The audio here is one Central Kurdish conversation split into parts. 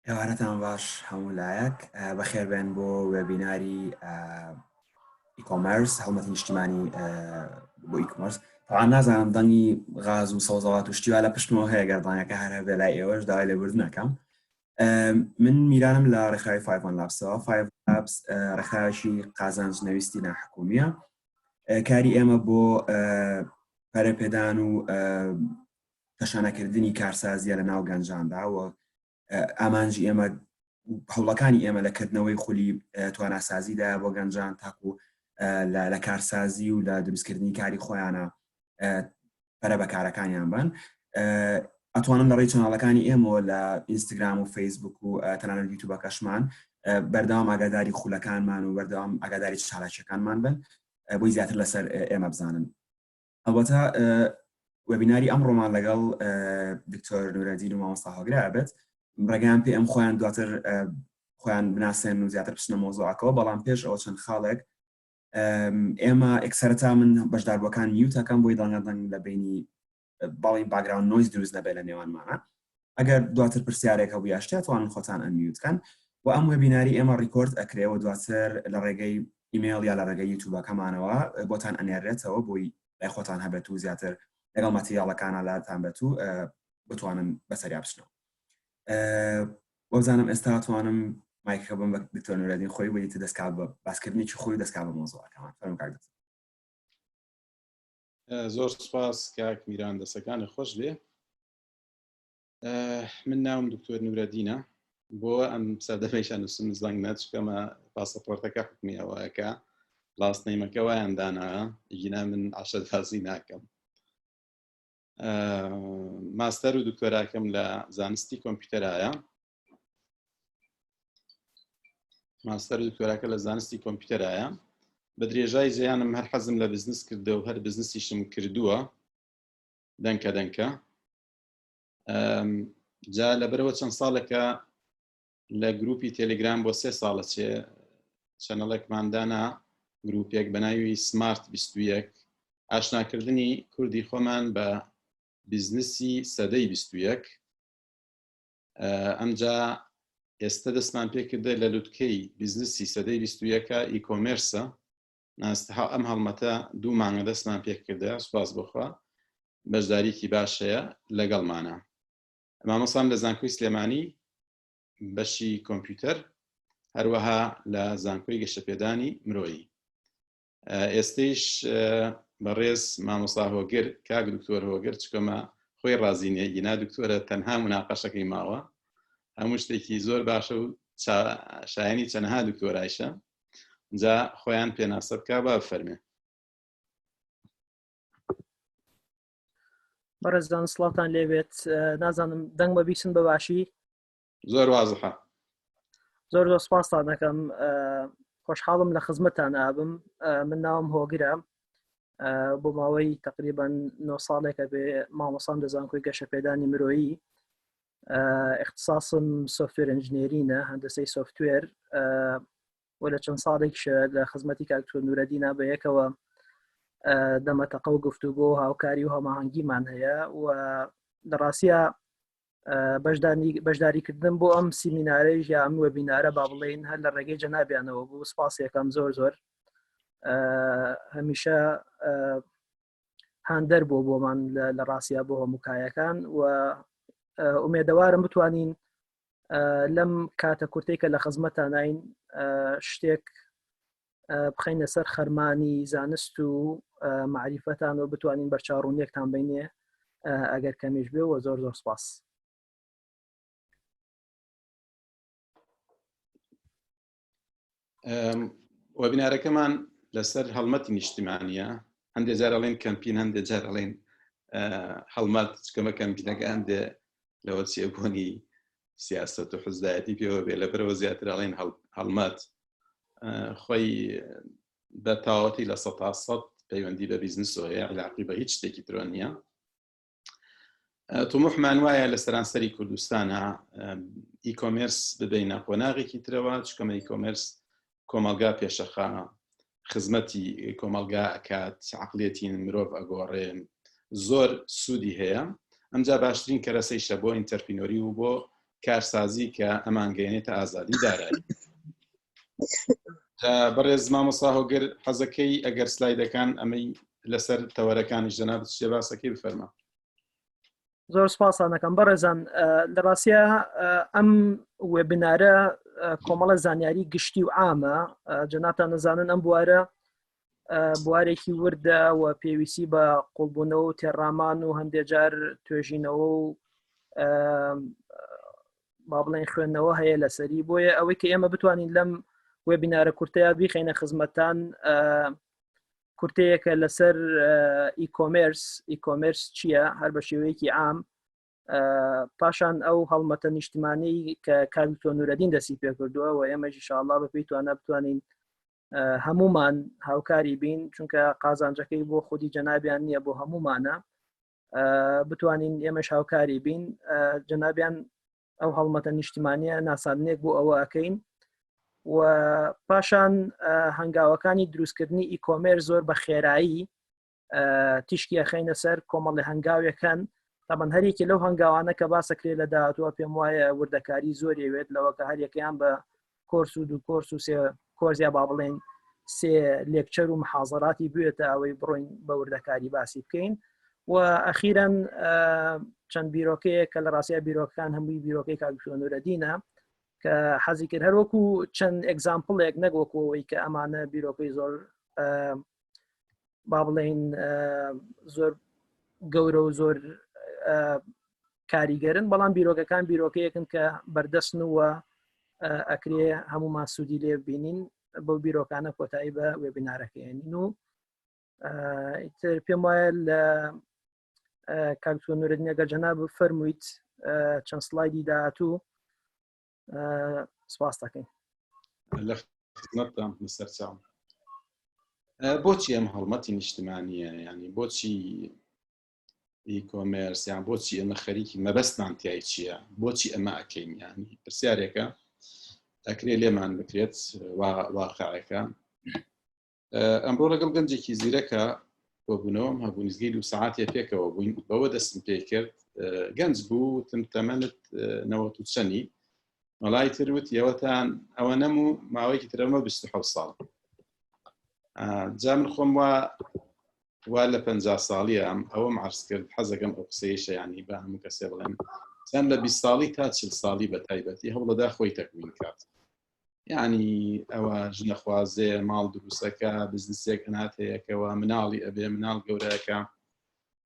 ئێوارەتان باش هەموو لایەک بەخێربێن بۆ وێبیناری ئیکۆمەرس هەڵمەتی نیشتیمانی بۆ ئیکۆمەرس تاوان نازانم دەنگی غاز و سەوزەڵات و شتیوا لە پشتمەوە هەیە گەردانەکە هەر هەبێ لای ئێوەش داوای لێبورد نەکەم. من میرانم لە ڕێکخراوی 5 لابسەوە 5 لابس ڕێکخراوێکی قازانج نەویستی ناحکومیە کاری ئێمە بۆ پەرەپێدان و تەشانەکردنی کارسازیە لە ناو گەنجاندا و ئامانجی ئێمە هەوڵەکانی ئێمە لە کردنەوەی خولی تواناسازیدا بۆ گەنجان تاکو لە کارسازی و لە دروستکردنی کاری خۆیانە پەرە بەکارەکانیان بن ئەتوانن لە ڕێی چەناڵەکانی ئێمە لە ئینستاگرام و فەیسبوک و تەنانەت یوتیوبەکەشمان بەردەوام ئاگاداری خولەکانمان و بەردەوام ئاگاداری چالاکیەکانمان بن بۆی زیاتر لەسەر ئێمە بزانن. ئەلبەتە وەبیناری ئەمڕۆمان لەگەڵ دکتۆر نورەدین و مامۆستا هۆگرا بێت ڕێگەیان پێ ئەم خۆیان دواتر خۆیان بناسێن و زیاتر بچنە مۆزوعەکەەوە بەڵام پێش ئەوە چەند خاڵێک ئێمە ئەکسەرەتا من بەشداربووەکان میوتەکەم بۆی دڵنیادەنگ لە بینی باڵی باگراون نۆیز دروست نەبێت لە نێوانمانە ئەگەر دواتر پرسیارێک هەبوو یاشتیا توانن خۆتان ئەنمیوتکەن و ئەم وێبیناری ئێمە ڕیکۆرد ئەکرێەوە دواتر لە ڕێگەی ئیمێیل یا لە ڕێگەی یوتیوبەکەمانەوە بۆتان ئەنێرێتەوە بۆی لای خۆتان هەبێت و زیاتر لەگەڵ مەتریاڵەکانە لاتان بێت و بتوانن بەسەریا بچنەوە. وەزانم ئێستا توانم مایکەکە بم بە دکتۆر نورەدین خۆی وەیتی دەستکات بە باسکردنیی خۆی دەستکات بە مۆزوعەکەمان فەرموو کاک دکتۆر. زۆر سوپاس کاک میران دەستەکانی خۆش بێ. من ناوم دکتۆر نورەدینە بۆ ئەم سەردەمەیشان نووسم زەنگ نەچکەمە پاسەپۆرتەکە حکمی ئەوەیەکە ڕاستنەیمەکە وایان داناوە ئیگینا من عاشەدبازی ناکەم. ماستەر و دکتۆراکەم لە زانستی کۆمپیوتەرایە لە زانستی کۆمپیوتەرایە بە درێژای زیانم هەر حەزم لە بزنس کردە و هەر بزنسیشم کردووە دەنکە جا لەبەرەوە چەند ساڵێکە لە گروپی تێلگرام بۆ 3 ساڵە چەنەڵێکماندانا گروپێک بە ناوی سمارت 21 ئاشناکردنی کوردی خۆمان بە بیزنسی سەدەی 21 ئەمجا ئێستا دەستمان پێکردە لە لوتکەی بیزنسی سەدەی 21 ئیکۆمێرسە ناستەها ئەم هەڵمەتە 2 مانگە دەستمان پێکردە سوپاس بخوا بەشداریکی باشەیە لەگەڵمانە. مامۆستام لە زانکۆی سلێمانی بەشی کۆمپیوتەر هەروەها لە زانکۆی گەشەپێدانی مرۆیی. ئێستەیش بەڕێز مامۆستا هۆگر کاک دکتۆر هۆگر چکەمە خۆی ڕازینێ گینا دکتۆرە تەنها مناقەشەکەی ماوە هەموو شتێکی زۆر باشە و شایانی چەندەها دکتۆرایشە جا خۆیان پێناسە بکە با بفەرمێ. بەڕێزدان سڵاتان لێبێت نازانم دەنگ بە بیسن بەباشی زۆر وازحە. زۆر سوپاسان دەکەم خۆشحاڵم لە خزمەتان ئابم. من ناوم هۆگرە بۆ ماوەی تقریبان 9 ساڵێکە بێ مامۆسام لە زانکۆی گەشەپێدانی مرۆیی اختصاصم سۆفتوێر ئەنجینێرینە هەندسەی سۆفتوێر و لە چەند ساڵێکشە لە خزمەتی کاک دکتۆر نورەدینە بە یەکەوە دەمەتەقە و گفتوگۆ و هاوکاری و هەماهەنگیمان هەیە و لە ڕاستیە بەشداریکردن بۆ ئەم سیمینارەی یا ئەم وەبینارە با بڵێین هەر لە ڕێگەی جەنابیانەوە بوو. سپاسیەکەم زۆر هەمیشە هاندەر بۆمان لە ڕاستیە بۆ هەمووکایەکان و ئومێدەوارم بتوانین لەم کاتە کورتێکە لە خزمەتانین شتێک بخەینە سەر خەرمانی زانست و معریفەتان و بتوانین بەرچاوڕوونیەکتان بینێ ئەگەر کەمیش بێ و زۆر سپاس. وەبینارەکەمان لەسەر هەڵمەتی نیشتیمانیە هەندێک جار ئەڵێن کەمپین هەندێک جار ئەڵێن هەڵمەت چکەمە کەمپینەکە هەندێ لەوە چێبوونی سیاست و حزدایەتی پێوە بێ لەبەرەوە زیاتر ئەڵێن هەڵمەت خۆی بە تاوەتی لە 100% پەیوەندی بە بیزنسەوە علاقی بە هیچ شتێکی ترۆ نییە. تومحمان وایە لە سەرانسەری کوردستانە ئیکۆمێرس ببینە قۆناغێکی ترەوە چکەمە ئیکۆمێرس کۆمەلگا پێشەخە خزمەتی کۆمەلگا ئەکات عەقڵیەتی مرۆڤ ئەگۆڕێ زۆر سوودی هەیە. ئەمجا باشترین کەرەسەیشە بۆ ئینتەرپرینۆری و بۆ کارسازی کە ئەمانگەێنێتە ئازادی دارایی. بەڕێز مامۆستا هۆگر حەزەکەی ئەگەر سلایدەکان ئەمەی لەسەر تەوەرەکانی جەناب چێ باسەکەی بفەرما. زۆر سپاسانەکەم بەڕێزان لە ڕاستیە ئەم وێبینارە کۆمەڵە زانیاری گشتی و عامە جەنابتان نەزانن ئەم بوارێکی وردە و پێویستی بە قوڵبوونەوە و تێڕامان و هەندێک جار توێژینەوە و با بڵێن خوێندنەوە هەیە لەسەری بۆیە ئەوەی کە ئێمە بتوانین لەم وێبینارە کورتەیە بیخینە خزمەتان کورتەیەکە لەسەر ئیکۆمێرس چییە هەر بە شێوەیەکی عام پاشان ئەو هەڵمەتە نیشتیمانی کە کاردکتۆ نورەدین دەستی پێ کردووە و ئێمەش ئینشاءالله بەپێی توانە بتوانین هەمومان هاوکاری بین چونکە قازانجەکەی بۆ خودی جەنابیان نییە بۆ هەمومانە بتوانین ئێمەش هاوکاری بین جەنابیان ئەو هەڵمەتە نیشتیمانیە ناساندنێک بۆ ئەوە ئەەکەین و پاشان هەنگاوەکانی دروستکردنی ئیکۆمێرس زۆر بە خێرایی تیشکی ئەخەینە سەر کۆمەڵی هەنگاوێکەن تابەن هەرێکی لەو هەنگاوانە کە باسەکرێت لە داهاتووە پێم وایە وردەکاری زۆریەوێت لەوە کە هەریەکەیان بە کۆرس و دوو کۆرس و سێ کۆرسیا با بڵێن سێ لێکچەر و محاضراتی بوێتە ئەوەی بڕۆین بە وردەکاری باسی بکەین و ئەخیرەن چەند بیرۆکەیە کە لە ڕاستیە بیرۆکەکان هەمووی بیرۆکەی کاردکتۆ نورەدینە کە حەزی کرد هەروەکو چەند ئەگزامپڵێک نەگوەکەوەی کە ئەمانە بیرۆکەی زۆر با بڵێن زۆر گەورە و زۆر کاریگەرن بەڵام بیرۆکەکان بیرۆکەیەکن کە بەردەستن وە ئەکرێ هەمومان سوودی لێ بینین بۆ بیرۆکانە کۆتایی بە وێبینارەکەیێنین و پێم وایە لە کاردکتۆ نورەدین ئەگەر جەناب فەرموویت چەند سلایدی داهاتوو سپاس دەکەین. لە خزمەتتان سەرچاوم. بۆچی ئەم هەڵمەتی نیشتیمانیە ینی بۆچی ئیکۆمێرس یان بۆچی ئەمە خەریکی مەبەستمان تیای چییە بۆچی ئەمە ئەەکەین ینی پرسیارێکە ئەکرێ لێمان بکرێت واقعەکە. ئەمڕۆ لەگەڵ گەنجێکی زیرەکە بۆبوونەوەم هەبوو نزگەی 2 ساعاتێ پێکەوە بووین بەوە دەستم پێ کرد گەنج بوو تەمەنت 90 چەندی وەڵای تروت ئێوەتان ئەوە نەموو ماوەیەکی ترەمە 27 ساڵ جا من خۆم وا لە 50 ساڵیە ئەوەم عەرز کرد حەزەکەم ئەو قسەیەشە ینی بە هەموو کەسێ بڵێن چەند لە 20 ساڵی تا 40 ساڵی بە تایبەتی هەوڵەدا خۆی تەکوین کات یعنی ئەوە ژنەخوازێ ماڵ دروستەکە بزنسێک هەنات هەیەکەوە مناڵی ئەبێ مناڵ گەورەکە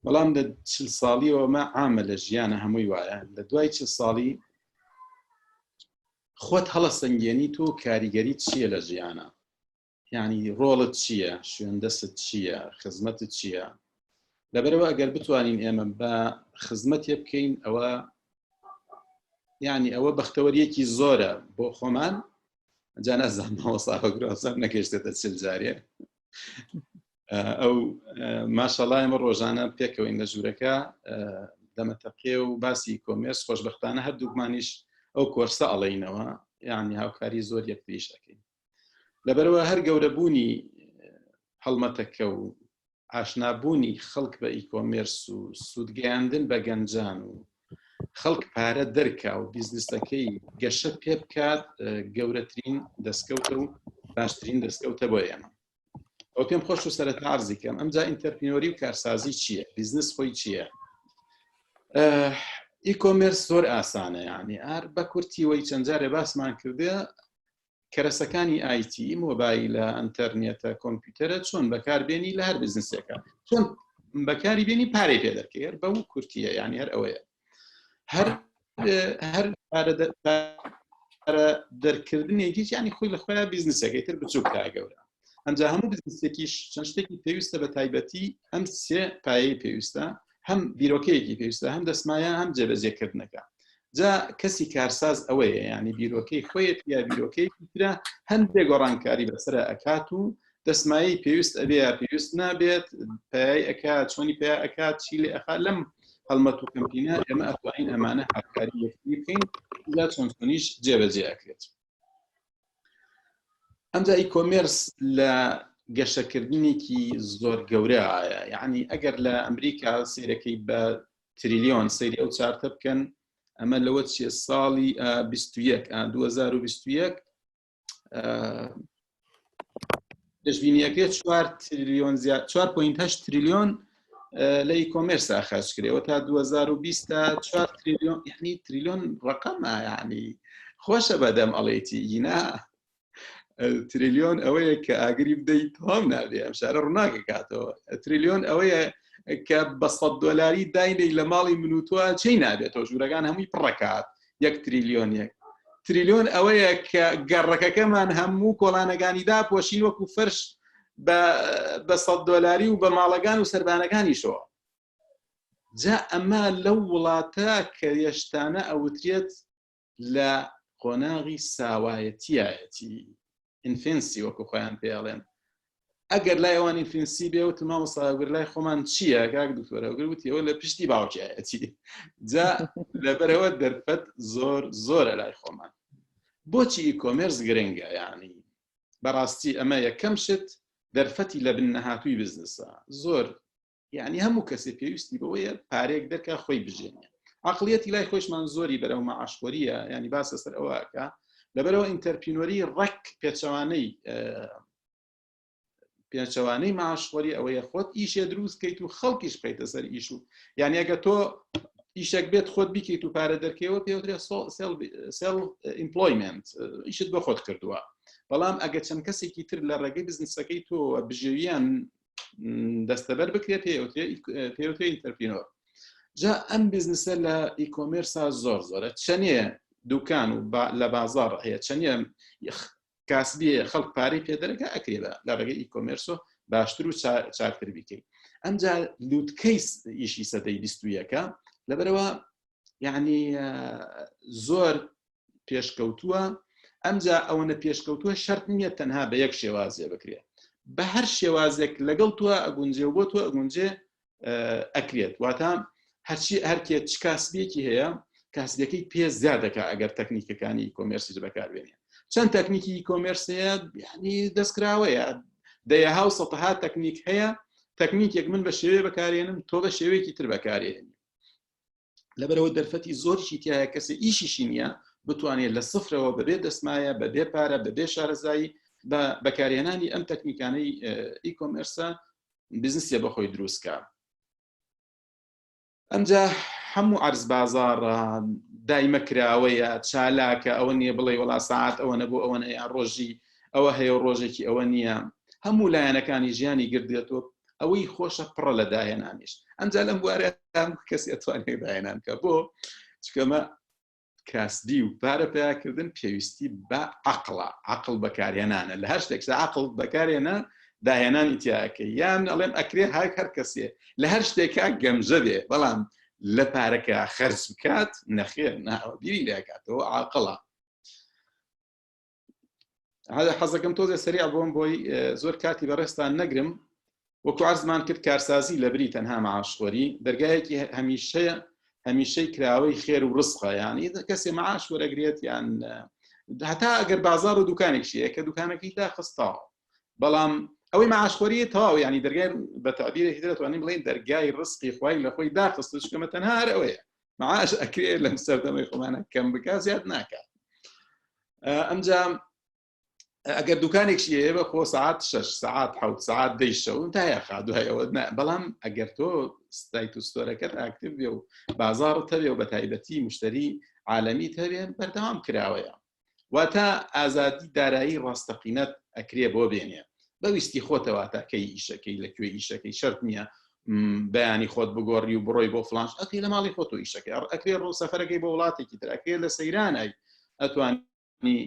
بەڵام لە 40 ساڵیەوە مە عامە لە ژیانە هەمووی وایە لە دوای 40 ساڵی خۆت هەڵە سەنگێنی تۆ کاریگەریت چییە لە ژیانە یعنی ڕۆڵت چییە شوێندەست چییە خزمەتت چییە لەبەرەوە ئەگەر بتوانین ئێمە بە خزمەتێ بکەین ئەوە یعنی ئەوە بەختەوەریەکی زۆرە بۆ خۆمان جا نازانمەوە ساغراسەر نەکەشتێتە 40 جارێ ئەو ماشەڵڵا ئێمە ڕۆژانە پێکەوەین لە ژوورەکە دەمەتەقێ و باسی کۆمێرس خۆشبەختانە هەردووکمانیش ئەو کۆرسە ئەڵێینەوە یعنی هاوکاری زۆر یەکتریش دەکەین لەبەرەوە هەر گەورەبوونی هەڵمەتەکە و ئاشنابوونی خەڵک بە ئیکۆمێرس و سوودگەیاندن بە گەنجان و خەڵک پارە دەرکا و بیزنسەکەی گەشە پێ بکات گەورەترین دەستکەوتە و باشترین دەستکەوتە بۆ ئێمە ئەو پێم خۆش و سەرەتا عەرزی کەم ئەمجا ئینتەرپرینۆری و کارسازی چییە بیزنس خۆی چییە ئیکۆمێرس زۆر ئاسانە یعنی ئار بە کورتیەوەی چەند جارێ باسمان کردێ کەرەسەکانی ئایتی مۆبایلە ئەنتەرنێتە کۆمپیوتەرە چۆن بەکاربێنی لە هەر بزنسێکە چۆن بەکاری بێنی پارەی پێ دەکەی هەر بەو کورتیە یعنی هەر ئەوەیە هەر دەرکردنێکی ینی خۆی لە خۆیان بیزنسەکەی تر بچووک تا گەورە ئەمجا هەموو بزنسێکیش چەند شتێکی پێویستە بە تایبەتی ئەم سێ پایەی پێویستە هەم بیرۆکەیەکی پێویستە هەم دەسمایە هەم جێبەجێکردنەکە جا کەسی کارساز ئەوەیە ینی بیرۆکەی خۆیت یا بیرۆکەیەکی ترە هەندێک گۆڕانکاری بەسرە ئەکات و دەسمایی پێویست ئەبێ یا پێویست نابێت پایای ئەکات چۆنی پێ ئەکات چی لێ ئەخات لەم هەڵمەت و کەمپینە ئێمە ئەتوانین ئەمانە هاوکاری یەکتری بکەین یا چۆنیش جێبەجێ ئەکرێت ئەمجا ئیکۆمێرس لە گەشەکردنێکی زۆر گەورەیە یعنی ئەگەر لە ئەمریکا سیرەکەی بە تریلیۆن سەیری ئەو چارتە بکەن ئەمە لەوە چیە ساڵی 2021 پێشبینیەکەی 4.8 تریلیۆن لە ئیکۆمێرسا خەرج کرێەوە تا 2020 تا 4 تریلیۆن یعنی تریلیۆن ڕقەمە یعنی خۆشە بەدەم ئەڵێتی ینا تریلیۆن ئەوەیە کە ئاگری بدەیت تەواو نابێ ئەم شارە ڕووناکە کاتەوە تریلیۆن ئەوەیە کە بە $100 داینەی لە ماڵی من و تۆ چی نابێتەوە ژوورەکان هەمووی پڕەکات 1 تریلیۆن تریلیۆن ئەوەیە کە گەڕەکەکەمان هەموو کۆڵانەکانی داپۆشین وەکو فەرش بە $100 و بە ماڵەکان و سەربانەکانیشەوە جا ئەمە لەو وڵاتە کە یەشتانە ئەوترێت لە قۆناغی ساوایەتیایەتی ئینفینسی وەکو خۆیان پێڵێن ئەگەر لای ئەوان ئینفینسی بێ وتم مامۆستاگەر لای خۆمان چییە کاک دکتۆرە وگوتیەوە لە پشتی باوکیایەتی جا لەبەرەوە دەرفەت زۆرە لای خۆمان بۆچی ئیکۆمێرس گرنگە یعنی بەڕاستی ئەمە یەکەم شت دەرفەتی لە بن نەهاتووی بزنسە زۆر یعنی هەموو کەسێ پێویستی بەوەیە پارێک دەرکە خۆی بژێنێ عقلیەتی لای خۆشمان زۆری بەرەو مەعاشخۆریە ینی باسە سەر ئەوەکە لەبەرەوە ئینتەرپرینۆری ڕەک پێچەوانەی مەعاشخۆری ئەوەیە خۆت ئیشێ دروست کەیت و خەڵکیش بکەیتە سەر ئیش و یعنی ئەگە تۆ ئیشێک بێت خۆت بیکەیت و پارە دەرکەوە پێوترێت سێڵ ئیمپلۆیمنت ئیشت بۆ خۆت کردووە بەڵام ئەگە چەند کەسێکی تر لە ڕێگەی بزنسەکەی تۆ بژێویان دەستەبەر بکرێت پێوترێت ئینتەرپرینۆر جا ئەم بزنسە لە ئیکۆمێرسا زۆرە چەندێ دوکان و لە بازار هەیە چەندێ کاسبی خەڵک پارەی پێدەرەکە ئەکرێت لە ڕێگەی ئیکۆمێرسۆ باشتر و چاکتر بیکەیت ئەمجا لووتکەی ئیشی سەدەی 21ەکە لەبەرەوە یعنی زۆر پێشکەوتووە ئەمجا ئەوەنە پێشکەوتووە شەرت نییە تەنها بە یەک شێوازێ بکرێت بە هەر شێوازێک لەگەڵ تووە ئەگونجێ بۆ تۆ ئەگونجێ ئەکرێت واتە هەرکێ چ کاسبێکی هەیە کاسبەکەی پێ زیادەکە ئەگەر تەکنیکەکانی کۆمێرسی بەکاربێنێ چەند تەکنیکی کۆمێرسەیە یعنی دەستکراوەیە دەیەها و سەتەها تەکنیک هەیە تەکنیکێک من بە شێوەیە بەکارێنم تۆ بە شێوەیەکی تر بەکارێنی لەبەرەوە دەرفەتی زۆریشی تایە کەسێ ئیشیشی نییە بتوانێت لە سفرەوە بەبێ دەسمایە بەبێ پارە بەبێ شارەزایی بە بەکارهێنانی ئەم تەکنیکانەی ئیکۆمێرسە بزنسیە بەخۆی دروستکە ئەمجا هەموو عەرز بازار دایمە کراوەیە چالاکە ئەوە نییە بڵێ وڵا ساعات ئەوە نەبوو ئەوەنە یان ڕۆژی ئەوە هەیە ڕۆژێکی ئەوە نییە هەموو لایەنەکانی ژیانی گردێتەوە ئەوەی خۆشە پڕە لە داهێنانیش ئەمجا لەم بوارە کەسی ئەتوانێت داهێنان کە بۆ چکەمە کاسبی و پارە پیاکردن پێویستی بە عقل بەکارهێنانە لە هەر شتێکدا عقل بەکارهێنا داهێنانی تیاکە یان ئەڵێم ئەکرێ هەر کەسێ لە هەر شتێکا گەمژە بێ بەڵام لە پارەکە خەرج بکات نەخێر بیری لێکاتەوە عاقڵە حەزەکەم تۆزێ سەریع بۆم بۆی زۆر کاتی بەڕێستان نەگرم وەکو عەرزمان کرد کارسازی لە بری تەنها مەعاشخۆری دەرگایەکی هەمیشەی کراوەی خێر و ڕزقە یانی کەسێ مەعاش وەرەگرێت یان هەتا ئەگەر بازار و دوکانێکشیە کە دوکانەکەی داخستاوە بەڵام ئەوەی مەعاشخۆری تەواو ینی دەرگای بە تەعبیرێکی دەتوانین بڵێن دەرگای ڕزقی خوای لە خۆی داخست چکەمە تەنها هەر ئەوەیە مەعاش ئەکرێت لەم سەردەمەی خۆمانە کەم بکات زیاد ناکات ئەمجا ئەگەر دوکانێکشی هەیە بە خۆ ساعات 6 ساعات 7 ساعات دەیشەون تا یاخا دوایەوە بەڵام ئەگەر تۆ ستایت و ستۆرەکەت ئاکتیڤ بێ و بازاڕت هەبێ و بە تایبەتی مشتری عالەمیت هەبێ بەردەوام کراوەیە واتە ئازادی دارایی ڕاستەقینەت ئەکرێ بۆ بێنێ بەویستی خۆتەوە تاکەی ئیشەکەی لەکوێ ئیشەکەی شەرت نییە بەیانی خۆت بگۆڕی و بڕۆی بۆ فلانش ئەکەی لە ماڵی خۆت و ئیشەکەی ئەکرێ ڕۆ سەفەرەکەی بۆ وڵاتێکی تر ئەکرێ لە سەیرانای ئەتوانی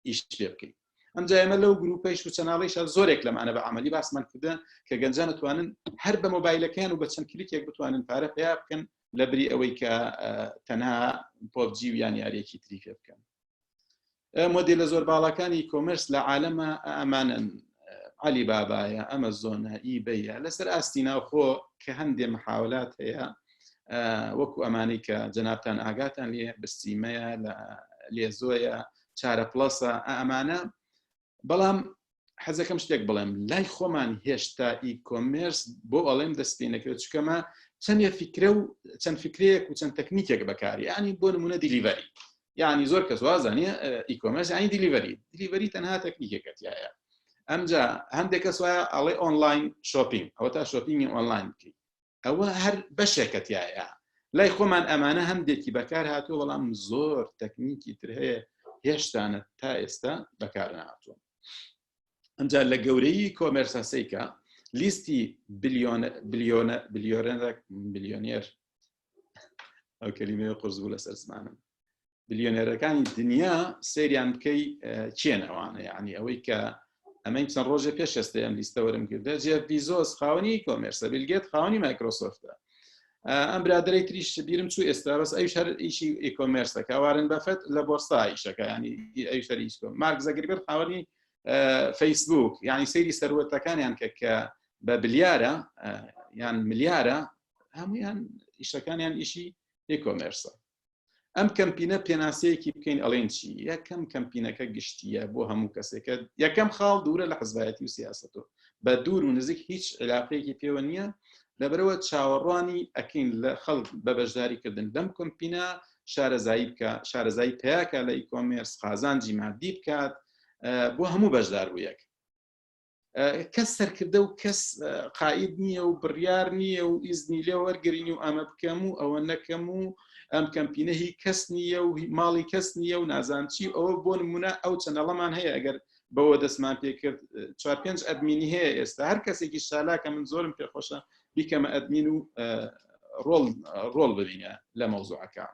ئیش پێ بکەیت ئەمجا ئێمە لەو گروپەیش و چەناڵیشە زۆرێک لەمانە بە عملی باسمان کردە کە گەنجان دەتوانن هەر بە مۆبایلەکەیان و بە چەند کلیکێک بتوانن پارە پێیا بکەن لە بری ئەوەی کە تەنها پۆبجی و یان یاریەکی تری پێ بکەن مۆدێلە زۆر باڵەکانی کۆمەرس لە عالەمە ئەمانن علی بابایە ئەمەزۆنە ئیبەیە لەسەر ئاستی ناوخۆ کە هەندێ محاولات هەیە وەکو ئەمانەی کە جەنابتان ئاگاتان لێ بستیمەیە لێ زۆیە چارە پلەسە ئەمانە بەڵام حەزەکەم شتێک بڵێم لای خۆمان هێشتا ئیکۆمێرس بۆ ئەڵێم دەست پێ نەکرێت چکەمە چەندێ فکرە و چەند فکرەیەک و چەند تەکنیکێک بەکاری ینی بۆ نمونە دیلیڤەری ینی زۆر کەس وازانێ ئیکۆمەرس ینی دیلیڤەری تەنها تەکنیکێکەتیایە ئەمجا هەندێک کەس وایە ئەڵێ ئۆنلاین شۆپینگ ئەوە تا شۆپینگی ئۆنلاین بکەیت ئەوە هەر بەشێکەتیایە لای خۆمان ئەمانە هەندێکی بەکار هاتووە بەڵام زۆر تەکنیکی تر هەیە هێشتانە تا ئێستا بەکار نهاتووە ئەمجا لە گەورەی کۆمەرسەسەیکە لیستی بلیۆنێر ئەو کەلیمەیە قورس بوو لەسەر زمانم بلیۆنێرەکانی دنیا سەیریان بکەی چێن ئەوانە یعنی ئەوەی کە ئەمە چەند ڕۆژێ پێش ئێستا ئەم لیستە وەرم کردە جێف بیزۆس خاوەنی کۆمێرسە بیل گێت خاوەنی مایکرۆسۆفتە ئەم برادەرەی تریش بیرم چوو ئێستا بەس ئەویش هەر ئیشی ئیکۆمێرسەکە وارن بەفەت لە بۆرسا ئیشەکە ینی ئەویش هەر ئیش کۆم مارک زەکربەرگ خاوەنی فەیسبوک یعنی سەیری سەروەتەکانیان کە بە بلیارە یان ملیارە هەمویان ئیشەکانیان ئیشی ئیکۆمێرسە ئەم کەمپینە پێناسەیەکی بکەین ئەڵێن چی یەکەم کەمپینەکە گشتیە بۆ هەموو کەسێکە یەکەم خاڵ دوورە لە حزبایەتی و سیاسەتەوە بە دوور و نزیک هیچ علاقەیەکی پێوە نییە لەبەرەوە چاوەڕوانی ئەکەین لە خەڵک بە بەشداریکردن لەم کۆمپینە شارەزایی بکە شارەزایی پیاکە لە ئیکۆمێرس قازانجی مادی بکات بۆ هەموو بەشدار بوویەک کەس سەرکردە و کەس قائید نییە و بڕیار نییە و ئیزنی لێ وەرگرین و ئەمە بکەم و ئەوە نەکەم و ئەم کەمپینە هی کەس نییە و ماڵی کەس نییە و نازانچی ئەوە بۆ نمونە ئەو چەنەڵەمان هەیە ئەگەر بەوە دەستمان پێکرد 4-5 ئەدمینی هەیە ئێستا هەر کەسێکی شالاکە من زۆرم پێخۆشە بیکەمە ئەدمین و ڕۆڵ ببینە لە مەوزوعەکە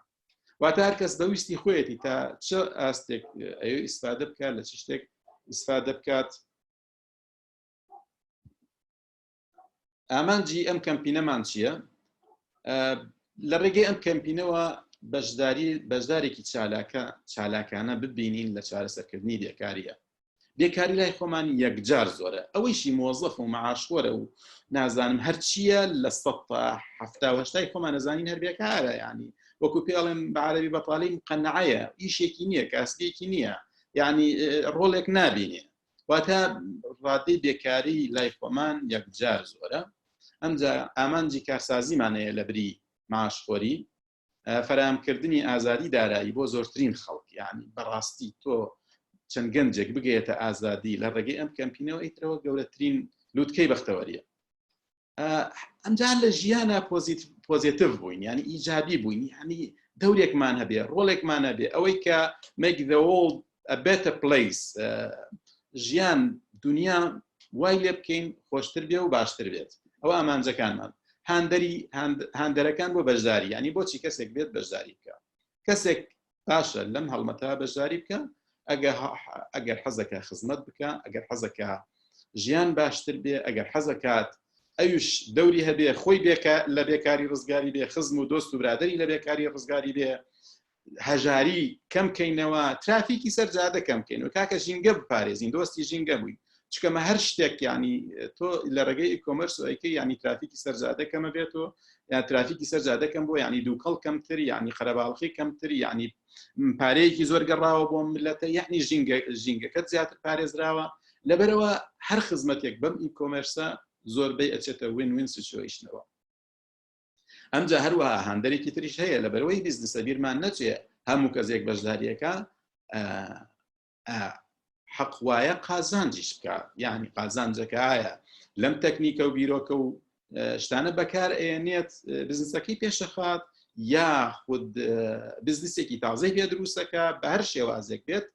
واتە هەر کەس دەویستی خۆیەتی تا چ ئاستێک ئەوێ ئیسفادە بکات لە چ شتێک ئیسفادە بکات ئامانجی ئەم کەمپینەمان چییە؟ لە ڕێگەی ئەم کەمپینەوە بەشدارێکی چالاکانە ببینین لە چارەسەرکردنی بێکاریە بێکاری لای خۆمان یەکجار زۆرە ئەوەیشی مۆزەف و مەعاشخۆرە و نازانم هەرچیە لە 1970 خۆمان نەزانین هەر بێکارە ینی وەکو پێڵێن بە عەرەبی بەتاڵی قەنەعەیە ئیشێکی نییە کاسبێکی نییە یعنی ڕۆڵێک نابینێ واتە ڕادەی بێکاری لای خۆمان یەکجار زۆرە ئەمجا ئامانجی کارسازیمانەیە لە بری ماشخۆری فەرهەمکردنی ئازادی دارایی بۆ زۆرترین خەڵک یعنی بەڕاستی تۆ چەند گەنجێک بگەیتە ئازادی لە ڕێگەی ئەم کەمپینەوە ئیترەوە گەورەترین لووتکەی بەختەوەریە ئەمجا لە ژیانە پۆزیتیڤ بووین یعنی ئیجابی بووین یعنی دەورێکمان هەبێ ڕۆڵێکمان هەبێ ئەوەی کە make the world a better place ژیان دنیا وای لێ بکەین خۆشتر بێ و باشتر بێت ئەوە ئامانجەکانمان هاندەرەکان بۆ بەشداری ینی بۆچی کەسێک بێت بەشداری بکە کەسێک باشە لەم هەڵمەتە بەشداری بکە ئەگەر حەزەکە خزمەت بکە ئەگەر حەزەکە ژیان باشتر بێ ئەگەر حەزەکات ئەوش دەوری هەبێ خۆی لە بێکاری ڕزگاری بێ خزم و دۆست و برادری لە بێکاری ڕزگاری بێ هەژاری کەم بکەینەوە ترافیکی سەر جادە کەم بکەینەوە کاکە ژینگە بپارێزین دۆستی ژینگە بووین چکەمە هەر شتێک ینی تۆ لە ڕێگەی ئیکۆمەرس ئەیکە ینی ترافیکی سەر جادە کەمە بێتەوە یا ترافیکی سەر جادە کەم بۆ ینی دووکەڵ کەمتر ینی خەرەباڵخی کەمتر ینی پارەیەکی زۆر گەڕاوە بۆ ملەتە یعنی ژینگەکەت زیاتر پارێزراوە لەبەرەوە هەر خزمەتێک بەم ئیکۆمەرسە زۆربەی ئەچێتە وین سیچویشنەوە ئەمجا هەروەها هاندەرێکی تریش هەیە لەبەرەوەی بیزنسە بیرمان نەچێ هەموو کەسێک بەشداریەکە حەق وایە قازانجیش بکە یعنی قازانجەکە ئایا لەم تەکنیکە و بیرۆکە و شتانە بەکار ئێنێت بزنسەکەی پێشەخات یا خود بزنسێکی تازەی پێ دروستەکە بە هەر شێوازێک بێت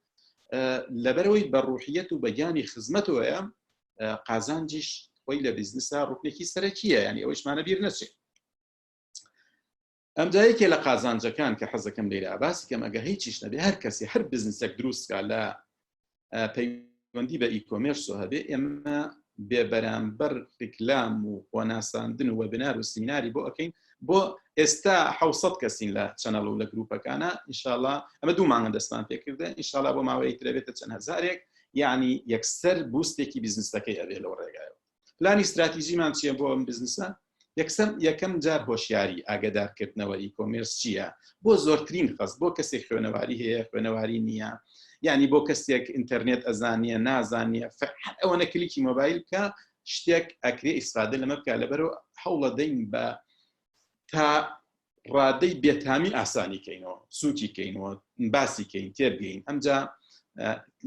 لەبەرەوەی بەڕوحیەت و بەگیانی خزمەتەوەیە قازانجیش خۆی لە بیزنسە ڕوکنێکی سەرەکیە ینی ئەوەشمانە بیر نەچێت ئەمجایەکێ لە قازانجەکان کە حەزەکەم لێرە باسی کەم ئەگە هیچیش نەبێ هەر کەسی هەر بزنسێک دروستکە لە پەیوەندی بە ئیکۆمێرس هەبێ ئێمە بێبەرامبەر ڕیکلام و خۆناساندن و وەبینار و سیمیناری بۆ ئەکەین بۆ ئێستا 700 کەسین لە چەنەڵ و لە گروپەکانە ئینشاءالله ئەمە 2 مانگە دەستمان پێکردە ئینشاءالله بۆ ماوەی ترەبێتە چەند هەزارێک یعنی یەکسەر بوستێکی بیزنسەکەی ئەبێ لەو ڕێگایەوە پلانی استراتیژیمان چییە بۆ ئەم بزنسە یەکەم جار هۆشیاری ئاگادارکردنەوە ئیکۆمێرس چییە بۆ زۆرترین خەست بۆ کەسێک خوێنەواری هەیە خوێنەواری نییە یعنی بۆ کەسێک ئینتەرنێت ئەزانیە نازانیە ئەوەنە کلیکی مۆبایل بکە شتێک ئەکرێ ئیسفادە لەمە بکە لەبەرەوە هەوڵە دەین بە تا ڕادەی بێتامی ئاسانی کەینەوە سوکی کەینەوە باسی کەین تێبگەین ئەمجا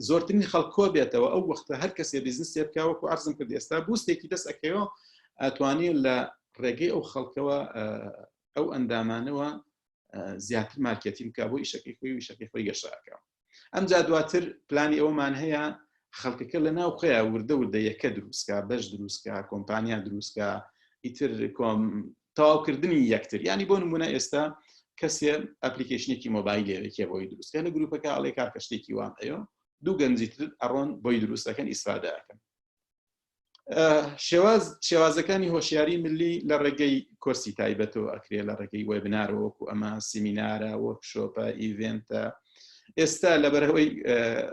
زۆرترین خەڵکۆ بێتەوە ئەو وەختە هەر کەسێ بیزنسێ بکەوەکو عەرزم کرد ئێستا بوستێکی دەست ئەکەوە ئەتوانێت لە ڕێگەی ئەو خەڵکەوە ئەو ئەندامانەوە زیاتر مارکێتینگ بکە بۆ ئیشەکەی خۆی و ئیشەکەی خۆی گەشتەکە ئەمجا دواتر پلانی ئەومان هەیە خەڵکەکە لە ناو خۆیان وردە وردە یەکە دروستکە بەش دروستکە کۆمپانیا دروستکە ئیتر تەواوکردنی یەکتر ینی بۆ نمونە ئێستا کەسێ ئەپلیکیشنێکی مۆبایلێکێ بۆی دروستکە لە گروپەکە ئەڵێ کارکە شتێکی وان هەیە دوو گەنجیتر ئەڕۆن بۆی دروستەکەن ئیسفادەکەن شێوازەکانی هۆشیاری ملی لە ڕێگەی کۆرسی تایبەتەوە ئەکرێ لە ڕێگەی وێبنارە وەکو ئەمە سیمینارە وەرکشۆپە ئیڤێنتە ئێستا لەبەرەوەی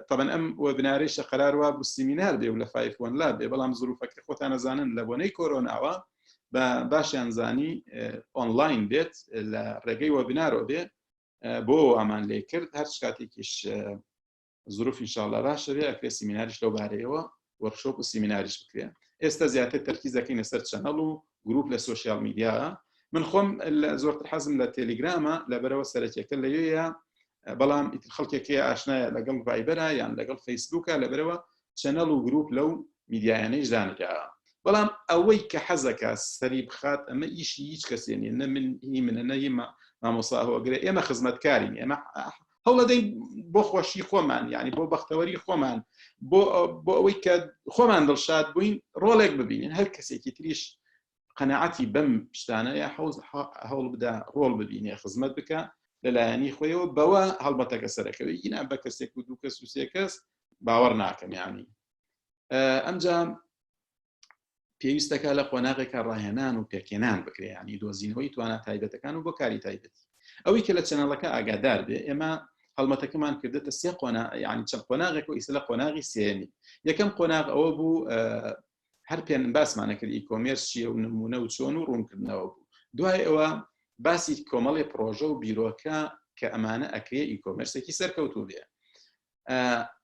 طبعاً ئەم وێبنارێشە قەرار وا بوو سیمینار بێ و لە 5 لاب بێ بەڵام زروفەکە خۆتان نەزانن لە بۆنەی کۆرۆناوە بە باشیان زانی ئۆنلاین بێت لە ڕێگەی وەبینارۆ بێ بۆ ئامان لێ کرد هەر کاتێکیش زروف ئینشاءالله ڕاشە بێ ئەکرێ سیمیناریش لەو بارەیەوە وەرکشۆپ و سیمیناریش بکرێ ئێستا زیاتر تەرکیزەکەی لەسەر چەنەڵ و گروپ لە سۆشیال میدیاە من خۆم زۆرتر حەزم لە تێلیگرامە لەبەرەوە سەرەکیەکە لەوەیە بەڵام خەڵکێکی ئاشنایە لەگەڵ ڤایبەرە یان لەگەڵ فەیسبووکە لەبەرەوە چەنەڵ و گروپ لەو میدیایانەیش دانکەوە بەڵام ئەوەی کە حەزەکە سەری بخات ئەمە ئیشی هیچ کەسێنی نە منە نە مامۆساهۆگرێ ئێمە خزمەتکارین ئێمە هەوڵەدەین بۆ خۆشی خۆمان ینی بۆ بەختەوەری خۆمان بۆ ئەوەی کە خۆمان دڵشاد بووین ڕۆڵێک ببینین هەر کەسێکی تریش قەناعەتی بەم شتانەیە هەوڵ بدا ڕۆڵ ببینێ خزمەت بکە لەلایەنی خۆیەوە بەوە هەڵبەتەکە سەرەکەوی ینا بە کەسێک و دوو کەس و سێ کەس باوەڕ ناکەم یانی ئەمجا پێویستەکە لە قۆناغێکە ڕاهێنان و پێکێنان بکرێ ینی دۆزینەوەی توانە تایبەتەکان و بۆ کاری تایبەتی ئەوەی کە لە چەنەڵەکە ئاگادار بێ ئێمە هەڵمەتەکەمان کردێتە سێ ینی چەند قۆناغێک و ئیسە لە قۆناغی سێمی یەکەم قۆناغ ئەوە بوو هەر پێن باسمانە کرد ئیکۆمێرس چیە و نمونە و چۆن و ڕوونکردنەوە بوو دوای ئەوە باسی کۆمەڵی پرۆژە و بیرۆکە کە ئەمانە ئەکرێ ئیکۆمێرسێکی سەرکەوتوو بێ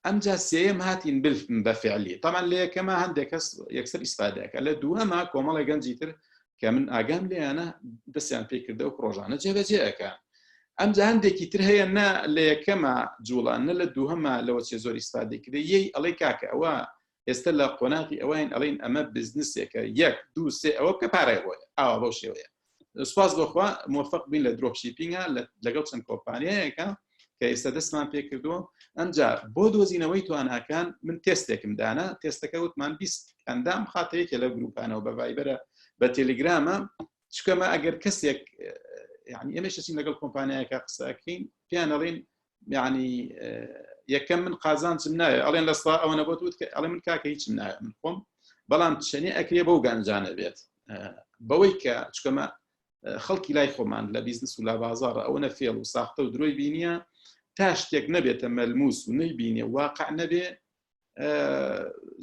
ئەمجا سێم هاتین بە فعلی طبعا لە یەکەمە هەندێک کەس یەکسەر ئیسفادەکە لە دووهەمە کۆمەڵی گەنجی تر کە من ئاگام لێیانە دەستیان پێ کردە و پرۆژانە جێبەجێەکە ئەمجا هەندێکی تر هەیە نە لە یەکەمە جوڵان نە لە دووهەمە لەوە چێ زۆر ئیسفادە کرێ یەی ئەڵێ کاکە ئەوە ئێستا لە قۆناغی ئەوەین ئەڵێن ئەمە بزنسێکە یەک دوو سێ ئەوە بکە پارەی بۆیە ئاوا بەو شێوەیە سوپاس بۆخوا موفق بین لە درۆپ شیپینگە لەگەڵ چەند کۆمپانیایەکە کە ئێستا دەستمان پێ کردووە ئەمجا بۆ دۆزینەوەی تواناکان من تێستێکم دانا تێستەکە وتمان 20 ئەندام خاتەیەکە لە گروپانەوە بە ڤایبەرە بە تێلیگرامە چکەمە ئەگەر کەسێک یعنی ئێمەش دەچین لەگەڵ کۆمپانیایەکە قسەکەین پیان ئەڵێن یعنی یەکەم من قازانچم نایە ئەڵێن لە سڵا ئەوە نەبوت ئەڵێ من کاکە هیچم نایە من خۆم بەڵام چەنێ ئەکرێ بەو گەنجانە بێت بەوەی کە چکەمە خەڵکی لای خۆمان لە بیزنس و لە بازاڕە ئەوە نەفێڵ و ساختە و درۆی بینیە تا شتێک نەبێتە مەلموس و نەیبینێ واقع نەبێ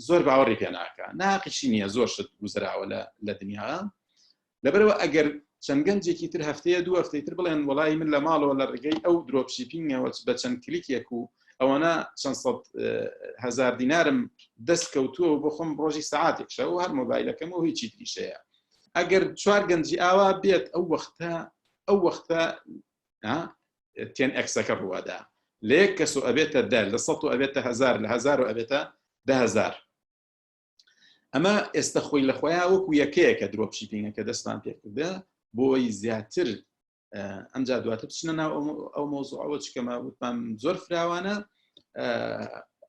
زۆر باوەڕی پێ ناکە ناقیشی نییە زۆر شت گوزراوە لە دنیا لەبەرەوە ئەگەر چەند گەنجێکی تر هەفتەیە دوو هەفتەی تر بڵێن وەڵای من لە ماڵەوە لە ڕێگەی ئەو درۆپ شیپینگەوە بە چەند کلیکێک و ئەوەنە چەند سەد هەزار دینارم دەست کەوتووە بۆ خۆم ڕۆژی سەعاتێک شەو هەر مۆبایلەکەمەوە هیچی تریشەیە ئەگەر چوار گەنجی ئاوا بێت ئەو وەختە تێن ئەکسەکە ڕوادا لە یەک کەس و ئەبێتە دە لە سەد و ئەبێتە هەزار لە هەزار و ئەبێتە 10,000 ئەمە ئێستا خۆی لە خۆیان وەکو یەکەیەکە درۆپ شیپینگەکە دەستمان پێکردە بۆی زیاتر ئەمجا دواتر بچنە ناو ئەو مۆزوعەوە چکەمە وتمان زۆر فراوانە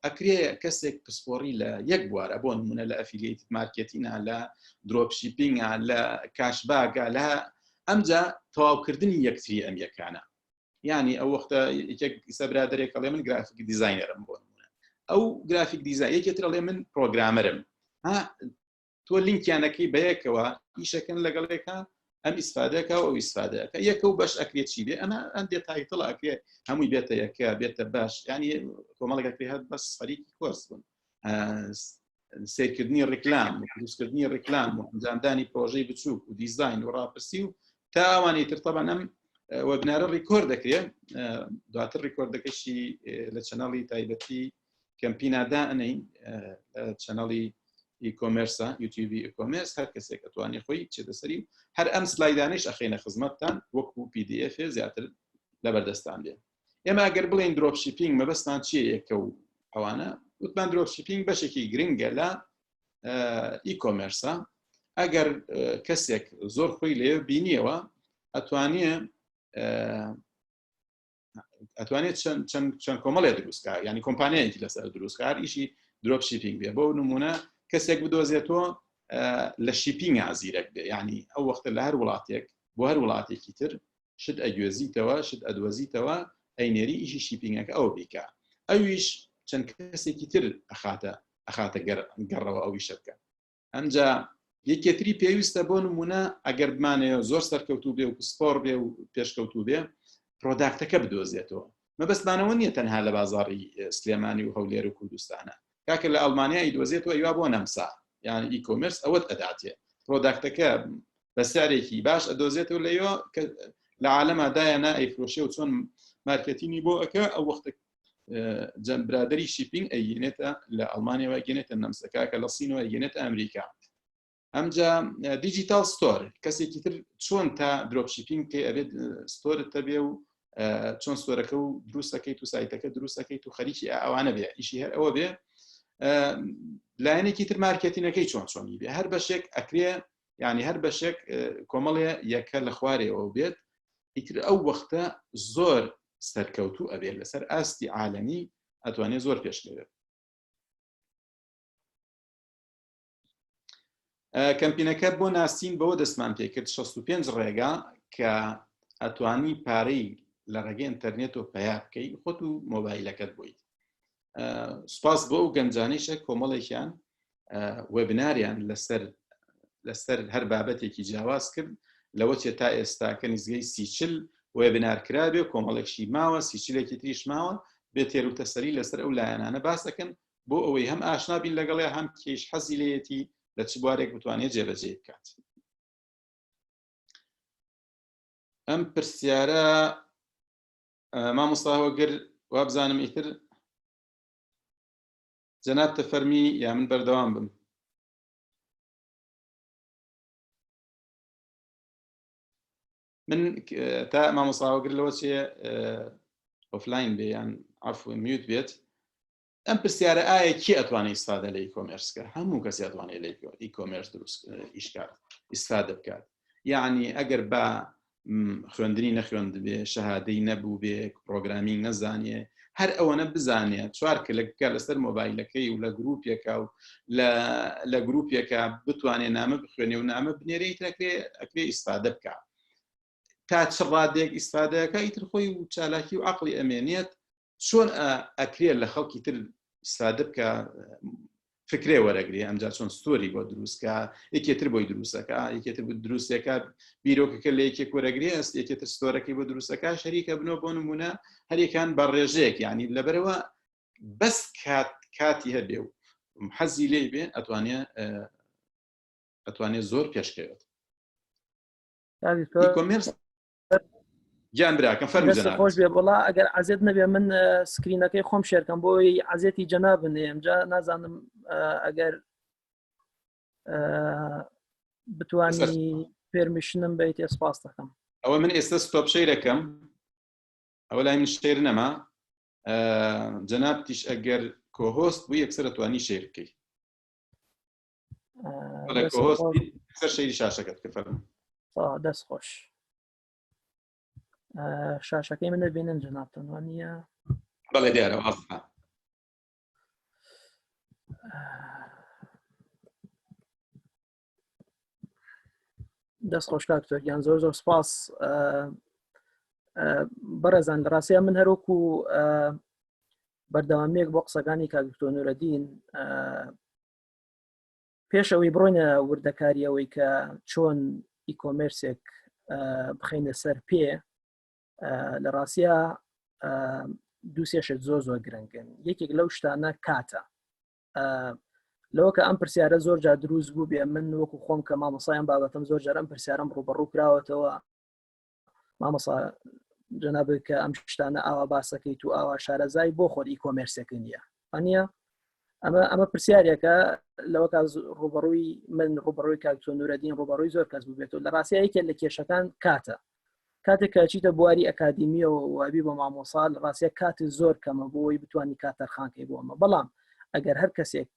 ئەکرێ کەسێک پسپۆڕی لە یەک بوارە بۆ نمونە لە ئەفیلیێت مارکێتینە لە درۆپ شیپینگە لە کاشباگە لە ئەمجا تەواوکردنی یەکتری ئەم یەکانە یعنی ئەو وەختە یەک سەبرادەرێک ئەڵێ من گرافیک دیزاینەرم بۆ نمونە ئەو گرافیک دیزاین یەکێتر ئەڵێ من پرۆگرامەرم تۆ لینکیانەکەی بەیەکەوە ئیشەکەن لەگەڵێکە ئەم ئیسفادەکە و ئەو ئیسفادەکە یەکە و بەش ئەکرێت چی بێ ئەمە ئەندێ تایتڵ ئەکرێ هەمووی بێتە یەکە بێتە باش ینی کۆمەڵێکەکەی هەت بەس خەریکی کۆرس بوون سیرکردنی ڕێکلام و دروستکردنی ڕێکلام و ئەنجامدانی پرۆژەی بچووک و دیزاین و ڕاپرسی و تا ئەوانەی تر تەبەن ئەم وەبنارە ڕیکۆرد دەکرێت دواتر ڕیکۆردەکەشی لە چەنەڵی تایبەتی کەمپینادا ئەنەین چەنەڵی ئیکۆمێرسە یوتیوبی ئیکۆمێرس هەر کەسێک ئەتوانێت خۆی چێتە سەری هەر ئەم سلایدانەیش ئەخینە خزمەتتان وەکو PDF زیاتر لە بەردەستان بێ. ئێمە ئەگەر بڵێن درۆپ شیپینگ مەبەستان چیە یەکە و ئەوانە وتمان درۆپ شیپینگ بەشێکی گرنگە لە ئیکۆمێرسە. ئەگەر کەسێک زۆر خۆی لێ بینیەوە ئەتوانێت چەند کۆمەڵێ دروستکار ینی کۆمپانیایەکی لەسەر دروستکار ئیشی درۆپ شیپینگ بێ. بۆ نمونە کەسێک بدۆزێتەوە لە شیپینگ ئازیرەک بێ، ینی ئەو وەختە لە هەر وڵاتێک بۆ هەر وڵاتێکی تر شت ئەگوێزیتەوە شت ئەدوەزیتەوە ئەینێری ئیشی شیپینگەکە ئەو بیکە، ئەویش چەند کەسێکی تر ئەخاتە گەڕەوە ئەوی شەکە. ئەمجا یەکێتری پێویستە بۆ نمونە ئەگەر بمانەیە زۆر سەرکەوتوو بێ و سپۆر بێ و پێشکەوتوو بێ پرۆداکتەکە بدۆزێتەوە. مەبەستمانەوە نییە تەنها لە بازاڕی سلێمانی و هەولێر و کوردستانە، کاکە لە ئەڵمانیا ئیدۆزێتەوە یوا بۆ نەمسا، یان ئیکۆمێرس ئەوەت ئەداتێ پرۆداکتەکە بە سارێکی باش ئەدۆزێتەوە لەیەوە لە عالەما دایەنا ئەیفرۆشێ و چۆن مارکەتینی بۆ ئەەکە ئەو وەختە برادری شیپینگ ئەیگەنێتە لە ئەڵمانیەوە گەنێتە نەمسەکە کە لە سینەوە ئەیگەنێتە ئەمریکا. ئەمجا دیجیتال ستۆر کەسێکی تر چۆن تا درۆپ شیپینگ کە ئەبێت ستۆرت تەبێ و چۆن ستۆرەکە و دروستەکەیت و سایتەکە دروستەکەیت و خەریکی ئەوانە بێ ئیشی هەر ئەوە بێ لایەنێکی تر مارکەتینەکەی چۆنی بێ هەر بەشێک ئەکرێ، ینی هەر بەشێک کۆمەڵێ یەکە لە خوارێەوە بێت ئیتر ئەو وەختە زۆر سەرکەوتوو ئەبێت لەسەر ئاستی عالەمی ئەتوانێت زۆر پێشکەوێت. کەمپینەکە بۆ ناسین بەوە دەستمان پێکرد 65 ڕێگا کە ئەتوانی پارەی لە ڕێگەی ئینتەرنێت و پیا بکەی خۆت و مۆبایلەکەت بوویت. سوپاس بۆ ئەو گەنجانەیشە کۆمەڵێکیان وێبناریان لەسەر هەر بابەتێکی جیاواز کرد لەوە چێ تا ئێستاکە نزگەی 30 وێبنار کرابێ کۆمەڵێکشی ماوە 30 تریش ماوە بێ تێروتەسەری لەسەر ئەو لایەنانە باس دەکەن بۆ ئەوەی هەم ئاشنا بین لەگەڵێ هەم کێش حەزی لێیەتی لە چ بوارێک بتوانێت جێبەجێ بکات. ئەم پرسیارە مامۆستا هۆگر وابزانم ئیتر جەناب تەفەرمی یا من بەردەوام بم؟ من تا مامۆستا هۆگر لەوە چێ ئۆفلاین بێ یان عەفو میوت بێت ئەم پرسیارە ئایا کی ئەتوانێت ئیسفادە لە ئیکۆمێرسکە؟ هەموو کەسی ئەتوانێت لە ئیکۆمێرس دروست ئیشکار ئیسفادە بکات. یعنی ئەگەر بە خوێندنی نەخوێند بێ شەهادەی نەبوو بێ پرۆگرامینگ نەزانێ هەر ئەوەنە بزانێت 4 کلکە لەسەر مۆبایلەکەی و لە گروپێکە و لە گروپێکە بتوانێت نامە بخوێنێ و نامە بنێرەی ئەکرێ ئیسفادە بکات. تا چ ڕادێک ئیسفادەکە ئیتر خۆی و چالاکی و عەقڵی ئەمێنێت چۆن ئەکرێت لە خەڵکی تر ئیسفادە بکە فکرێ وەرەگرێ ئەمجا چۆن ستۆری بۆ دروستکە یەکێتر بۆی دروستەکە یەکێتر دروستەکە بیرۆکەکە لە یەکێک وەرەگرێ ئەست یەکێتر ستۆرەکەی بۆ دروستەکە شەریکە بنەوە بۆ نمونە هەریەکان بە ڕێژەیەک یعنی لەبەرەوە بەس کاتی هەبێ و حەزی لێ بێ ئەتوانێت زۆر پێشکەوێت. ئیکۆمێرس گیان براکەم فەرموو جەناب. خۆش بێ وڵا ئەگەر عەزێت نەبێ من سکرینەکەی خۆم شێرکەم بۆی عەزێتی جەنابن ئەمجا نازانم ئەگەر بتوانی پێرمیشنم بیت سپاس دەکەم. ئەوە من ئێستا ستۆپ شەیرەکەم ئەوە لای من شێر نەما جەناب تیش ئەگەر کۆهۆست بوو یەکسەر ئەتوانی شێر بکەی کۆهۆست شەیری شاشەکەت کرد فەرموو. دەست خۆش شاشەکەی من دەبینن جەناب تەنوانیە؟ بەڵێ دیارە وازە. دەست خۆش کاکتۆریان زۆر زۆر سپاس. بەڕێزان لە ڕاستیە من هەروەکو بەردەوامێک بۆ قسەکانی کاکتۆ نورەدین پێشەوەی بڕۆینە وردەکاریەوەی کە چۆن ئیکۆمێرسێک بخەینە سەر پێ لە ڕاستیە دوو سێشت زۆر گرنگن. یەکێک لەو شتانە کاتە لەوە کە ئەم پرسیارە زۆر جار دروست بوو بێ من وەکو خۆم کە مامۆسایان بابەتم زۆر جار ئەم پرسیارم ڕوبەڕوو کراوەتەوە مامۆسا جەنابێت کە ئەم شتانە ئاوا باسەکەیت و ئاوا شارەزای بۆ خۆت ئیکۆمێرسێکە نییە ئەنیە ئەمە پرسیارێکە لەوە کاس ڕوبەڕووی من ڕوبەڕووی کاکتۆ نورەدین ڕوبەڕووی زۆر کەس ببێتەوە لە ڕاستیە یەکێ لە کێشەکان کاتە کاتێک کاچیتە بواری ئەکادیمیەوە وابی بە مامۆسا لە ڕاستیە کاتی زۆر کەمە بۆی بتوانانی کاتەرخانکەی بۆمە بەڵام ئەگەر هەر کەسێک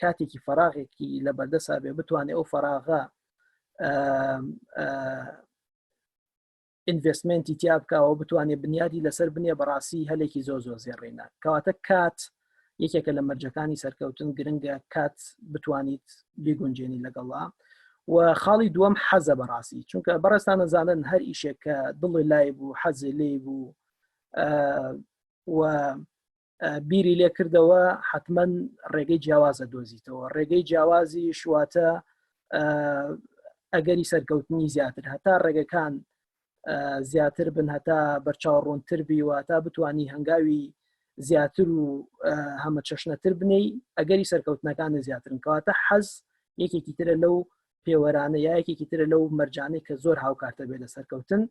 کاتێکی فراغێکی لە بەردەسا بێ بتوانێت ئەو فراغا ئینڤستمنتی تیا بکەوە بتوانێت بنیادی لەسەر بنێ بەڕاستی هەلێکی زۆر زێڕێنە کەواتە کات یەکێکە لە مەرجەکانی سەرکەوتن گرنگە کات بتوانیت بیگونجێنی لەگەڵا و خاڵی دووەم حەزە بەڕاستی چونکە بەڕێستانە زانن هەر ئیشێک کە دڵی لای بوو حەزی لێ بوو و بیری لێ کردەوە حتمما ڕێگەی جیاوازە دۆزیتەوە ڕێگەی جیاوازی شواتە ئەگەری سەرکەوتنی زیاتر هەتا ڕێگەکان زیاتر بن هەتا بەرچاوڕوونتر بی و تا بتانی هەنگاوی زیاتر و هەمە چەشنەتر بنەی ئەگەری سەرکەوتنەکانی زیاترن کەواتە حەز یەکێکی ترە لەو پێوەرانە یەکێکی ترە لەو مەرجانەی کە زۆر هاوکارتە بێت لە سەرکەوتن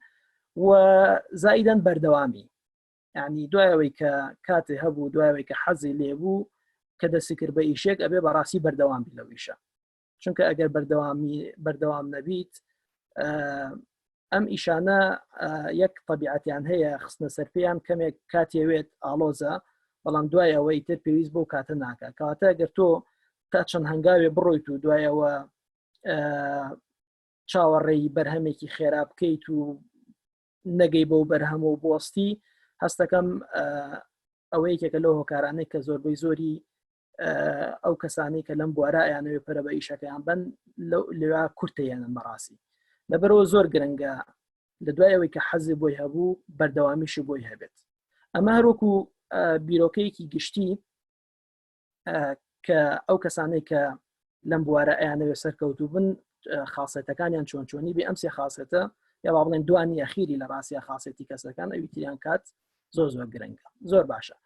و زائیدەن بەردەوامی یعنی دوایەوەی کە کاتێ هەبوو دوایەوەی کە حەزی لێبوو کە دەستی کرد بە ئیشێک ئەبێ بەڕاستی بەردەوام بی لەو ئیشە چونکە ئەگەر بەردەوام نەبیت ئەم ئیشانە یەک طبیعەتیان هەیە خستنە سەرپیان کەمێک کاتێوێت ئالۆزە بەڵام دوایەوەی تر پێویست بۆ کاتە ناکە کەواتە ئەگەر تۆ تا چەند هەنگاوێ بڕۆیت و دوایەوە چاوەڕێی بەرهەمێکی خێرا بکەیت و نەگەی بەو بەرهەم و بۆستی هەستەکەم ئەوەیەکێکە لەو هۆکارانەی کە زۆربەی زۆری ئەو کەسانی کە لەم بوارایانەوێ پەرە بە ئیشەکەیان بن لەوا کورتەیانن بەڕاستی لەبەرەوە زۆر گرنگە لە دوایەوەی کە حەزی بۆی هەبوو بەردەوامیشی بۆی هەبێت ئەمە هەروەکو بیرۆکەیەکی گشتی کە ئەو کەسانەی کە لەم بوارە ئەیانەوێ سەرکەوتوو بن خاصێتەکانیان چۆنی بێ ئەم سێ خاصێتە یا با بڵێن دوانی ئەخیری لە ڕاستیە خاصێتی کەسەکان ئەویتریان کات زۆر گرنگە زۆر باشە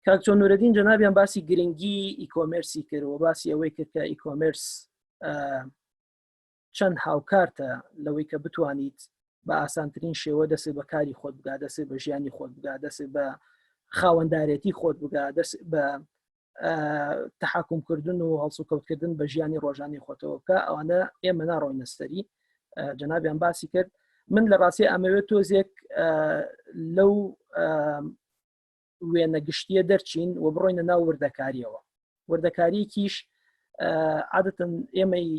کاکتۆ نورەدین جەنابیان باسی گرنگی ئیکۆمێرسی کرد و باسی ئەوەی کرد کە ئیکۆمێرس چەند هاوکارتە لەوەی کە بتوانیت بە ئاسانترین شێوە دەسێ بە کاری خۆت بگا دەسێ بە ژیانی خۆت بگا دەسێ بە خاوەنددارێتی خۆت بگا دەست بە تەحاکومکردن و هەڵسوکەوتکردن بە ژیانی ڕۆژانی خۆتەوە کە ئەوانە ئێمە ناڕۆینە سەری جەنابیان باسی کرد من لە ڕاستی ئەمەوێت تۆزێک لەو وێنە گشتیە دەرچین و بڕۆینە ناو وردەکاریەوە وردەکاریکیش عادەتەن ئێمەی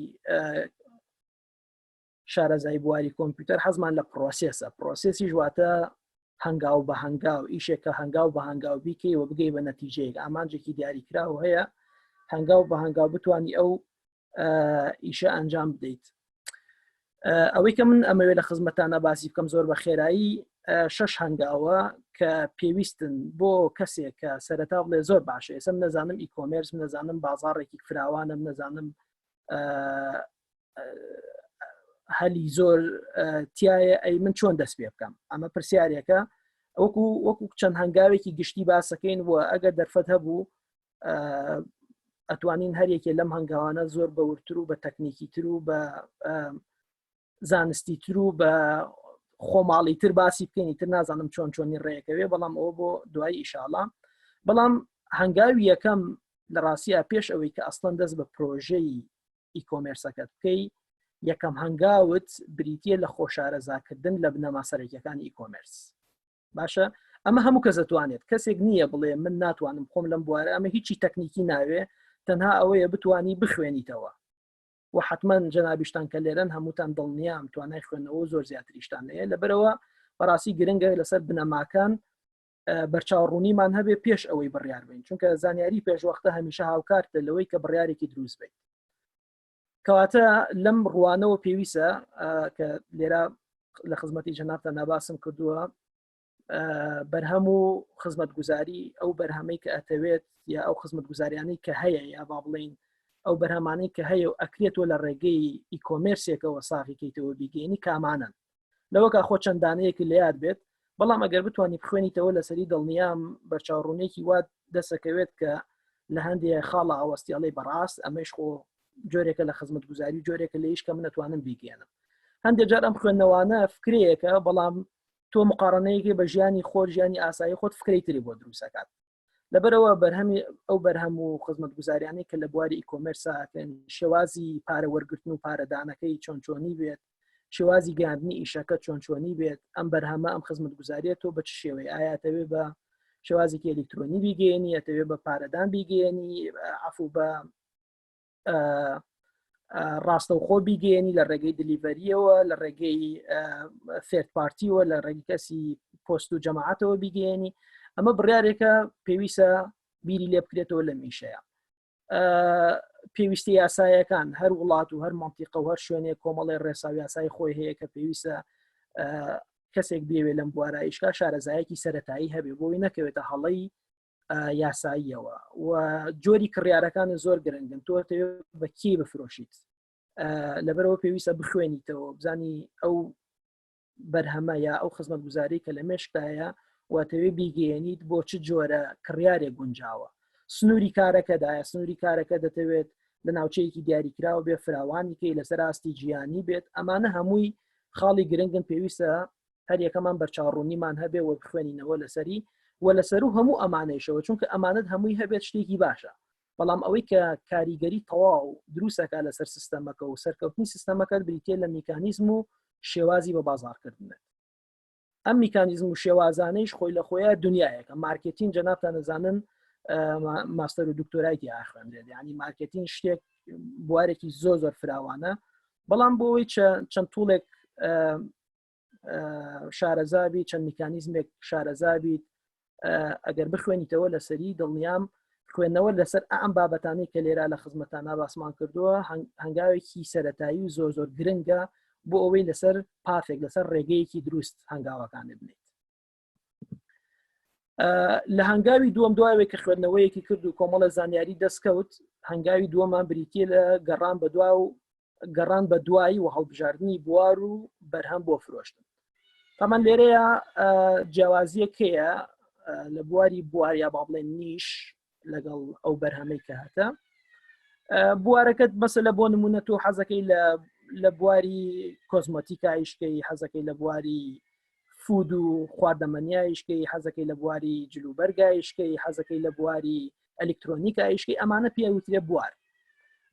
شارەزای بواری کۆمپیوتەر حەزمان لە پرۆسێسی ژواتە هەنگاو بە هەنگاو ئیشێکە هەنگاو بە هەنگاو بیکەی و بگەی بە نەتیجەیەک ئامانجێکی دیاریکراوە هەیە هەنگاو بە هەنگاو بتانی ئەو ئیشە ئەنجام بدەیت ئەوەی کە من ئەمەوێت لە خزمەتانە باسی بکەم زۆر بە خێرایی 6 هەنگاوە کە پێویستن بۆ کەسێک کە سەرەتا بڵێ زۆر باشە ئێسم نەزانم ئیکۆمێرس نەزانم بازاڕێکی فراوانم نەزانم هەلی زۆر تایە ئەی من چۆن دەست پێ بکەم ئەمە پرسیارێکە وەکو چەند هەنگاوێکی گشتی باسەکەین و ئەگەر دەرفەت هەبوو ئەتوانین هەرێکێ لەم هەنگاوانە زۆر بەورتر و بە تەکنیکی تر و بە زانستی تر و بە خۆماڵی تر باسی بکەینی تر نازانم چۆنی ڕێیەکەوێ بەڵام ئەوە بۆ دوای ئیشاڵا بەڵام هەنگاوی یەکەم لە ڕاستیە پێش ئەوەی کە ئەسڵەن دەست بە پرۆژەی ئیکۆمێرسەکەت بکەی یەکەم هەنگاوت بریتە لە خۆشارەزاکردن لە بنەما سەرەکیەکانی ئیکۆمێرس باشە ئەمە هەموو کەس دەتوانێت کەسێک نییە بڵێ من ناتوانم خۆم لەم بوارە ئەمە هیچی تەکنیکی ناوێ تەنها ئەوەیە بتانی بخوێنیتەوە و حتمما جەنابیشتان کە لێرەن هەمووتان دڵنیام توانای خوێنەوە زۆر زیاتریشتان هەیە لەبەرەوە بەڕاستی گرنگە لەسەر بنەماکان بەرچاوڕوونیمان هەبێ پێش ئەوەی بڕیار بین چونکە زانیاری پێشوەختە هەمیشە هاوکارتە لەوەی کە بڕیارێکی دروست بێت کەواتە لەم ڕوانەوە پێویستە کە لێرە لە خزمەتی جەنابتە ناباسم کردووە بەرهەم و خزمەتگوزاری ئەو بەرهەمەی کە ئەتەوێت یا ئەو خزمەتگوزاریانەی کە هەیە یا با بڵین ئەو بەرهەمانەی کە هەیە و ئەکرێتەوە لە ڕێگەی ئیکۆمێرسێکەوە ساغیکەیتەوە بیگەینی کامانن لەوەکە خۆ چەندانەیەکی لە یاد بێت بەڵام ئەگەر بتوانانی بخوێنیتەوە لەسەری دڵنیام بەرچاوڕوونێکی وات دەسەکەوێت کە لە هەندێک خاڵە ئەوەستیاڵی بەڕاست ئەمەش خۆ جۆرێکە لە خزمەتگوزاری جۆرێکە لە ئیش کە من نتوانم بیگەێنم هەندێک جار ئەم خوێندنەوانە فکرەیەکە بەڵام تۆ مقارنەیەکی بە ژیانی خۆر ژیانی ئاسایی خۆت فکرەی تری بۆ دروستەکات لەبەرەوە ئەو بەرهەم و خزمەتگوزاریانەی کە لە بواری ئیکۆمێرساکەن شێوازی پارە وەرگرتن و پارەدانەکەی چۆنچۆنی بێت شێوازی گاندنی ئیشەکە چۆنچۆنی بێت ئەم بەرهەمە ئەم خزمەتگوزاریێتەوە بە چ شێوەیە ئاياتەوێ بە شێوازێکی ئەلکترۆنی بیگەێنی ئەتەوێت بە پارەدان بیگەێنی عفو بە ڕاستەوخۆ بیگەێنی لە ڕێگەی دلیڤەریەوە لە ڕێگەی ثێرد پارتیەوە لە ڕێگەی کەسی پۆست و جەماعەتەوە بیگەێنی ئەمە بڕیارێکە پێویستە بیری لێ بکرێتەوە لە میشەیە پێویستی یاسایەکان هەر وڵات و هەر مەنتیقە و هەر شوێنێک کۆمەڵی ڕێساو یاسای خۆی هەیە کە پێویستە کەسێک بێوێ لەم بوارایشکا شارەزایەکی سەرەتایی هەبێ بۆی نەکەوێتە هەڵەی یاساییەوە و جۆری کڕیارەکان زۆر گرنگن تۆ بە کێ بفرۆشیت لەبەرەوە پێویستە بخوێنیتەوە بزانی ئەو بەرهەمە یا ئەو خزمەتگوزاری کە لە مێشکایە واتەوێ بیگەێنیت بۆ چ جۆرە کڕیارێک گونجاوە سنووری کارەکەدایە سنووری کارەکە دەتەوێت لە ناوچەیەکی دیاریکراوە بێ فراوانی کەی لەسەر ئاستی گیانی بێت ئەمانە هەمووی خاڵی گرنگن پێویستە هەر یەکەمان بەرچاوڕوونیمان هەبێ وە بخوێنینەوە لەسەری و لەسەر و هەموو ئەمانەیشەوە چونکە ئەمانەت هەمووی هەبێت شتێکی باشە بەڵام ئەوەی کە کاریگەری تەواو دروستەکە لەسەر سیستەمەکە و سەرکەوتنی سیستەمەکەت بریتێ لە میکانیزم و شێوازی بە بازارکردنێت ئەم میکانیزم و شێوازانەیش خۆی لە خۆیان دنیایەکە مارکتین جەنابتان نەزانن ماستەر و دکتۆرایتی ئاخوێنرێت یعنی مارکتین شتێک بوارێکی زۆر فراوانە بەڵام بۆەوەی چەند توڵێک شارەزابی چەند میکانیزمێک شارەزابیت ئەگەر بخوێنیتەوە لەسەری دڵنیام خوێندنەوە لەسەر ئەم بابەتانەی کە لێرا لە خزمەتانە باسمان کردووە هەنگاوێکی سەرەتایی و زۆر گرنگە بۆ ئەوەی لەسەر پافێک لەسەر ڕێگەیەکی دروست هەنگاوەکانت بنیت لە هەنگاوی دووەم دوایەوەی کە خوێندنەوەیەکی کرد و کۆمەڵە زانیاری دەستکەوت هەنگاوی دووەمان بریتە لە گەڕان بە دوایی و هەڵبژاردننی بوار و بەرهەم بۆ فرۆشتن تامان لێرەیە جیاوازیەکەیە لە بوار یا با بڵێن نیش لەگەڵ ئەو بەرهەمەی کە هاتە بوارەکەت مەسەلە بۆ نمونە تۆ حەزەکەی لە بواری کۆزمۆتیکایشکەی حەزەکەی لە بواری فود و خواردەمەنیایشکەی حەزەکەی لە بواری جلوبەرگایشکەی حەزەکەی لە بواری ئەلکترۆنیکایشکەی ئەمانە پێوترێ بوار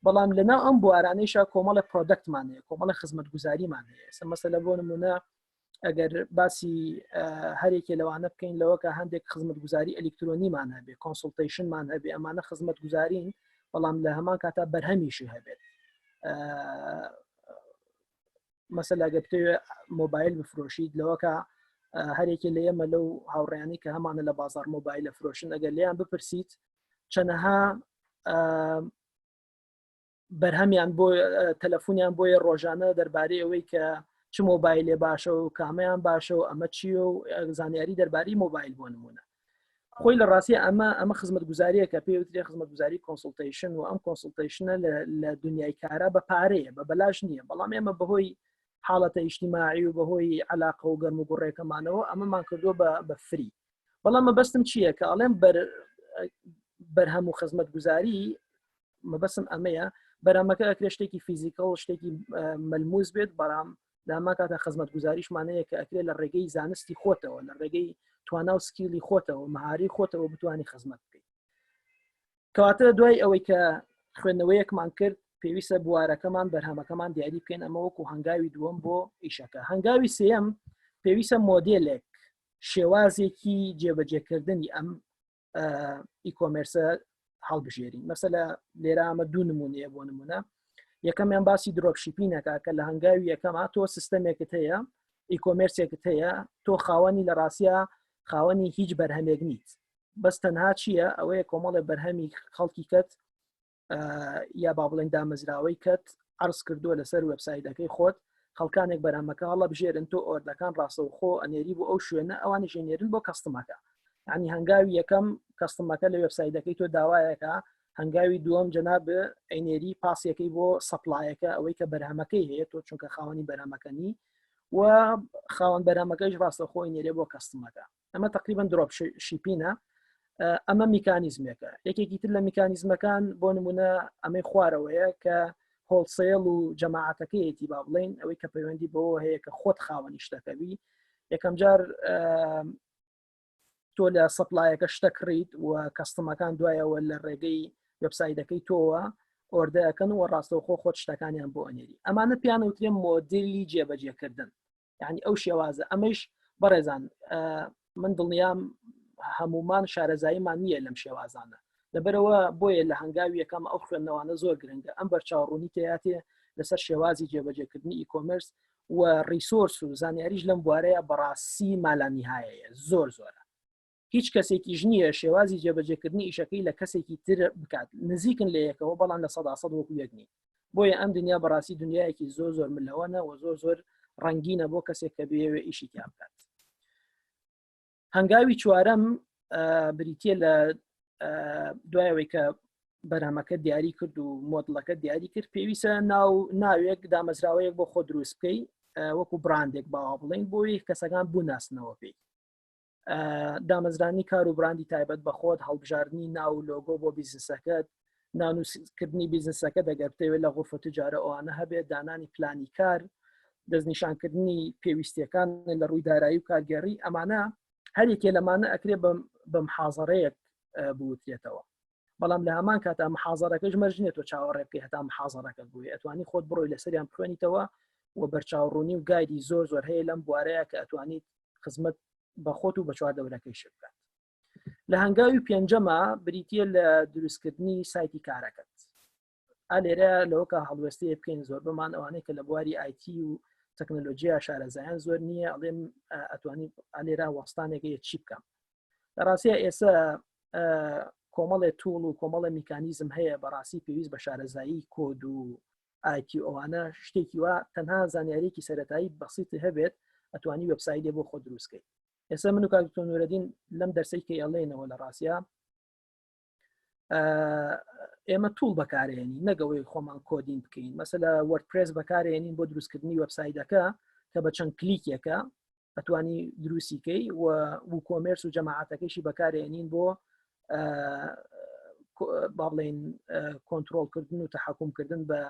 بەڵام لەناو ئەم بوارانەیشا کۆمەڵە پرۆدەکتمان هەیە کۆمەڵە خزمەتگوزاریمان هەیە مەسەلە بۆ نمونە ئەگەر باسی هەرێکی لەوانە بکەین لەوە کە هەندێک خزمەتگوزاری ئەلکترۆنیمان هەبێ کۆنسڵتیشنمان هەبێ ئەمانە خزمەتگوزارین بەڵام لە هەمان کاتا بەرهەمیشی هەبێت مەسەلا ئەگەر بتەوێ مۆبایل بفرۆشیت لەوەکە هەرێکی لە ئێمە لەو هاوڕێیانی کە هەمانە لە بازار مۆبایل لە فرۆشن ئەگەر لیان بپرسیت چەنەها بەرهەمیان بۆ تەلەفۆنیان بۆیە ڕۆژانە دەربارەی ئەوەی کە چ مۆبایلێ باشە و کامەیان باشە و ئەمە چیە و زانیاری دەربارەی مۆبایل بۆ نمونە خۆی لە ڕاستی ئەمە خزمەتگوزاریە کە پێوترێ خزمەتگوزاری کۆنسڵتیشن و ئەم کۆنسڵتیشنە لە دنیای کارا بە پارەیە بە بەلاش نییە بەڵام ئێمە بەهۆی حاڵەتە ئیجتیماعی و بەهۆی علاقە و گەرم و گوڕێکەمانەوە ئەمەمان کردووە بە فری بەڵام مەبەستم چییە کە ئەڵێم بەرهەم و خزمەتگوزاری مەبەستم ئەمەیە بەرامەکە ئەکرێ شتێکی فیزیکەڵ شتێکی مەلموس بێت بەڵام داما کاتە خزمەتگوزاریشمانەیە کە ئەکرێ لە ڕێگەی زانستی خۆتەوە لە ڕێگەی توانا و سکیلی خۆتەوە مەهاری خۆتەوە بتوانانی خزمەت بکەیت کەواتە دوای ئەوەی کە خوێندنەوەیەکمان کرد پێویستە بوارەکەمان بەرهەمەکەمان دیاری بکەین ئەمە وەکو هەنگاوی دووەم بۆ ئیشەکە هەنگاوی سێەم پێویستە مۆدێلێک شێوازێکی جێبەجێکردنی ئەم ئیکۆمێرسە هەڵبژێرین مەسەلە لێرە ئەمە دوو نمونەیە بۆ نمونە یەکەمیان باسی درۆپشیپینەکە کە لە هەنگاوی یەکەما تۆ سیستەمێکت هەیە ئیکۆمێرسێکت هەیە تۆ خاوەنی لە ڕاستیە خاوەنی هیچ بەرهەمێک نیت بەس تەنها چییە ئەوەیە کۆمەڵێ بەرهەمی خەڵکی کەت یا با بڵێن دامەزراوەی کەت عرض کردووە لەسەر وێبسایتەکەی خۆت خەڵکانێک بەرهەمەکە هەڵە بژێرن تۆ ئۆردەکان ڕاستەوخۆ ئەنێری بۆ ئەو شوێنە ئەوانی ژێنێرن بۆ کەستمەکە ینی هەنگاوی یەکەم کەستمەکە لە وێبسایتەکەی تۆ داوایەکە هەنگاوی دووەم جەناب ئەینێری پاسیەکەی بۆ سەپلایەکە ئەوەی کە بەرهەمەکەی هەیە تۆ چونکە خاوەنی بەرهەمەکەنی و خاوەن بەرهەمەکەیش ڕاستەخۆی نێرێ بۆ کەستمەکە ئەمە تقریبا درۆپ شیپینە ئەمە میکانیزمێکە یەکێکی تر لە میکانیزمەکان بۆ نمونە ئەمەی خوارەوەیە کە هۆڵسێڵ و جەماعەتەکەیەتی با بڵێن ئەوەی کە پەیوەندی بەوە هەیە کە خۆت خاوەنی شتەکەوی یەکەم جار تۆ لە سەپلایەکە شتە کڕیت و کەستەمەکان دوایەوە لە ڕێگەی وێبسایتەکەی تۆوە ئۆردەکەن و ڕاستەوخۆ خۆت شتەکانیان بۆ ئەنێری ئەمانە پیانە وترێ مۆدلی جێبەجێکردن یعنی ئەو شێوازە ئەمەش بەڕێزان من دڵنیام هەمومان شارەزاییمان نییە لەم شێوازانە لەبەرەوە بۆیە لە هەنگاوی یەکەم ئەو خوێندنەوانە زۆر گرنگە ئەم بەرچاوڕوونی تێاتێ لەسەر شێوازی جێبەجێکردنی ئیکۆمرس و ریسۆرس و زانیاریش لەم بوارەیە بەڕاستی مالانیهایەیە زۆر زۆرە هیچ کەسێکی ژنیە شێوازی جێبەجێکردنی ئیشەکەی لە کەسێکی تر بکات نزیکن لە یەکەوە بەڵام لە 100% وەکو یەکنی بۆیە ئەم دنیا بەڕاستی دنیایەکی زۆر زۆر ملەوەنە و زۆر زۆر ڕەنگینە بۆ کەسێک کە بێوێ ئیشی تیا بکات هەنگاوی چوارەم بریتە لە دوایەوەی کە بەرهەمەکە دیاری کرد و مۆدڵەکە دیاری کرد پێویستە ناوێک دامەزراوەیەک بۆ خۆ دروست بکەی وەکو براندێک باوا بڵێن بۆی کەسەکان بووناسنەوە پێی دامەزرانی کار و براندی تایبەت بە خۆت هەڵبژاردننی ناو لۆگۆ بۆ بیزنسەکەت نانووسکردنی بیزنسەکە دەگەرتەوێت لە غرفە تجارە ئەوانە هەبێت دانانی پلانی کار دەستنیشانکردنی پێویستیەکان لە ڕووی دارایی و کارگەڕی ئەمانە هەرێکێ لەمانە ئەکرێ بە محازەڕەیەک بوترێتەوە بەڵام لە هەمان کاتا محازەرەکەش مەرجێت و چاوەڕێ بکەی هەتا محازەرەکە بووی ئەتوانی خۆت بڕۆی لەسەریان بخوێنیتەوە و بەرچاوڕوونی و گایدی زۆر زۆر هەیە لەم بوارەیە کە ئەتوانیت خزمەت بە خۆت و بە چواردەورەکەی شت بکات لە هەنگاوی پێنجەمە بریتە لە دروستکردنی سایتی کارەکەت ئالێرە لەوەکە هەڵوێستەیە بکەین زۆر بمان ئەوانەیە کە لە بواری آیتی و تەکنۆلۆژیا شارەزایان زۆر نییە ئەڵێم ئەتوانی ئالێرا وەستانێکی چی بکەم لە ڕاستیە ئێستا کۆمەڵێ توڵ و کۆمەڵە میکانیزم هەیە بەڕاستی پێویست بە شارەزایی کۆد و آیتی ئەوانە شتێکی وە تەنها زانیاریەکی سەرەتایی بەسیط هەبێت ئەتوانی وەبسایتێ بۆ خۆ دروستکەیت ئێستا من و کاکتۆ نورەدین لەم دەرسەی کە ئەڵێنەوە لە ڕاستە ئێمە توڵ بەکارێنی نەگەوەی خۆمان کۆدین بکەین مەسەلا وەردپرێس بەکارێنین بۆ دروستکردنی وەبسایتەکە کە بە چەند کلیکێکە ئەتوانی دروستیکەی و کۆمێرس و جەماعەتەکەیشی بەکارێنین بۆ با بڵێن کۆنتترۆلکردن و تەحکومکردن بە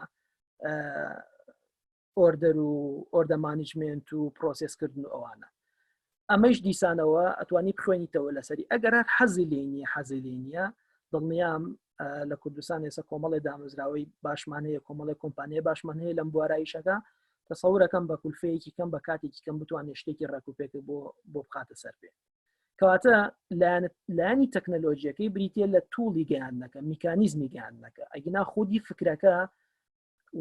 ئۆردەر و ئۆردە مانیجمنت و پرۆسسکردن و ئەوانە ئەمەش دیسانەوە ئەتوانی بخوێنیتەوە لەسەری ئەگەر حەزی لێ نییە دڵنیام لە کوردستان ێستا کۆمەڵی دامەزراوەی باشمان هەیە کۆمەڵی کۆمپانیای باشمان هەیە لەم بوارایشەکە تەسەورەکەم بە کولفەیەکی کەم بە کاتێکی کەم بتوانێت شتێکی ڕێکوپێک بۆ بخاتە سەر پێ کەواتە لایانی تەکنەلۆژیەکەی بریتە لە توڵی گەیاندنەکە میکانیزمی گەیاندنەکە ئەگینا خودی فکرەکە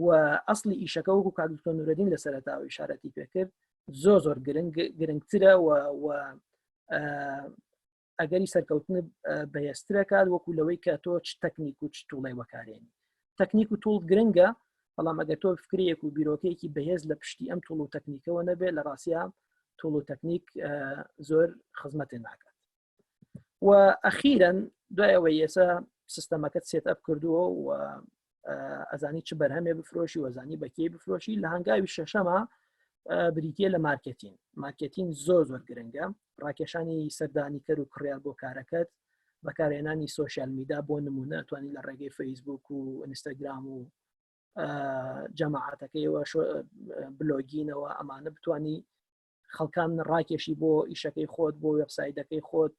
و ئەسڵی ئیشەکە وەکو کاکتۆ نورەدین لە سەرەتاوی ئیشارەتی پێکرد زۆر گرنگترە و ئەگەری سەرکەوتن بەهێزترەکات وەکو لەوەی کە تۆ چ تەکنیک و چ توڵی وەکارێنی تەکنیک و توڵ گرنگە بەڵام ئەگەر تۆ فکرەیەک و بیرۆکەیەکی بەهێز لە پشتی ئەم توڵ و تەکنیکەوە نەبێت لە ڕاستیە توڵ و تەکنیک زۆر خزمەتێ ناکات و ئەخیرەن دوایەوەی ئێستا سیستەمەکەت سێتەپ کردووە و ئەزانی چ بەرهەمێ بفرۆشی وەزانی بەکێ بفرۆشی لە هەنگاوی شەشەمە بریتە لە مارکتین زۆر زۆر گرنگە ڕاکێشانی سەردانیکەر و کڕیار بۆ کارەکەت بەکارهێنانی سوۆشیال میدیا بۆ نمونە توانی لە ڕێگەی فەیسبوک و ئینستاگرام و جەماعەتەکەیەوە بلۆگینەوە ئەمانە بتانی خەڵکان ڕاکێشی بۆ ئیشەکەی خۆت بۆ وێبسایتەکەی خۆت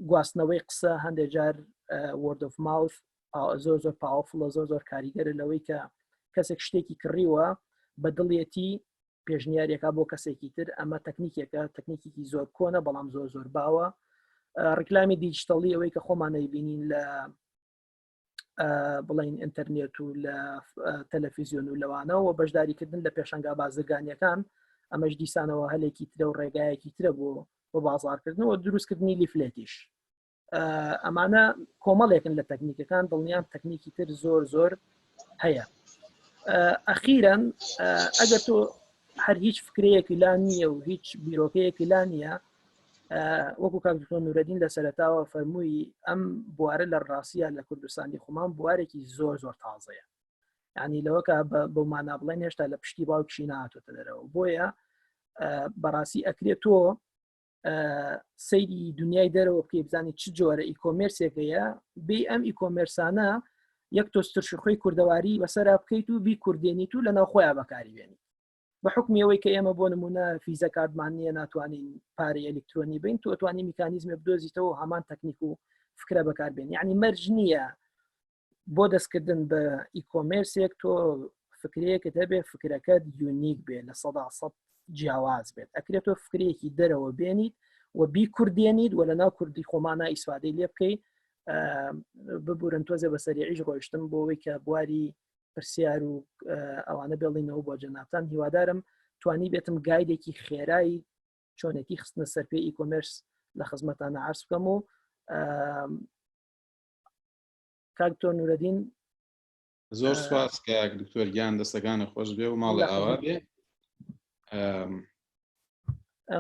گواستنەوەی قسە هەندێک جار word of mouth زۆر زۆر پاوەفڵە زۆر زۆر کاریگەرە لەوەی کە کەسێک شتێکی کڕیوە بە دڵێتی پێشنیارێکا بۆ کەسێکی تر ئەمە تەکنیکێکە تەکنیکێکی زۆر کۆنە بەڵام زۆر زۆر باوە ڕیکلامی دیجیتەڵی ئەوەی کە خۆمانەی بینین لە بڵین ئینتەرنێت و لە تەلەڤیزیۆن و لەوانەوە بەشداریکردن لە پێشەنگا بازرگانیەکان ئەمەش دیسانەوە هەلێکی ترە و ڕێگایەکی ترە بۆ بازارکردنەوە دروستکردنی لیفلێتیش ئەمانە کۆمەڵێکن لە تەکنیکەکان دڵنیان تەکنیکی تر زۆر زۆر هەیە ئەخیرەن ئەگەر تۆ هەر هیچ فکرەیەکی لا نییە و هیچ بیرۆکەیەکی لا نییە وەکو کاکتۆ نورەدین لە سەرەتاوە فەرمووی ئەم بوارە لە ڕاستیە لە کوردستانی خۆمان بوارێکی زۆر زۆر تازەیە ینی لەوەکە بەمانە بڵێن هێشتا لە پشتی باوکشی نهاتۆتە دەرەوە بۆیە بەڕاستی ئەکرێت تۆ سەیری دنیای دەرەوە بکەی بزانانی چ جۆرە ئیکۆمێرسێکەیە بێ ئەم ئیکۆمێرسانە یەک تۆسترشخۆی کوردەواری بەسەرا بکەیت و بی کوردێنیت و لە ناوخۆیان بەکاری بێنیت بە حکمیەوەی کە ئێمە بۆ نمونە فیزە کارتمان نییە ناتوانین پارەی ئەلکترۆنی بین تو ئەتوانی میکانیزمێ بدۆزیتەوە هەمان تەکنیک و فکرە بەکاربێن یعنی مەرج نییە بۆ دەستکردن بە ئیکۆمرسێک تۆ فکرەیەکت هەبێ فکرەکەت یونیک بێ لە 100% جیاواز بێت ئەکرێتەوە فکرەیەکی دەرەوە بێنیت و بی کوردێنیت و لە ناو کوردی خۆمانە ئیسفادەی لێ بکەیت ببورن تۆزە بە سەریعیش ڕۆیشتم بۆ ئەوەی کە بواری پرسیار و ئەوانە بێڵینەوە بۆ جەنابان هیوادارم توانی بێتم گایدێکی خێرایی چۆنێتی خستنە سەر پێ ئیکۆمرس لە خزمەتانە عرض بکەم و کاکتۆر نورەدین زۆر سپاس کە دکتۆر گیان دەستەکانە خۆش بێ و ماڵی ئاوا بێ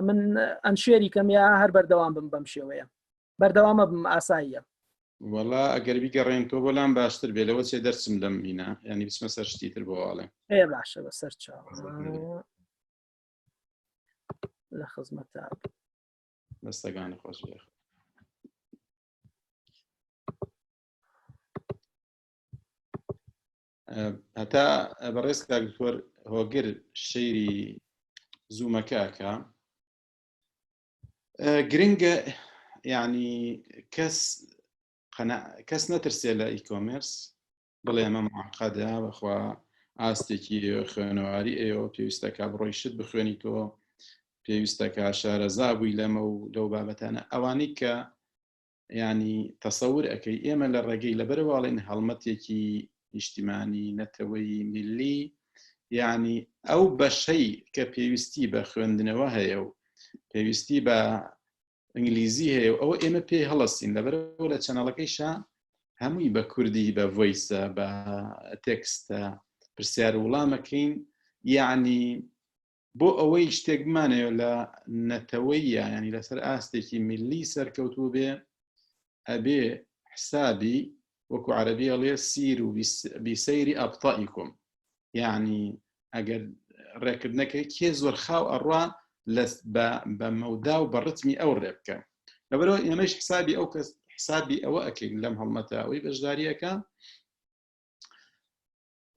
من ئەنشێری کەم یا هەر بەردەوام بم بەم شێوەیە بەردەوامە بم ئاساییە وەڵا ئەگەر بیگەڕێن تۆ بۆلام باشتر بێ لەوە چێ دەرچم لەم مینە ینی بچمە سەر شتی تر بۆواڵێ باشە بەسەر چاو لە خزمەتە دەستەکانی خۆش بێ هەتا بەڕێز کاکتۆر هۆگر شەیری زوومەکەکە گرنگە یعنی کەس نەترسێ لە ئیکۆمرس بڵێ ئەمە معقەدە بەخوا ئاستێکی خوێنەواری ئێوە پێویستەکە بڕۆیشت بخوێنی تۆ پێویستەکە شارەزا بووی لەمە و لەو بابەتانە ئەوانەی کە ینی تەسەور ئەەکەی ئێمە لە ڕێگەی لەبەرواڵێن هەڵمەتێکی نیشتیمانی نەتەوەی میلی یعنی ئەو بەشەی کە پێویستی بە خوێندنەوە هەیە و پێویستی بە ئینگلیزی هەیە و ئەوە ئێمە پێی هەڵەستین لەبەرەوە لە چەنەڵەکەیشە هەمووی بە کوردی بە ڤۆیسە بە تێکستە پرسیار وڵامەکەین یعنی بۆ ئەوەی شتێک بمانەوە لە نەتەوەیە ینی لەسەر ئاستێکی میلی سەرکەوتوو بێ ئەبێ حسابی وەکو عەرەبی ئەڵێ سیر و بیسەیری ئەبطائیکم یعنی ئەگەر ڕێکردنەکە کێ زۆر خاو ئەڕوا بە مەودا و بە ڕتمی ئەو ڕێ بکە لەبەرەوە ئێمەش حسابی ئەو کەس حسابی ئەوە ئەکەین لەم هەڵمەتە ئەوەی بەشداریەکە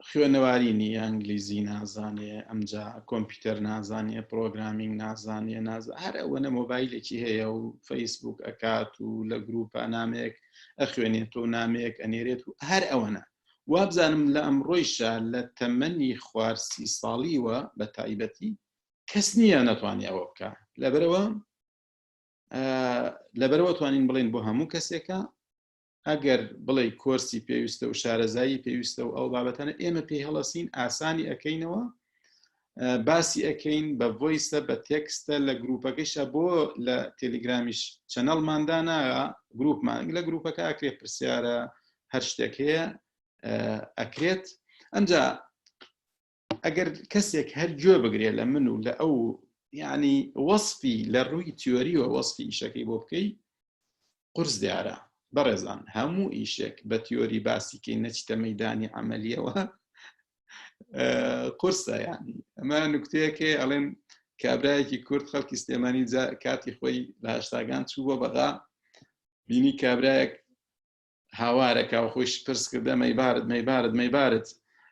خوێنەواری نیە ئەنگلیزی نازانێ ئەمجا کۆمپیوتەر نازانێ پرۆگرامینگ نازانێ هەر ئەوەنە مۆبایلێکی هەیە و فەیسبوک ئەکات و لە گروپە نامێک ئەخوێنێت و نامێک ئەنێرێت و هەر ئەوەنە وابزانم لە ئەمڕۆیشە لە تەمەنی خوارسی ساڵیوە بە تایبەتی کەس نییە نەتوانێت ئەوە بکە لەبەرەوە توانین بڵێن بۆ هەموو کەسێکە ئەگەر بڵێ کۆرسی پێویستە و شارەزایی پێویستە و ئەو بابەتانە ئێمە پێی هەڵەسین ئاسانی ئەەکەینەوە باسی ئەەکەین بە ڤۆیسە بە تێکستە لە گروپەکەیشە بۆ لە تێلیگرامیش چەنەڵماندانایە گروپمان لە گروپەکە ئەکرێت پرسیارە هەر شتێک هەیە ئەکرێت ئەمجا ئەگەر کەسێک هەر گوێ بگرێ لە من و لە ئەو یعنی وەصفی لە ڕووی تیۆریوە وەصفی ئیشەکەی بۆ بکەی قورس دیارە بەڕێزان هەموو ئیشێک بە تیۆری باسیکەی نەچتە مەیدانی عەمەلیەوە قورسە یعنی ئەمە نوکتەیەکێ ئەڵێن کابرایەکی کورد خەڵکی سلێمانی کاتی خۆی لە هەشتاگان چوو بۆ بەغا بینی کابرایەک هاوارەکە و خۆی پرس کردە مەیبارت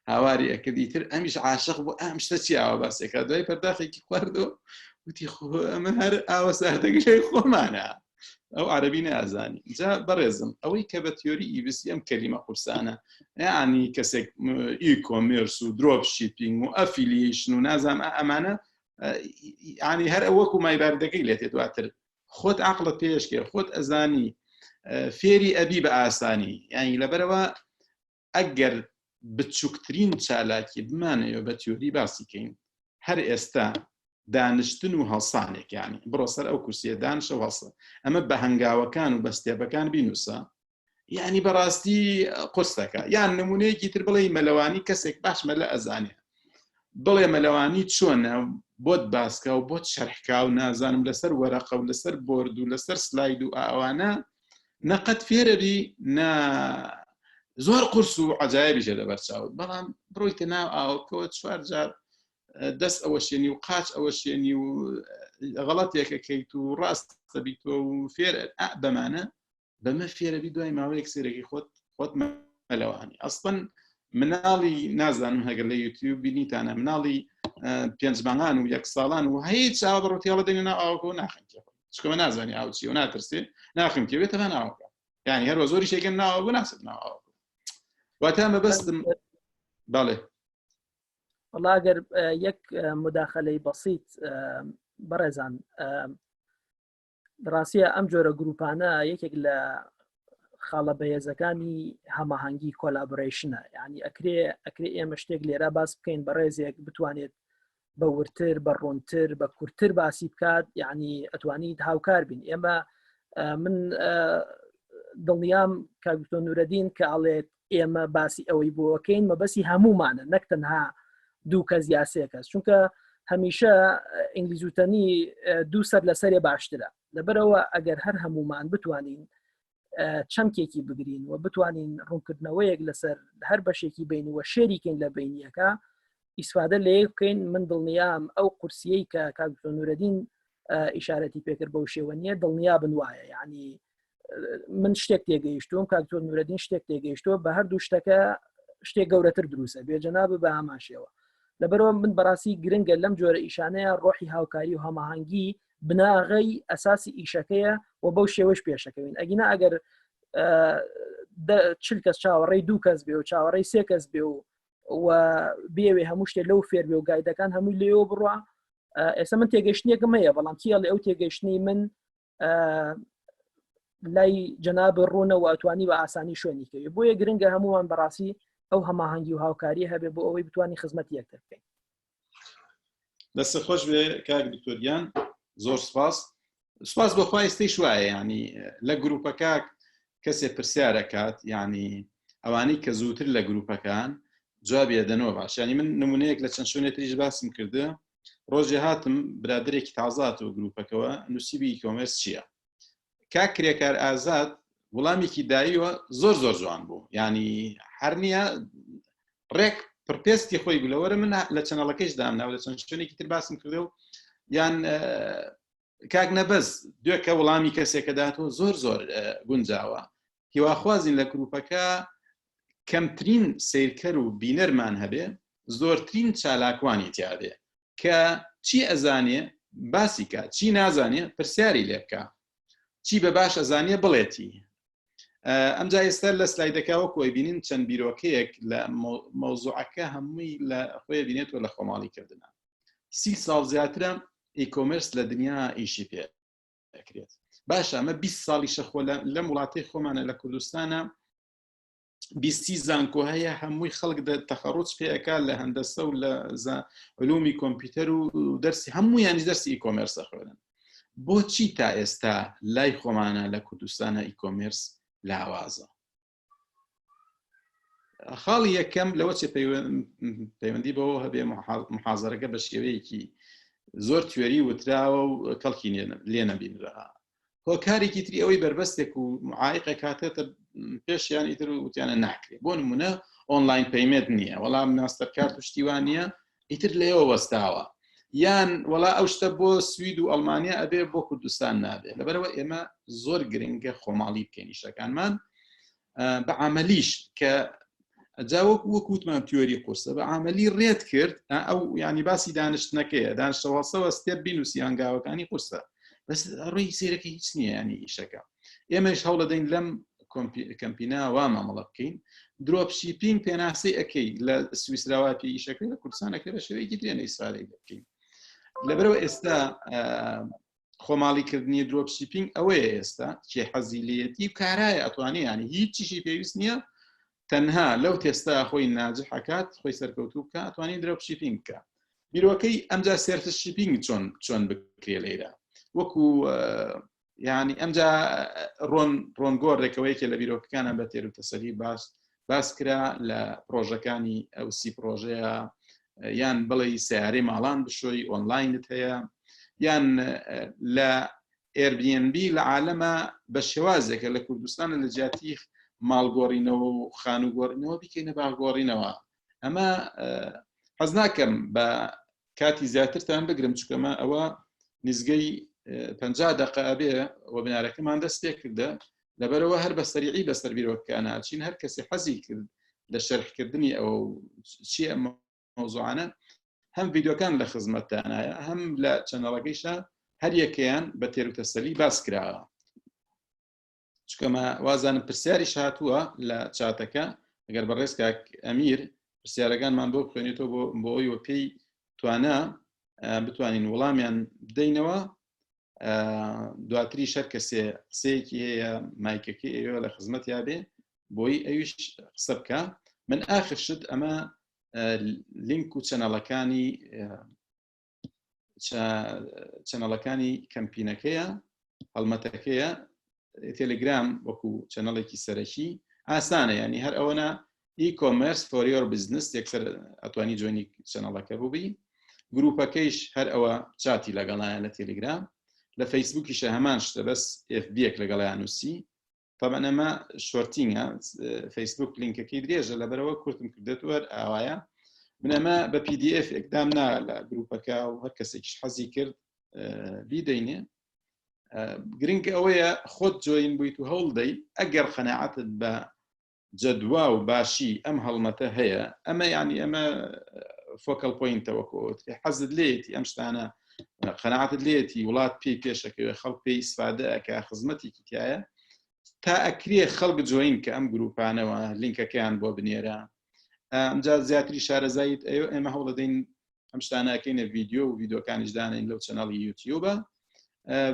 هاواری ئەکردی تر ئەمیش عاشق بوو ئەم شتە چی ئاوە باسێکە دوای پەرداخێکی خواردەوە وتی ئەمە هەر ئاوە ساردەگەشەی خۆمانە ئەو عەرەبی نازانی جا بەڕێزم ئەوەی کە بە تیۆری ئیبسی ئەم کەلیمە قورسانە یعنی کەسێک ئیکۆمێرس و درۆپ شیپینگ و ئەفیلیشن و نازام ئەمانە یعنی هەر ئەوەکو مایباردەکەی لێتێ دواتر خۆت عەقڵت پێشکێ خۆت ئەزانی فێری ئەبی بە ئاسانی یعنی لەبەرەوە ئەگەر بچووکترین چالاکی بمانەوە بە تیۆری باسیکەین هەر ئێستا دانیشتن و هەڵسانێک یعنی بڕۆ سەر ئەو کورسیە دانشە هەڵسە ئەمە بە هەنگاوەکان و بە ستێپەکان بینوسە یعنی بەڕاستی قورسەکە یان نمونەیەکی تر بڵێ مەلەوانی کەسێک باش مەلە ئەزانێ بڵێ مەلەوانی چۆنە بۆت باسکە و بۆت شەرحکا و نازانم لەسەر وەرەقە و لەسەر بۆرد و لەسەر سلاید و ئەوانە نەقەت فێرەبی زۆر قورس و عەجایبیشە لەبەرچاوت بەڵام بڕۆیتە ناو ئاوەکەوە چوار جار دەست ئەوە شێنی و قاچ ئەوە شێنی و غەڵەتێکەکەیت و ڕاستە بیتۆ و فێر بەمانە بەمە فێرەبی دوای ماوەیەک سێرەکی خۆت مەلەوانی ئەسڵەن مناڵی نازانم هەگەر لە یوتیوب بینیتانە مناڵی 5 مانگان و 1 ساڵان و هیچ ئاوڕۆتیاڵە دەنی ناو ئاوکە و ناخن چکەمە نازانی ئاوچی و ناترسێ ناخم کێوێتە بە ناوەکە یعنی هەروە زۆری شێکن ناوە بوو ناسێت ناو واتە مەبەستم بەڵێ والله ئەگەر یەک مداخلەی بەسیط بەڕێزان ڕاستیە ئەم جۆرە گروپانە یەکێک لە خاڵە بەهێزەکانی هەماهەنگی کۆلابۆریشنە یعنی ئەکرێ ئێمە شتێک لێرە باس بکەین بە ڕێزێک بتوانێت بە ورتر بە ڕۆنتر بە کورتتر باسی بکات یعنی ئەتوانیت هاوکار بین ئێمە من دڵنیام کاکتۆ نورەدین کە ئەڵێت ئێمە باسی ئەوەی بۆەکەین مەبەسی هەمومانە نەک تەنها دوو کەس یا سێ کەس چونکە هەمیشە ئینگلیزوتەنی دوو سەر لەسەرێ باشترە لەبەرەوە ئەگەر هەر هەمومان بتوانین چەمکێکی بگرین و بتوانین ڕوونکردنەوەیەک لەسەر هەر بەشێکی بینوە شێریکەین لە بینیەکە ئیسفادە لێ بکەین من دڵنیام ئەو قورسیەی کە کاکتۆ نورەدین ئیشارەتی پێکرد بەو شێوە نیە دڵنیا بنوایە یعنی من شتێک تێگەیشتوم کاکتۆ نورەدین شتێک تێگەیشتووە بە هەردوو شتەکە شتێک گەورەتر دروستە بێجەناب بە هەماشێوە لەبەرەوە من بەڕاستی گرنگە لەم جۆرە ئیشانەیە ڕۆحی هاوکاری و هەماهەنگی بناغی ئەساسی ئیشەکەیە و بەو شێوەش پێشەکەوین ئەگینا ئەگەر 40 کەس چاوەڕێی 2 کەس بێ و چاوەڕێی 3 کەس بێ و بێوێ هەموو شتێک لەو فێر بێ و گایدەکان هەمووی لێەوە بڕوە ئێستا من تێگەشتنیەکەم هەیە بەڵام کیڵێ ئەو تێگەشتنی من لای جەناب ڕوونە و ئەتوانی بە ئاسانی شوێنیکەوێ بۆیە گرنگە هەمووان بەڕاستی ئەو هەماهەنگی و هاوکاری هەبێ بۆ ئەوەی بتوانانی خزمەتی یەکتر بکەین دەستە خۆش بێ کاک دکتۆریان زۆر سپاس بەخوای ئێستەی شوایە ینی لە گروپەکە کەسێ پرسیارەکات ینی ئەوانەی کە زووتر لە گروپەکان جوابی دەنەوە باش ینی من نمونەیەک لە چەند شوێنێتریش باسم کردە ڕۆژێ هاتم برادرێکی تازاتەوە گروپەکەەوە نووسیبی ئیکۆمێرس چییە کاک کرێکار ئازاد وڵامێکی داییوە زۆر جوان بوو ینی هەر نییە ڕێک پرپێستی خۆی گولەوەرە من لە چەنەڵەکەیش دامناوە لە چەند شوێنێکی تر باسم کردە و یان کاک نەبەز دوێکە وەڵامی کەسێکە داتەوە زۆر گونجاوە هیواخوازین لە گروپەکە کەمترین سیرکەر و بینەرمان هەبێ زۆرترین چالاکوانی تیاابێ کە چی ئەزانێ باسی کات چی نازانێ پرسیاری لێ بکە چی بە باش ئەزانێ بڵێتی ئەمجا ئێستا لە سلایدەکەوە کۆی بینین چەند بیرۆکەیەک لە مەوزوعەکە هەمووی لە خۆی بینێتەوە لە خۆماڵی کردنە 30 ساڵ زیاترە ئیکۆمرس لە دنیا ئیشی پێکرێت باشە ئەمە 20 ساڵی شەخۆ لەم وڵاتی خۆمانە لە کوردستانە 20 زانکۆ هەیە هەمووی خەڵک تەخەڕوج پێەکە لە هەندەسە و لە علومی کۆمپیوتەر و دەرسی هەموویانی دەرسی ئیکۆمرسە خوێنن بۆچی تا ئێستا لای خۆمانە لە کوردستانە ئیکۆمرس لاوازە خاڵی یەکەم لەوە چێ پەیوەندی بەوە هەبێ محازەرەکە بە شێوەیەکی زۆر توێری وتراوە و کەڵکی لێ نەبینرەها هۆکارێکی تری ئەوەی بربەستێک و معایقە کاتێتە پێشیان ئیتر وتیانە ناکرێت بۆ نمونە ئۆنلاین پەیمنت نییە وەڵام ماستەرکارت و شتیوان نییە ئیتر لێەوە وەستاوە یان وەڵا ئەو شتە بۆ سوید و ئەڵمانیا ئەبێ بۆ کوردستان نابێت لەبەرەوە ئێمە زۆر گرنگە خۆماڵی بکەین ئیشەکانمان بە عملیش کە جاوەک وەکوتمان تیۆری قورسە بە عملی ڕێت کرد ئەو ینی باسی دانیشتنەکەیە دانیشتەوەسەوە ستێپ بینوسی هەنگاوەکانی قورسە بەس ڕێی سیرەکە هیچ نییە ینی ئیشەکە ئێمەش هەوڵە دەین لەم کەمپینا وا مامەڵە بکەین درۆپ شیپینگ پێناسی ئەەکەی لە سویسراواتی ئیشەکەی لە کوردستانەکە بە شێوەیەکی درێنە ئیسرائیل بکەین لەبەرەوە ئێستا خۆماڵیکردنی درۆپ شیپینگ ئەوەیە ئێستا چێ حەزیلەتی و کارایە ئەتوانێ ینی هیچیشی پێویست نییە تەنها لەو تێستا خۆی ناجح حکات خۆی سەرکەوتوو بکە ئەتوانین درۆپ شیپینگ بکە بیرۆکەی ئەمجا سێرتش شیپینگ چۆن بکرێ لێرە وەکو ینی ئەمجا ڕۆنگۆڕێکەوەیەکە لە بیرۆکەکانە بە تێر و تەسەلی باس کرا لە پرۆژەکانی ئەو سی پرۆژەیە یان بڵێ سیارەی ماڵان بشۆی ئۆنلاینت هەیە یان لە Airbnb لە عالەمە بە شێوازێکە لە کوردستانە لە جیاتی ماڵگۆڕینەوە و خانوگۆڕینەوە بکەینە باگۆڕینەوە ئەمە حەز ناکەم بە کاتی زیاترتان بگرم چکەمە ئەوە نزگەی 50 دقە ئەبێ وەبینارەکەمان دەست پێ کردە لەبەرەوە هەر بە سەریعی بەسەر بیرۆکەکان هاچین هەر کەسی حەزی کرد لە شەرحکردنی ئەو چی مەوزوعانە هەم ڤیددیۆکان لە خزمەتدانایە هەم لە چەنەڵەکەیشە هەر یەکەیان بە تێروتەسەلی باس کراوە. چکەمە وازانم پرسیاریش هاتووە لە چاتەکە ئەگەر بەڕێز کاک ئەمیر پرسیارەکانمان بۆ بخوێنێتەوە بۆ ئەوەی پێی توانە بتوانین وەڵامیان بدەینەوە. دواتری شەر کەسێ قسەیەکی هەیە مایکەکەی ئێوە لە خزمەت یابێ بۆی ئەویش قسە بکە. من ئاخر شت ئەمە لینک و چەنەڵەکانی کەمپینەکەیە هەڵمەتەکەیە تێلگرام وەکو چەنەڵێکی سەرەکی ئاسانە ینی هەر ئەوەنە e-commerce for your business یەکسەر ئەتوانی جوێنی چەنەڵەکە بووبی. گروپەکەیش هەر ئەوە چاتی لەگەڵایە لە تێلگرام. لە فەیسبوکیشە هەمان شتە بەس FB-ێک لەگەڵیان نووسی. طبعا ئەمە شۆرتینگە فەیسبوک لینکەکەی درێژە لەبەرەوە کورتم کردێتوە ئاوایە. من ئەمە بە PDF ئەکدام نا لە گروپەکە و هەر کەسێکیش حەزی کرد بیدەینێ. گرنگ ئەوەیە خۆت جۆین بوویت و هەوڵدەی ئەگەر قەناعەتت بە جەدوا و باشی ئەم هەڵمەتە هەیە ئەمە ینی ئەمە فۆکەڵ پۆینتەوەکۆت حەزت لێتی ئەم شتانە قەناعەتت لێتی وڵات پێی پێشەکەوێ خەڵک پێی ئیسفادە ئەکا خزمەتێکی تایە تا ئەکرێ خەڵک جۆین کە ئەم گروپانەوە لینکەکەیان بۆ بنێرە. ئەمجا زیاتری شارەزایت ئێمە هەوڵەدەین ئەم شتانەکەینە ڤیددیۆ و ڤیددیۆکانیش دانین لەو چەنەڵی یوتیوبە.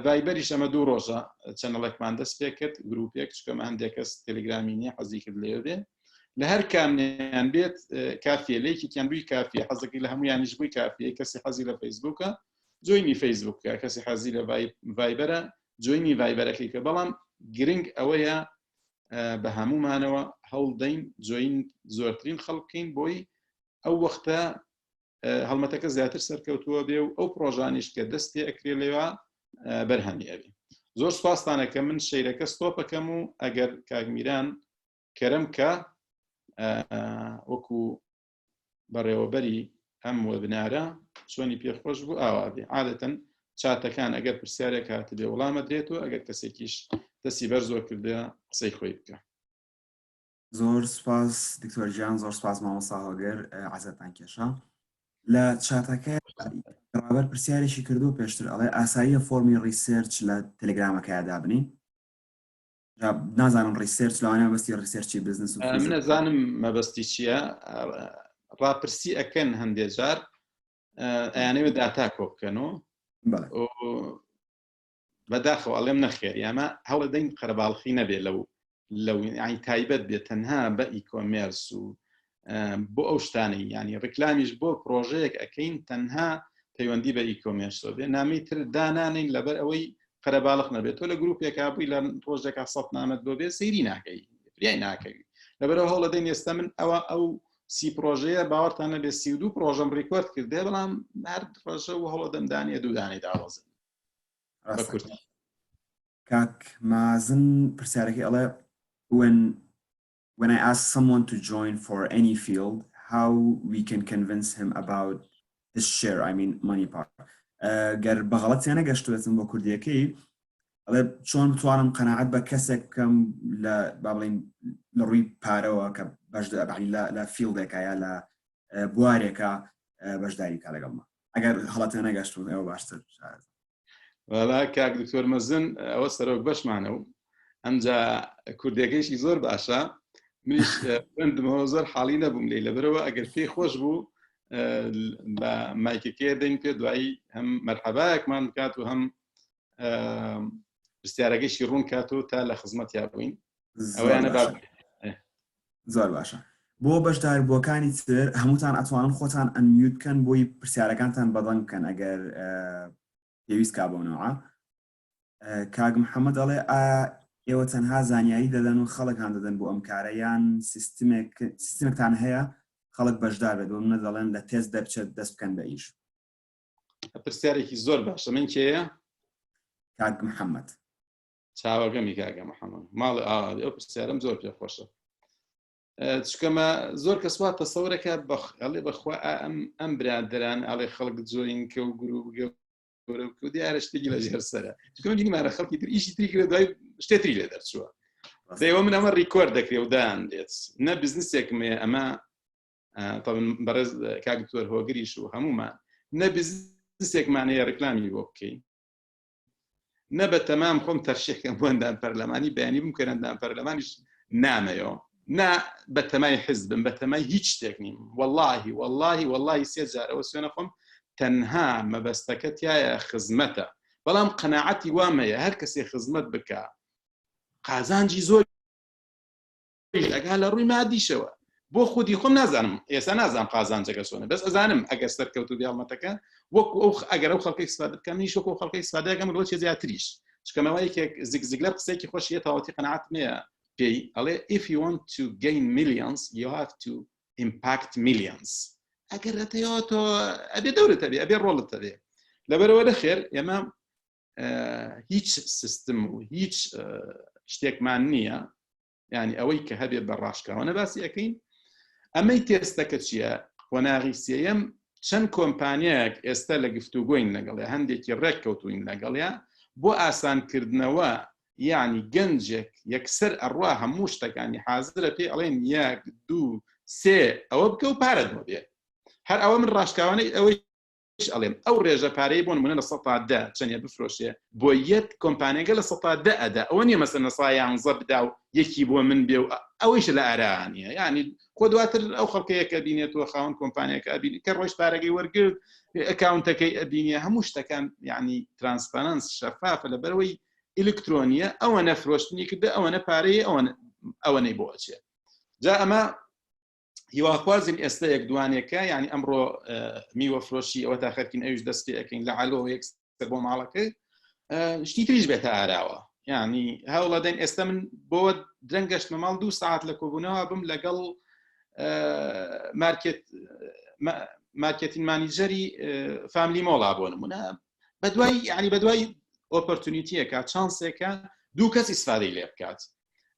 ڤایبەریش ئەمە 2 ڕۆژە چەنەڵێکمان دەست پێ کرد گروپێک چکەمە هەندێک کەس تێلگرامی نییە حەزی کرد لێوە بێ لە هەر کامیان بێت کافیە لەیەکیان بووی کافیە حەزەکەی لە هەمویانیش بووی کافیە کەسی حەزی لە فەیسبوکە جۆینی فەیسبوکە کەسی حەزی لە ڤایبەرە جۆینی ڤایبەرەکەی کە بەڵام گرنگ ئەوەیە بە هەمومانەوە هەوڵدەین جۆین زۆرترین خەڵکین بۆی ئەو وەختە هەڵمەتەکە زیاتر سەرکەوتووە بێ و ئەو پرۆژانیش کە دەستی ئەکرێ لێوە بەرهەمی ئەبێ. زۆر سوپاسدانە کە من شەیرەکە ستۆپەکەم و ئەگەر کاگمیران کەرەم کە وەکو بەڕێوەبەری ئەم وەبنارە چۆنی پێخۆش بوو ئاوا بێ. عادەتەن چاتەکان ئەگەر پرسیارێک هاتە بێ وەڵامە درێتەوە ئەگەر کەسێکیش دەستی بەر زۆر کردە قسەی خۆی بکە. زۆر سپاس دکتۆر گیان زۆر سپاس مامۆستا هۆگر عەزەتان کێشە. لە چاتەکە ڕابەر پرسیارێکی کردو پێشتر ئەڵێ ئاساییە فۆرمی ڕیسێرچ لە تەلگرامەکەیە دابنی نازانم ڕیسێرچ لەوانەیە مەبەستی ڕیسێرچی بزنس و من نەزانم مەبەستی چییە ڕاپرسی ئەکەن هەندێک جار ئەیانەوێت داتا کۆ بکەنەوە بەداخەوە ئەڵێم نەخێر ئەمە هەوڵەدەین قەرەباڵخی نەبێ لەو ینی تایبەت بێت تەنها بە ئیکۆمێرس و بۆ ئەو شتانەی ینی ڕکلامیش بۆ پرۆژەیەک ئەەکەین تەنها پەیوەندی بە ئیکۆمێرسۆ بێ نامی تر دانانین لەبەر ئەوەی قەرەباڵق نەبێت تۆ لە گروپێکا بووی لە ڕۆژێکا 100 نامەت بۆ بێ سەیری ناکەی فریای ناکەوی لەبەرەوە هەوڵەدەین ئێستا من ئەو 30 پرۆژەیە باوەڕتانە بێ 32 پرۆژەم ڕیکۆرد کردێ بەڵام هەر ڕۆژە و هەوڵەدەم دانیە دوو دانەی داوەزن بە کورتی. کاک مازن پرسیارەکەی ئەڵێ when I ask someone to join for any field, how we can convince him about this share, I mean money part. گەر بەغەڵەت سێنە گەشتوێتم بۆ کوردیەکەی ئەڵێ چۆن بتوانم قەناعەت بە کەسێک بکەم لە با بڵین لە ڕووی پارەوە کە لە فیلدێکە یا لە بوارێکە بەشداری کا لەگەڵمە ئەگەر هەڵەتە نەگەشتون ئێوە باشتر. وەڵا کاک دکتۆر مەزن ئەوە سەرۆک بەشمانە و ئەمجا کوردیەکەیشی زۆر باشە منیش خوێندمەوە زۆر حاڵی نەبووم لێ لەبەرەوە ئەگەر پێی خۆش بوو بە مایکەکەیە دەین پێ دوایی هەم مەرحەبایەکمان بکات و هەم پرسیارەکەیشی ڕوون کاتەوە تا لە خزمەتیا بووین ئەویانە زۆر باشە. بۆ بەشداربووەکانی تر هەمووتان ئەتوانن خۆتان ئەنمیوت بکەن بۆی پرسیارەکانتان بەدەنگ بکەن ئەگەر پێویست کا بۆنەوە. کاک محەممەد ئەڵێ ئێوە تەنها زانیاری دەدەن و خەڵک هەان دەدەن بۆ ئەم کارە یان سیستمێکتان هەیە خەڵک بەشدار بێت بۆ منە دەڵێن لە تێست دەبچێت دەست بکەن بە ئیش. پرسیارێکی زۆر باشە. من کێیە؟ کاک محەممەد. چاوەگەمی کاکە محەممەد ماڵی ئەو پرسیارم زۆر پێخۆشە چکەمە زۆر کەسوات تەسەورەکە ئەڵێ بەخوا ئەم برادران ئاڵێ خەڵک جۆین کە و گروپ دیارە شتێکی لە ژێر سەرە چکەمە بینیمانە خەڵکی تر ئیشی تری کرێ دوای شتێتری لێ دەرچووە دەیەوە من ئەمە ڕیکۆرد دەکرێ و دایان دێت نە بزنسێکمێ ئەمە طبعا بەڕێز کاک دکتۆر هۆگریش و هەمومان نە بزنسێکمانەیە ڕکلامی بۆ بکەین نە بە تەمام خۆم تەرشێکم بۆ ئەندام پەرلەمانی بەیانی بم کە ئەندام پەرلەمانیش نامەیەوە نا بە تەمای حزبم بە تەمای هیچ شتێک نیم واللهی سێ جارەوە سوێنە خۆم تەنها مەبەستەکە تایە خزمەتە بەڵام قەناعەتی وامەیە هەر کەسێ خزمەت بکە قازانجی زۆر ئەگا لە ڕووی مادیشەوە بۆ خودی خۆم نازانم ئێستا نازانم قازانجەکە چۆنە بەس ئەزانم ئەگەر سەرکەوتو بیاڵمەتەکە وەکو ئەو ئەگەر ئەو خەڵکی استفادە بکەم نیش وەکو ئەو خەڵکی استفادەکەم لەوە زیاتریش چکەمەوەیەکێک زگزگلەر قسێکی خۆشیە تاوەتی قەناعەت نییە پێی ئەڵێ if you want to gain millions you have to impact millions ئەگەر ئەتەوە تۆ ئەبێ دەورت هەبێ ئەبێ ڕۆڵت هەبێ لەبەرەوە لەخێر ئێمە هیچ سیستم و هیچ شتێکمان نییە یعنی ئەوەی کە هەبێت بە ڕاشکاوانە باسی ئەەکەین ئەمەی تێستەکە چییە قۆناغی سێیەم چەند کۆمپانیایەک ئێستا لە گفتوگۆین لەگەڵێ هەندێکی ڕێک کەوتوین لەگەڵیا بۆ ئاسانکردنەوە یعنی گەنجێک یەکسەر ئەڕوا هەموو شتەکانی حازرە پێ ئەڵێن یەک دوو سێ ئەوە بکە و پارەت بۆ بێ هەر ئەوە من ڕاشکاوانەی ئەوەی ئەڵێم ئەو ڕێژە پارەی بۆ نمونە لە 100 چەندە بفرۆشێ بۆ یەک کۆمپانیەکە لە 100 ئەدا ئەوە نیە مەسەن نەسا 11 بدا و یەکی بۆ من بێ و ئەوەیش لە ئارانیە یعنی خۆ دواتر ئەو خەڵکەیەکە بینێتەوە خاوەن کۆمپانیەکە ئەبینی کە ڕۆژ پارەکەی وەرگرت ئەکاونتەکەی ئەبینیە هەموو شتەکان یعنی ترانسپەرەنس شەفافە لەبەرەوەی ئلکترۆنیە ئەوە نەفرۆشتنی کردە ئەوە نەپارەیە ئەوەنەی بۆ ئەچێ جا ئەمە هیواخوازم ئێستا یەک دوانێکە یعنی ئەمڕۆ میوە فرۆشی ئەوە تا خەرکین ئەوش دەستی ئەەکەین لە عالۆ یەکسەر بۆ ماڵەکە شتی تریش بێتە ئاراوە یعنی هەوڵە دەین ئێستا من بۆ درەنگەشتمە ماڵ 2 ساعت لە کۆبوونەوە بم لەگەڵ مارکێتین مانیجەری فامیلی مۆڵا بۆ نمونە بەدوای یعنی بەدوای ئۆپۆرتونیتیەکە چانسێکە دوو کەس ئیسفادەی لێ بکات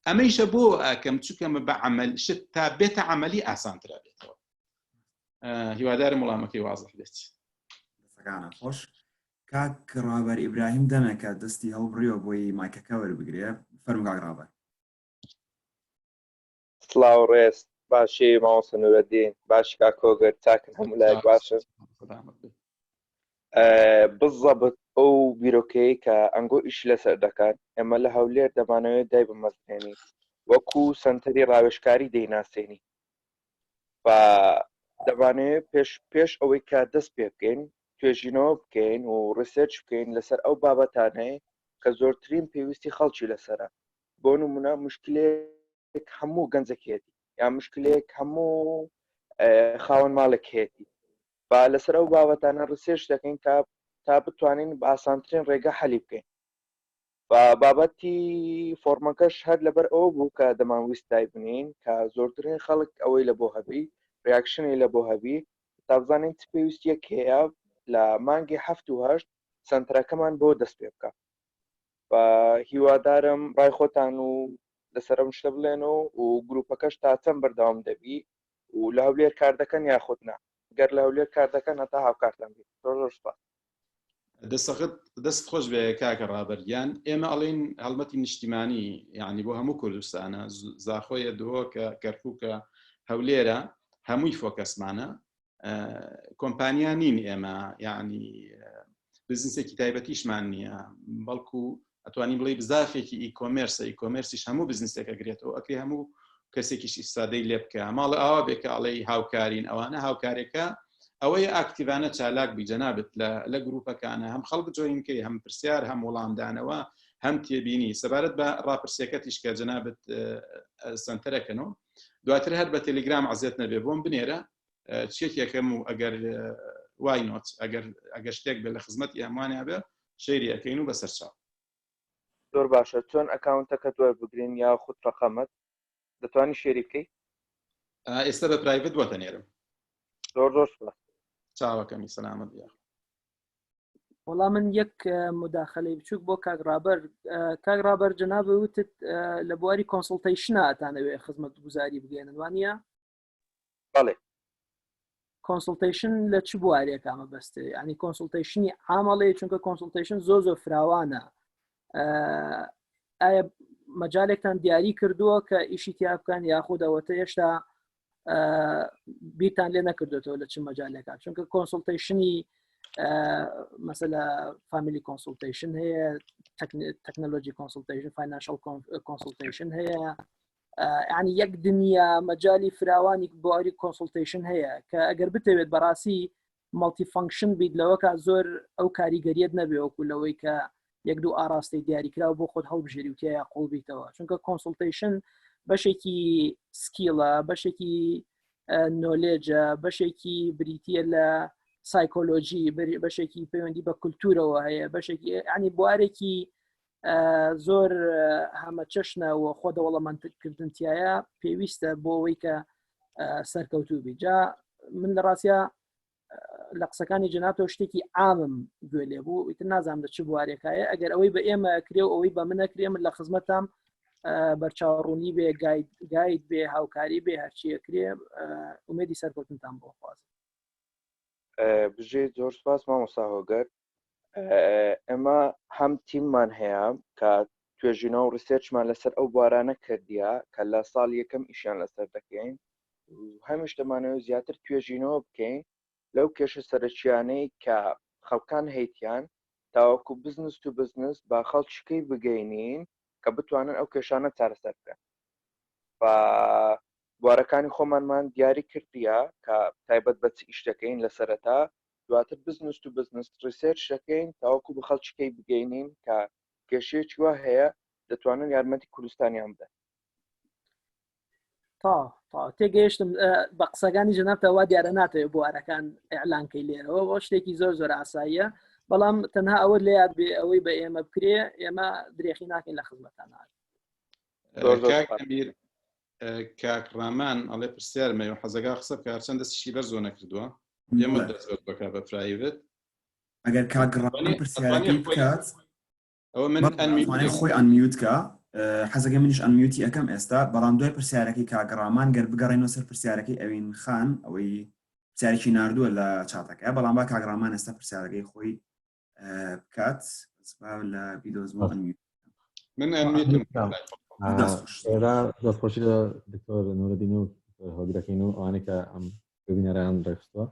ئەمەیشە بۆ ئەکەم چووکەمە بە عمل شت تا بێتە عملی ئاسانترا بێتەوە هیوادارم وەڵامەکەی وازح بێت دەستەکانە خۆش کاک ڕابەر ئیبراهیم دەمێکە دەستی هەڵبڕیەوە بۆی مایکەکە وەربگرێ فەرمو کاک ڕابەر سڵاو ڕێز باشی ماوەسە نورەدین باش کاک هۆگر چاکن هەموو لایەک باشن بزەبت ئەو بیرۆکەیە کە ئەنگۆ ئیش لەسەر دەکات ئێمە لە هەولێر دەمانەوێت دای بمەزێنی وەکو سەنتەری ڕاوێژکاری دەیناسێنی و دەمانەوێت پێش ئەوەی کە دەست پێ بکەین توێژینەوە بکەین و ڕسێرچ بکەین لەسەر ئەو بابەتانەیە کە زۆرترین پێویستی خەڵکی لەسەرە بۆ نمونە مشکلێک هەموو گەنجەکێتی یا مشکلێک هەموو خاوەن ماڵێکێتی با لەسەر ئەو بابەتانە ڕسێرچ دەکەین تا بتوانین بە ئاسانترین ڕێگە حەلی بکەین و بابەتی فۆرمەکەش هەر لەبەر ئەوە بوو کە دەمانویست دای بنین کە زۆرترین خەڵک ئەوەی لە بۆ هەبی ڕیاکشنی لە بۆ هەبی تا بزانین چ پێویستیەک هەیە لە مانگی 7 و 8 سنتەرەکەمان بۆ دەست پێ بکە و هیوادارم ڕای خۆتان و لەسەرم شتە بڵێنەوە و گروپەکەش تا چەند بەردەوام دەبی و لە هەولێر کار دەکەن یاخودنا گەر لە هەولێر کار دەکەن هەتا هاوکارتان بێت زۆر سپاس دەست خۆش بێ کاکە ڕابەرگیان ئێمە ئەڵێن هەڵمەتی نیشتیمانی یعنی بۆ هەموو کوردستانە زاخۆیە دۆ کە کەرکووکە هەولێرە هەمووی فۆکەسمانە کۆمپانیا نین ئێمە یعنی بزنسێکی تایبەتیشمان نییە بەڵکو ئەتوانین بڵێ بزافێکی ئیکۆمێرسە ئیکۆمێرسیش هەموو بزنسێکە گرێتەوە ئەکری هەموو کەسێکیشی سادەی لێ بکە ماڵ ئاوا بێکە ئەڵێ هاوکارین ئەوانە هاوکارێکە ئەوەیە ئاکتیڤانە چالاک بی جەنابەت لە گروپەکانە هەم خەڵک جۆینکەی هەم پرسیار هەم وەڵامدانەوە هەم تێبینی سەبارەت بە ڕاپرسیەکەتیش کە جەنابەت سنتەرەکەنەوە دواتر هەر بە تەلێگرام عەزیەت نەبێ بۆم بنێرە چێکێکەم و ئەگەر وای نۆت ئەگەر شتێک بێ لە خزمەتی ئەموانیا بێ شەیری ئەەکەین و بەسەر چاو زۆر باشە چۆن ئەکاونتەکەت وەربگرین یا خود ڕقەمت دەتوانی شێری بکەیت ئێستا بە پرایڤەت بۆتە نێرم زۆر سپاس چاوەکەمی سەلامەت بیا وەڵام من یەک مداخلەی بچووک بۆ کاک ڕابەر جەنابە وتت لە بواری کۆنسڵتەیشنە ئەتانەوێ خزمەت گوزاری بگەێنن وانە بەڵێ کۆنسڵتەیشن لە چ بوارێک ئامە بەستێ ینی کۆنسڵتەیشنی عامەڵەیە چونکە کۆنسڵتەیشن زۆر فراوانە ئایا مەجالێکتان دیاری کردووە کە ئیشی تیا بکەن یاخود ئەوەتە هێشتا بیرتان لێ نەکردێتەوە لە چ مەجالێکات چونکە کۆنسڵتیشنی مەسەلا فامیلی کۆنسڵتیشن هەیە تەکنۆلۆژی کۆنسڵتیشن فاینانشەڵ کۆنسڵتیشن هەیە ینی یەک دنیا مەجای فراوانی بۆ ئەوری کۆنسڵتیشن هەیە کە ئەگەر بتەوێت بەڕاستی مەڵتی فانکشن بیت لەوەکە زۆر ئەو کاریگەریت نەبێ وەکو لەوەی کە یەک دوو ئاراستی دیاریکراوە بۆ خۆت هەڵبژێری و تیا قوڵ بیتەوە چونکە کۆنسڵتیشن بەشێکی سکیڵە بەشێکی نۆلێجە بەشێکی بریتە لە سایکۆلۆژی بەشێکی پەیوەندی بە کولتورەوە هەیە بەشێکی ینی بوارێکی زۆر هەمە چەشنەوە خۆ دەوڵەمەندکردنتیایە پێویستە بۆ ئەوەی کە سەرکەوتوو بی جا من لە ڕاستە لە قسەکانی جناتەوە شتێکی عامم گوێ لێ بوو ئیتر نازانم دە چ بوارێکایە ئەگەر ئەوەی بە ئێمە کرێ و ئەوەی بە منەکرێ من لە خزمەتام بەرچاوڕوونی بێ گایت بێ هاوکاری بێ هەرچیەکرێ ئومێدی سەرکەوتنتان بۆ خوازم بژێ زۆر سپاس مامۆستا هۆگەر ئێمە هەم تیممان هەیە کە توێژینەوە و ڕسێرچمان لەسەر ئەو بوارانە کردیا کە لە ساڵ یەکەم ئیشیان لەسەر دەکەین هەمیش دەمانەوە زیاتر توێژینەوە بکەین لەو کێشە سەرچیانەی کە خەڵکان هەیتیان تاوەکو بزنس تو بزنس با خەڵکیشکەی بگەینین کە بتوانن ئەو کێشانە چارەسەر بکەن بوارەکانی خۆمانمان دیاری کردیە کە تایبەت بە چ ئیش دەکەین لە سەرەتا دواتر بزنس تو بزنس ریسێرچ دەکەین تاوەکو بە خەڵکیشکەی بگەینین کە کێشەیەکی وا هەیە دەتوانن یارمەتی کوردستانیان بدەن تا تێگەیشتم بە قسەکانی جنابتەوە دیارە ناتەوێت بوارەکان ئیعلانکەی لێرەوە بۆ شتێکی زۆر زۆر ئاساییە بەڵام تەنها ئەوە لە یاد بێ ئەوەی بە ئێمە بکرێ ئێمە درێخی ناکەین لە خزمەتان کاکڕامان ئەڵێ پرسیارمە و حەزەکە قسە بکە چەند دەستیشی بەر زۆر نەکردووە ئێمە دەست بکە بە پرایڤێت ئەگەر کاگڕامان پرسیارەکەی بکات ئەوە من خۆی ئەنمیوتکە حەزەکە منیش ئەنمیوتی ئەەکەم ئێستا بەڵام دوای پرسیارەکەی کاگڕامان گەر بگەڕێنەوە سەر پرسیارەکەی ئەوین خان ئەوەی پرسیارێکی ناردووە لە چاتەکە بەڵام با کاگڕامان ئێستا پرسیارەکەی خۆی بکات لە ڤیدۆزمە ئەنمیوت من ئەنمیوتم دەستخۆشی لە دکتۆر نورەدین و هۆگرەکەین و ئەوانەی کە ئەم ببینەران ڕێخستووە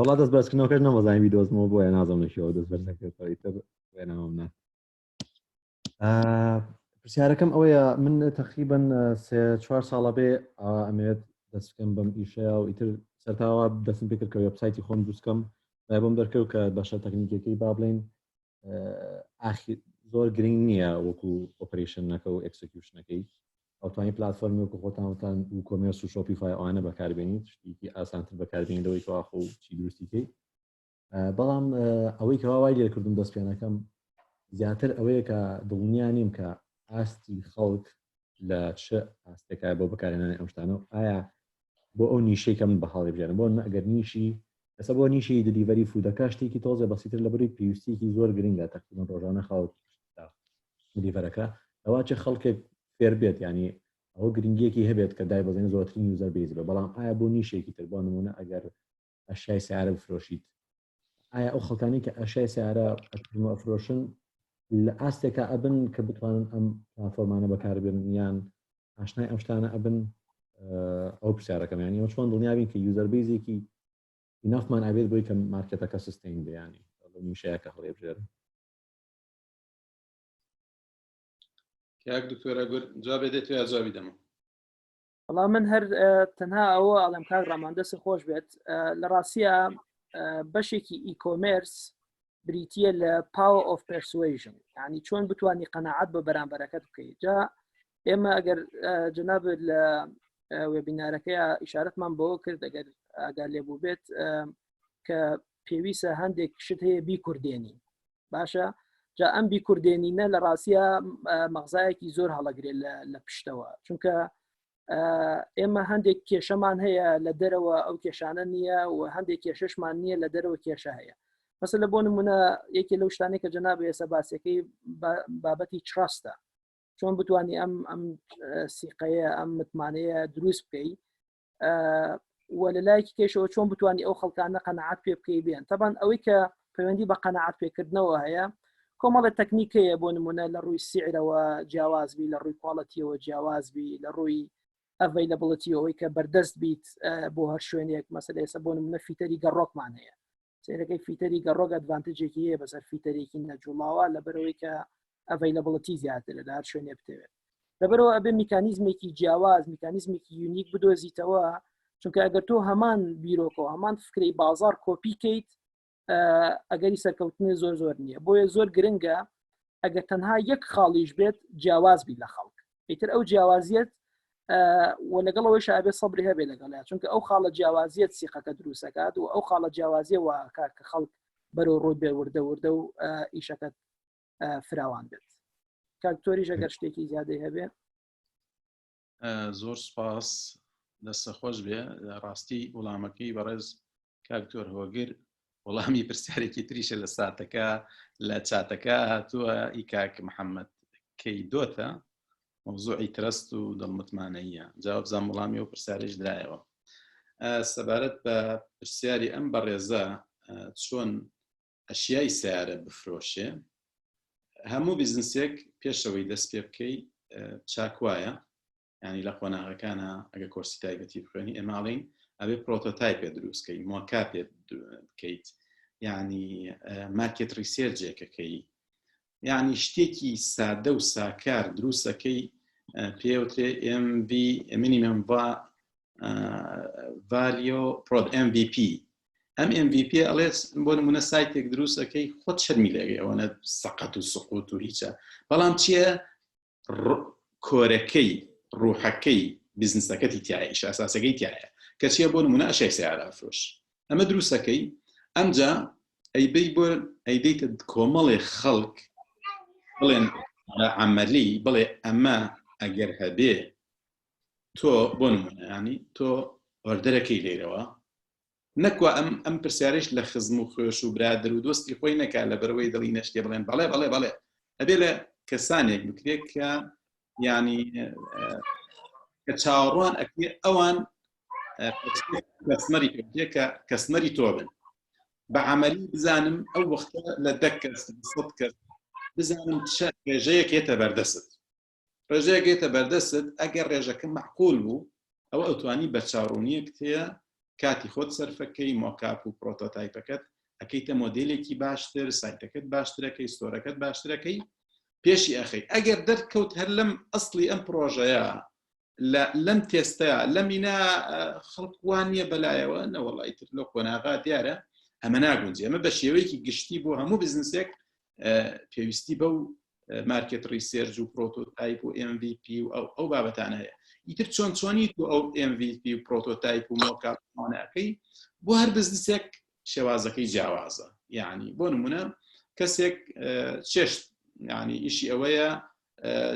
وڵات دەست بەرزکردنەوەکەش نەمەزانین ڤیدۆزمەوە بۆیە نازەم نەشیەوە دەست بەرز نەکردتر وێنەوەم نە پرسیارەکەم ئەوەیە من تقریباً 3-4 ساڵە بێ ئەمەوێت دەست بکەم بەم ئیشەیە و ئیتر سەرتاوە دەستم پێ کرد کە وێبسایتی خۆم دروستکەم بۆم دەرکەوت کە بەشە تەکنیکەکەی با بڵێن زۆر گرنگ نییە وەکو ئۆپەرێشنەکە و ئەکسکیوشنەکەی ئەوتوانی پلتفۆرمی وەکو خۆتانتان و کۆمێرس و شۆپیفای ئەوانە بەکاربێنیت شتێکی ئاسانتر بەکاربێنیدەوەی کەواخۆ و چی دروستیکەی بەڵام ئەوەی کەوا وای لێکردم دەستپێنەکەم زیاتر ئەوەیە کە دڵنیا نیم کە ئاستی خەڵک لە چ ئاستێکای بۆ بەکارهێنانی ئەم شتانە ئایا بۆ ئەو نیشەیە کە من بەهاڵی بژێنم بۆ ئەگەر نیشی ئەستا بۆ نیشی دلیڤەری فودەکە شتێکی تۆزە بەسیتر لە بەروی پێویستیکی زۆر گرنگە تەقریباً ڕۆژانە خەڵک دلیڤەرەکە ئەوە چه خەڵکێک فێر بێت ینی ئەوە گرنگیەکی هەبێت کە دای بەزێن زۆرترین یوزەر بیز بە بەڵام ئایا بۆ نیشێکی تر بۆ نمونە ئەگەر ئەشیای سیارە بفرۆشیت ئایا ئەو خەڵکانی کە ئەشیای سیارە ئەفرۆشن لە ئاستێکە ئەبن کە بتوانن ئەم پلتفۆرمانە بەکاربێنن یان ئاشنای ئەم شتانە ئەبن ئەو پرسیارەکەم ینی ئەوە چۆن دڵنیابین کە یوزەر بیزێکی ئینافمان ئەبێت بۆی کە مارکێتەکە سستین بیانی نیشەیە کە هەڵێ بژێرن کاک دکتۆرە گورد جوابێ دێت یا جوابی دەمە بەڵام من هەر تەنها ئەوە ئەڵێم کاک ڕامان دەست خۆش بێت لە ڕاستیە بەشێکی ئیکۆمێرس بریتە لە power of persuasion ینی چۆن بتوانانی قەناعەت بە بەرامبەرەکەت بکەیت جا ئێمە ئەگەر جەناب لە وێبینارەکەی ئیشارەتمان بەوە کرد ئەگەر ئاگار لێبوو بێت کە پێویستە هەندێک شت هەیە بیکوردێنی باشە جا ئەم بیکوردێنینە لە ڕاستیە مەغزایەکی زۆر هەڵەگرێت لە پشتەوە چونکە ئێمە هەندێک کێشەمان هەیە لە دەرەوە ئەو کێشانە نییە و هەندێک کێشەشمان نییە لە دەرەوە کێشە هەیە مەسەلە بۆ نمونە یەکی لەو شتانەی کە جەناب ئێستا باسیەکەی بابەتی تراستە چۆن بتوانانی ئەم سیقەیە ئەم متمانەیە دروست بکەی وە لە لایەکی کێشەوە چۆن بتوانانی ئەو خەڵکانە قەناعەت پێ بکەی بێن طبعاً ئەوەی کە پەیوەندی بە قەناعەت پێکردنەوە هەیە کۆمەڵە تەکنیکەیە بۆ نمونە لە ڕووی سیعرەوە جیاوازبی لە ڕووی کوڵەتیەوە جیاوازبی لە ڕووی ئەڤیلەبڵەتی ئەوەی کە بەردەست بیت بۆ هەر شوێنێک مەسەلە ئێستا بۆ نمونە فیتەری گەڕۆکمان هەیە سێرەکەی فیتەری گەڕۆک ئەدڤانتێجێکی هەیە بەسەر فیتەرێکی نەجوڵاوە لەبەرەوەی کە ئەڤیلەبڵەتی زیاترە لە هەر شوێنێ بتەوێت لەبەرەوە ئەبێ میکانیزمێکی جیاواز میکانیزمێکی یونیک بدۆزیتەوە چونکە ئەگەر تۆ هەمان بیرۆکەوە هەمان فکرەی بازار کۆپیکەیت ئەگەری سەرکەوتنی زۆر نییە بۆیە زۆر گرنگە ئەگەر تەنها یەک خاڵیش بێت جیاواز بی لە خەڵک ئیتر ئەو جیاوازیت و لەگەڵەوەی شابێت سەبری هەبێ لەگەڵات چونکە ئەو خاڵە جیاوازیت سیقەکە دروستەکات و ئەو خاڵە جیاوازیە واکە کە خەڵک بەرەو ڕۆی بێ وردە و ئیشەکەت فراوان بێت کاکتۆریش ئەگەر شتێکی زیادەی هەبێ زۆر سپاس دەستە خۆش بێ ڕاستی وەڵامەکەی بەڕێز کاکتۆر هۆگر وەڵامی پرسیارێکی تریشە لە ساتەکە لە چاتەکە هاتووە ئیکاک محەممەد کەیدۆتە مەوزوعی ترست و دڵمتمانەیە جواب بزان وەڵامی و پرسیارش درایەوە سەبارەت بە پرسیاری ئەم بەڕێزە چۆن ئەشیای سیارە بفرۆشێ هەموو بیزنسێک پێشەوەی دەست پێ بکەی چاکوایە ینی لە قۆناغەکانە ئەگە کۆرسی تایبەتی بخوێنی ئێماڵین ئەبێ پرۆتۆتایپێ دروستکەی مۆکاپێ بکەیت ینی مارکێت ریسێرچێکەکەی یعنی شتێکی سادە و ساکار دروستەکەی پێوترێ MV minimum value product MVP ئەم MVP ئەڵێ بۆ نمونە سایتێک دروستەکەی خۆت شەرمی لێگەی ئەوەنە سەقەت و سقوت و هیچە بەڵام چییە کۆرەکەی ڕوحەکەی بیزنسەکەتی تایە ئیش ئاساسەکەی تایە کە چیە بۆ نمونە ئەشای سیارە ئەفرۆش ئەمە دروستەکەی ئەمجا ئەیبەی بۆ ئەیدەیتە کۆمەڵێ خەڵک بڵێن عملی بڵێ ئەمە ئەگەر هەبێ تۆ بۆ نمونە ینی تۆ ئۆردەرەکەی لێرەوە نەکوە ئەم پرسیارش لە خزم و خۆش و برادر و دۆستی خۆی نەکات لە بەرەوەی دڵی نەشتێ بڵێن بەڵێ ئەبێ لە کەسانێک بکرێت کە ینی کە چاوەڕوان ئەکرێ ئەوان کەسمەری پێ کە کەسمەری تۆ بن بە عملی بزانم ئەو وەختە لە 10 کەس 100 کەس بزانم ڕێژەیەک هێتە بەردەست ڕێژەیەک هێتە بەردەست ئەگەر ڕێژەکە معقول بوو ئەوە ئەوتوانی بە چاڕوونیەک تەیە کاتی خۆت سەرفەکەی مۆکاپ و پرۆتۆتایپەکەت ئەەکەیتە مۆدیلێکی باشتر سایتەکەت باشترەکەی ستۆرەکەت باشترەکەی پێشی ئەخەی ئەگەر دەرکەوت هەر لەم ئەسڵی ئەم پرۆژەیە لەم تێستەیە لەمینا خەڵکوان نیە بەلایەوە نەوەڵی تر لە کۆناغا دیارە ئەمە ناگونجێ ئەمە بە شێوەیەکی گشتی بۆ هەموو بزنسێک پێویستی بەو مارکێت ریسێرچ و پرۆتۆتایپ و MVP و ئەو بابەتانە هەیە ئیتر چۆنیت و ئەو MVP و پرۆتۆتایپ و مۆکاپمانەکەی بۆ هەر بزنسێک شێوازەکەی جیاوازە یعنی بۆ نمونە کەسێک چێشت ینی ئیشی ئەوەیە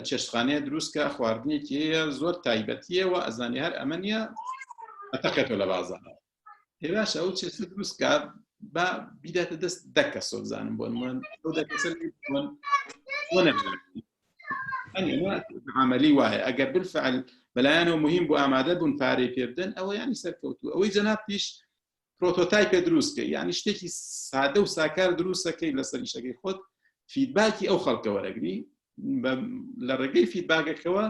چێشتخانەیە دروستکە خواردنێکی هەیە زۆر تایبەتیە و ئەزانی هەر ئەمە نیە ئەتەکەتەوە لە بازارە هێراشە ئەو چێشتە دروستکە با بیداتە دەست 10 کەسۆ بزانم بۆ من عملی وایە ئەگەر بالفعل بەلایەنەوە مهم بۆ ئامادە بوون پارەی پێ بدەن ئەوە ینی سەرکەوتووە ئەوەی جەناب پیش پرۆتۆتایپێ دروستکە یعنی شتێکی سادە و ساکار دروستەکەی لەسەر ئیشەکەی خۆت فیدباکی ئەو خەڵکە وەرەگری لە ڕێگەی فیدباکەکەوە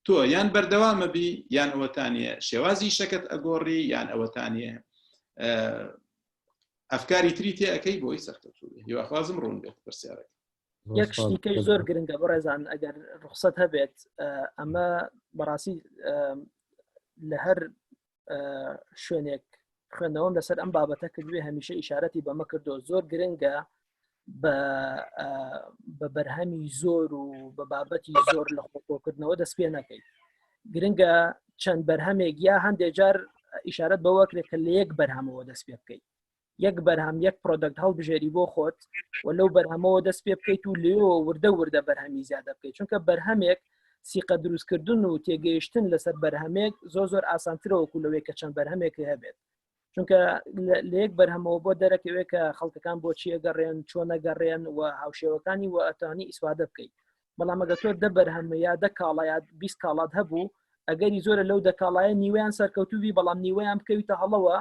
تۆ یان بەردەوامە بی یان ئەوەتانیە شێوازی شەکەت ئەگۆڕی یان ئەوەتانیە ئەفکاری تری تێ ئەەکەی بۆی سەرکەوتووە هیواخوازم ڕوون بێت پرسیارەکە یەک شتیکەی زۆر گرنگە بەڕێزان ئەگەر ڕوخسەت هەبێت ئەمە بەڕاستی لە هەر شوێنێک خوێندنەوەم لەسەر ئەم بابەتە کردوێ هەمیشە ئیشارەتی بەمە کردو زۆر گرنگە بە بەرهەمی زۆر و بە بابەتی زۆر لە خۆکردنەوە دەست پێ نەکەیت گرنگە چەند بەرهەمێک یا هەندێک جار ئیشارەت بەوەکرێت کە لە یەک بەرهەمەوە دەست پێ بکەیت یەک بەرهەم یەک پرۆدەکت هەڵبژێری بۆ خۆت و لەو بەرهەمەوە دەست پێ بکەیت و لێەوە وردە بەرهەمی زیادە بکەیت چونکە بەرهەمێک سیقە دروستکردن و تێگەیشتن لەسەر بەرهەمێک زۆر ئاسانترەوەکو لەوەی کە چەند بەرهەمێکی هەبێت چونکە لە یەک بەرهەمەوە بۆ دەرەکەوێت کە خەڵکەکان بۆچی ئەگەڕێن چۆن ئەگەڕێن و هاوشێوەکانی و ئەتوانی ئیسوادە بکەیت بەڵام ئەگەر تۆ دە بەرهەمە یا 10 کاڵە یا 20 کاڵات هەبوو ئەگەری زۆرە لەو دەکاڵایە نیوەیان سەرکەوتووی بەڵام نیوەیان بکەویتە هەڵەوە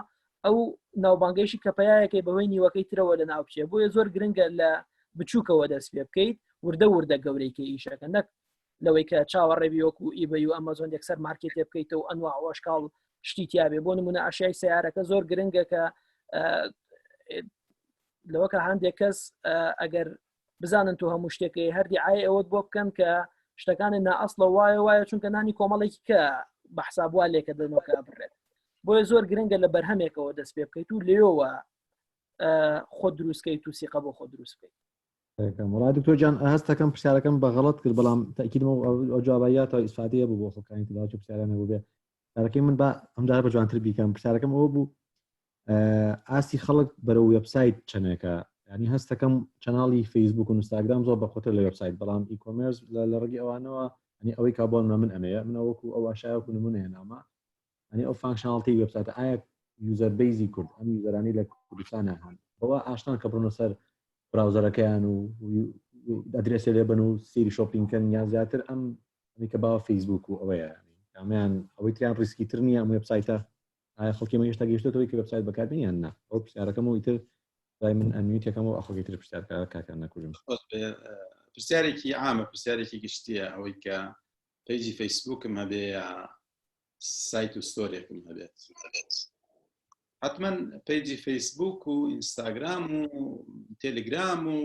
ئەو ناوبانگەیشی کەپایەکەی بەهۆی نیوەکەی ترەوە لە ناوچێ بۆیە زۆر گرنگە لە بچووکەوە دەست پێ بکەیت وردە گەورەیکە ئیشەکە نەک لەوەی کە چاوەڕێبی وەکو ئیبەی و ئەمەزۆن یەکسەر مارکێتێ بکەیتەوە ئەنواع وەشکاڵ شتی تیاابێ بۆ نمونە ئاشیای سیارەکە زۆر گرنگە کە لەوەکە هەندێک کەس ئەگەر بزانن تو هەموو شتێکی هەردی ئای ئەوەت بۆ بکەن کە شتەکانی نائەسڵە وایە چونکە نانی کۆمەڵێکی کە بە حسابوا لێکە دەنەوەکە بڕێت بۆیە زۆر گرنگە لە بەرهەمێکەوە دەست پێ بکەیت و لێەوە خۆ دروستکەیت و سیقە بۆ خۆ دروست بکەیت. وڵات دکتۆر جان هەستەکەم پرسیارەکەم بە غەڵەت کرد بەڵام تاکیدم ئەو جوابایە تا ئیسفادەیە بوو بۆ خۆکانی تباچ پرسیارە نەبوو بێ پرسیارەکەی من بە ئەمجار بە جوانتر بیکەم پرسیارەکەم ئەوە بوو ئاستی خەڵک بەرەو وێبسایت چەنێکە ینی هەستەکەم چەناڵی فیسبوک و ئینستاگرام زۆر بەخۆتر لە وێبسایت بەڵام ئیکۆمێرس لە ڕێگی ئەوانەوە ینی ئەوەی کابۆن من ئەمەیە منەوەکو ئەو ئاشایەکو نمونەیە نامە ینی ئەو فانکشناڵتی وێبسایت ئایا یوزەر بیزی کورد ئەم یوزەرانی لە کوردستانە هەن بەوە ئاشتان کە بڕۆنە سەر براوزەرەکەیان و ئەدرێسێ لێ بن و سیری شۆپینکەن یا زیاتر ئەمی کە باوە فیسبوک و ئەوەیە کامیان ئەوەی تریان ڕیسکی تر نییە ئەم وێبسایتە ئایا خەڵکی مە هێشتا گەیشتێتەوەی کە وێبسایت بەکاربێنیان نا ئەو پرسیارەکەم و ئیتر دای من ئەنویتەکەم و ئەخۆی تر پرسیارکە کاکان نەکوژم پرسیارێکی عامە پرسیارێکی گشتیە ئەوەی کە پیجی فیسبوکم هەبێ سایت و ستۆریەکم هەبێت حتما پیجی فیسبوک و ئینستاگرام و تێلگرام و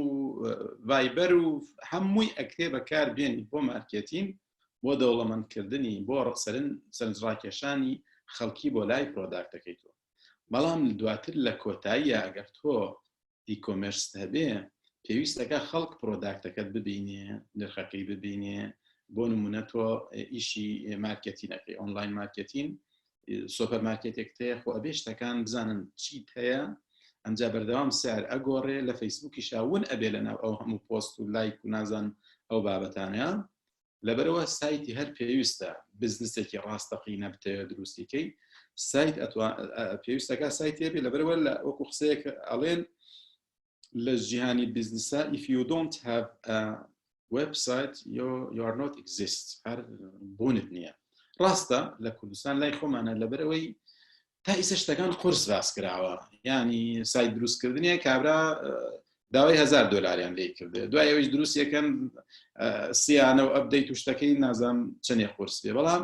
ڤایبەر و هەمووی ئەکتێ بەکاربێنی بۆ مارکێتین بۆ دەوڵەمەندکردنی بۆ سەرنجڕاکێشانی خەڵکی بۆ لای پرۆداکتەکەی تۆ بەڵام دواتر لە کۆتاییە ئەگەر تۆ ئیکۆمێرس هەبێ پێویستەکە خەڵک پرۆداکتەکەت ببینێ نرخەکەی ببینێ بۆ نمونە تۆ ئیشی مارکێتینەکەی ئۆنلاین مارکێتین سۆپەر مارکێتێک تەیە خۆ ئەبێ شتەکان بزانن چیت هەیە ئەمجا بەردەوام سیار ئەگۆڕێ لە فەیسبووکی شاون ئەبێ لەناو ئەو هەموو پۆست و لایک و نازان ئەو بابەتانەیە لەبەرەوە سایتی هەر پێویستە بزنسێکی ڕاستەقینە بتەوێت دروستیکەی سایت پێویستەکە سایتێ بێ لەبەرەوە لە وەکو قسەیەک ئەڵێن لە جیهانی بزنسە if you don't have a website you are not exist هەر بوونت نییە ڕاستە لە کوردستان لای خۆمانە لەبەرەوەی تا ئیسە شتەکان قورس باس کراوە ینی سایت دروستکردنیە کابرا داوای $1000 لێ کردێ دوای ئەوەی دروست یەکەم سیانە و ئەپدەیت و شتەکەی نازام چەندێ قورس بێ بەڵام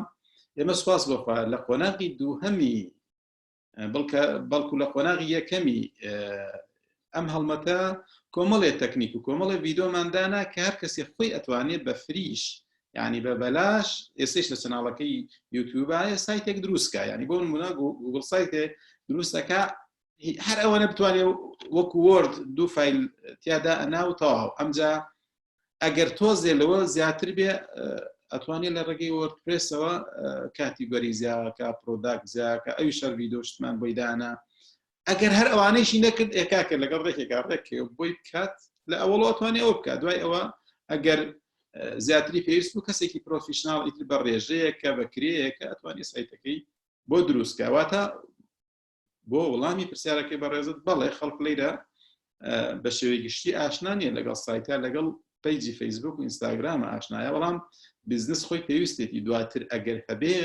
ئێمە سوپاس بۆخوا لە قۆناغی دووهەمی بەڵکو لە قۆناغی یەکەمی ئەم هەڵمەتە کۆمەڵێ تەکنیک و کۆمەڵێ ڤیدۆماندانا کە هەر کەسێ خۆی ئەتوانێت بە فریش ینی بە بەلاش ئێستش لە چەناڵەکەی یوتیوبایە سایتێک دروستکە ینی بۆ نمونە گوگڵ سایتێ دروستەکە هەر ئەوەنە بتوانێت وەکو وۆرد دوو فایل تیادا ئەناو تەواو ئەمجا ئەگەر تۆزێ لەوە زیاتر بێ ئەتوانێت لە ڕێگەی وەردپرێسەوە کاتیگۆری زیاکە پرۆداکت زیاکە ئەوی شەر ڤیدۆ شتمان بۆی دانا ئەگەر هەر ئەوانەیشی نەکرد ئێکاکە لەگەڵ ڕێکێکا ڕێکێ بۆی بکات لە ئەوڵ ئەتوانێت ئەوە بکات دوای ئەوە ئەگەر زیاتری پێویست بوو کەسێکی پرۆفیشناڵ ئیتر بەڕێژەیەکە بەکرەیەکە ئەتوانێت سایتەکەی بۆ دروستکەواتە بۆ وەڵامی پرسیارەکەی بەڕێزت بەڵێ خەڵک لەیرە بە شێوەی گشتی ئاشنانیە لەگەڵ سایتە لەگەڵ پیجی فیسبوک و ئینستاگرامە ئاشنایە بەڵام بیزنس خۆی پێویستێتی دواتر ئەگەر هەبێ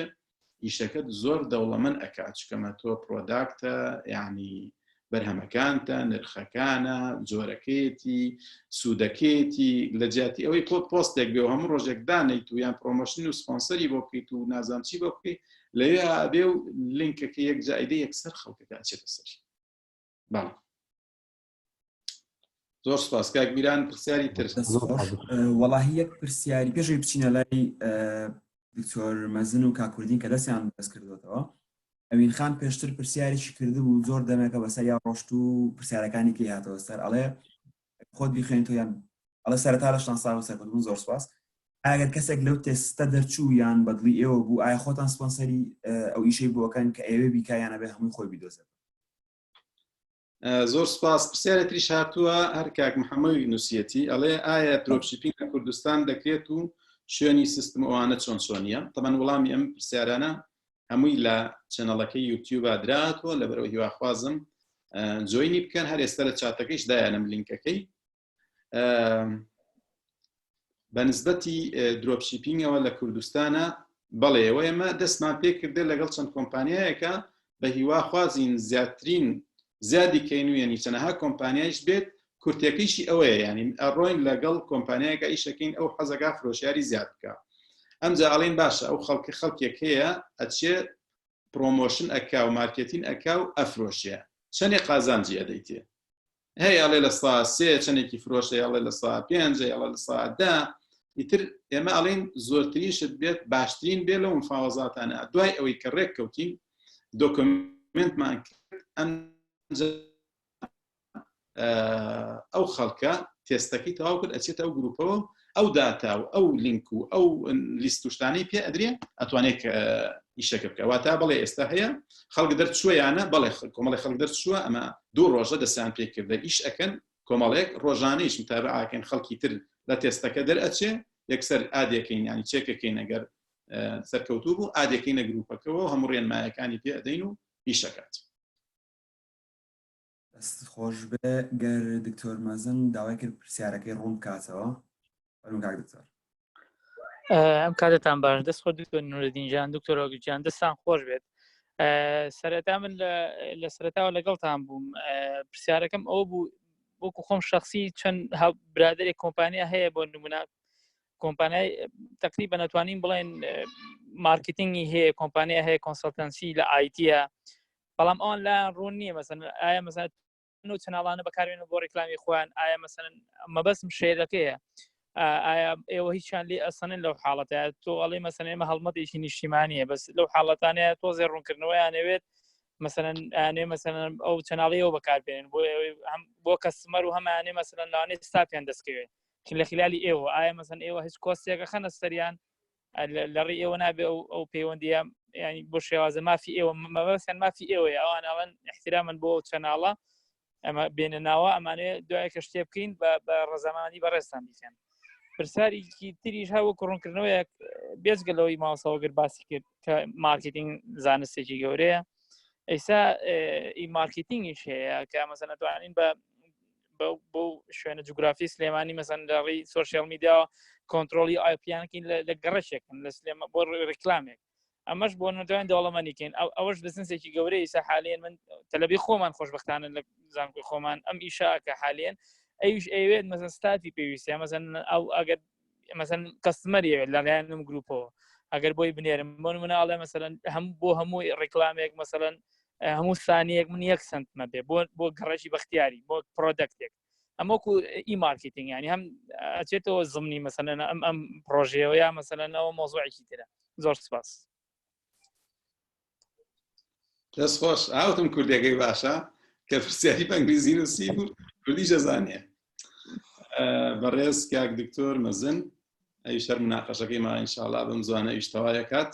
ئیشەکەت زۆر دەوڵەمەند ئەکات چکەمە تۆ پرۆداکتە یعنی بەرهەمەکانتە نرخەکانە جۆرەکەیەتی سوودەکەیەتی لە جیاتی ئەوەی تۆ پۆستێک بێ و هەموو ڕۆژێک دانیت و یان پرۆمۆشن و سپۆنسەری بۆ بکەیت و نازانم چی بۆ بکەیت لەوێ ئابێ و لینکەکە یەک جایدە یەکسەر خەڵکەکە ئەچێتە سەری باڵێ زۆر سپاس کاک میران پرسیاری تر وەڵاهی یەک پرسیاری پێشەوەی بچینە لای دکتۆر مەزن و کاکوردین کە دەستیان بەس کردوێتەوە ئەوین خان پێشتر پرسیاریشی کردبوو زۆر دەمێکە بەسەر یا ڕۆشت و پرسیارەکانی کەی هاتەوە سەر ئەڵێ خۆت بیخوێنیتەوە یان ئەڵێ سەرەتا لە شتان ساوە سەرکردبوون زۆر سپاس ئەگەر کەسێک لەو تێستە دەرچوو یان بەدڵی ئێوە بوو ئایا خۆتان سپۆنسەری ئەو ئیشەی بۆکەن کە ئێوە بیکایانە بێ هەمووی خۆی بیدۆزێت زۆر سپاس پرسیارە تریش هاتووە هەر کاک محەممەدی نووسەتی ئەڵێ ئایا درۆپشیپینگ لە کوردستان دەکرێت و شوێنی سیستم ئەوانە چۆن چۆنیە تەمان وەڵامی ئەم پرسیارانە هەمووی لە چەنەڵەکەی یوتیوبە دراتوە لەبەرەوە هیواخوازم جۆینی بکەن هەر ئێستا لە چاتەکەیش دایانم لینکەکەی بەنسبەتی درۆپشیپینگەوە لە کوردستانە بەڵێ ئەوە ئێمە دەستمان پێ کردێ لەگەڵ چەند کۆمپانیایەکە بە هیواخوازین زیادی کەین و یعنی چەنەها کۆمپانیایش بێت کورتەکەیشی ئەوەیە ینی ئەڕۆین لەگەڵ کۆمپانیایەکە ئیشەکەین ئەو حەزەکە فرۆشیاری زیاد بکە ئەمجا ئەڵێن باشە ئەو خەڵکێک هەیە ئەچێ پرۆمۆشن ئەکا و مارکتین ئەکا و ئەفرۆشیە چەندێ قازانجی ئەدەیتێ هەیە ئەڵێ لە سا 3 چەندێکی فرۆشە ئەڵێ لە سا 5 ئەڵێ لە سا 10 ئیتر ئێمە ئەڵێن زۆرترینشت بێت باشترین بێ لەو مفاوەزاتانە دوای ئەوەی کە ڕێک کەوتین دۆکمنتمان ئەو خەڵکە تێستەکەی تەواو کرد ئەچێت ئەو گروپەوە ئەو داتا و ئەو لینک و ئەو لیستوشتانەی پێ ئەدرێ ئەتوانێت ئیشەکە بکە واتە بەڵێ ئێستا هەیە خەڵک دەرچووە یانە بەڵێ کۆمەڵی خەڵک دەرچووە ئەمە 2 ڕۆژە دەستیان پێکردە ئیش ئەکەن کۆمەڵێک ڕۆژانەیش متابعەکەن خەڵکی تر لە تێستەکە دەرئەچێ یەکسەر ئادێکەین ینی چێکەکەین ئەگەر سەرکەوتوو بوو ئادێکەینە گروپەکەەوە هەموو ڕێنمایەکانی پێ ئەدەین و ئیشەکات خۆش بێ گەر دکتۆر مەزن داوای کرد پرسیارەکەی ڕوون بکاتەوە کاک دکتۆر ئەم کاتتان باش دەست خۆ دکتۆر نورەدینجان دکتۆر ئۆگرجان دەستان خۆش بێت سەرەتا من لە سەرەتاوە لەگەڵتان بووم پرسیارەکەم ئەوە بوو وەکو خۆم شخصی چەند برادێک کۆمپانیا هەیە بۆ نمونە کۆمپانیای تقریبا نەتوانین بڵێن مارکتینگی هەیە کۆمپانیا هەیە کۆنسڵتەنسی لە ئایتیە بەڵام ئەوان لایەن ڕوون نییە مەسەن ئایا مەسەن چەناڵانە بەکارێنن بۆ ڕێکلامی خۆیان ئایا مەسەن مەبەستم شێرەکەیە ئایا ئێوە هیچیان لێ ئەسەنن لەو حاڵەتە تۆ ئەڵێ مەسەن ئێمە هەڵمەتێکی نیشتیمانیە بەس لەو حاڵەتانەیە تۆزێ ڕوونکردنەوەیان ئەوێت مەسەن ئەوێ مەسەن ئەو چەناڵیەوە بەکاربێنن بۆ کەسمەر و هەمانێ مەسەن لەوانێ ستاپیان دەستکەوێت لە خلالی ئێوە ئایا مەسەن ئێوە هیچ کۆستێکە خەنە سەریان لەڕێی ئێوە نابێ ئەو پەیوەندیە ینی بۆ شێوازە مافی ئێوە مەبەستیان مافی ئێوەیە ئەوان ئەڵەن احترامن بۆ چەناڵە ئەمە بێنەناوە ئەمانەیە دوای کە شتێ بکەین بە ڕێزەمانی بەڕێستان بیکەن پرسیارێکی تریش هەوە ڕوونکردنەوەی بێزگەلەوەی ماوەسەوەگر باسی کرد کە مارکتینگ زانستێکی گەورەیە ئێستا مارکتینگیش هەیە کە مەسەن نەتوانین بۆ شوێنە جوگرافی سلێمانی مەسەن لە ڕێی سۆشیال میدیا کۆنتترۆلی ئایپیانکەین لە گەڕەشێکن لە سلێمە بۆ ڕێکلامێک ئەمەش بۆ نەتوان دەوڵەمەنیکەین ئەوەش بزنسێکی گەورەی ئێستا حالێن من تەلەبی خۆمان خۆشبەختانە لە زانکۆی خۆمان ئەم ئیشاکە حالێن ئەویش ئەوێت مەسەن ستاتی پێویستە مەسەن ئەو ئەگەر مەسەن کەستمەریەوێت لەلایەنم گروپەوە ئەگەر بۆی بنێرم بۆ مناڵێ مەسەن بۆ هەموو ڕێکلامێک مەسەن هەموو ثانیەک من 1 سنتمە بێ بۆ گەڕەشی بەختیاری بۆ پرۆدەکتێک ئەمەکو مارکتینگ ینی هەم ئەچێتەوە زمنی مەسەن ئەم پرۆژەیەوە یا مەسەن ئەوە مۆزوعێکی ترە زۆر سپاس دەست خۆش ئاوتم کوردەکەی باشە کە پرسیاری بەنگلیزی نووسی بوو کوردی جەزانێ بەڕێز کاک دکتۆر مەزن ئەی شەر مناقەشەکەی ما ئینشاءالله بم زوانە ئیشتەوایە کات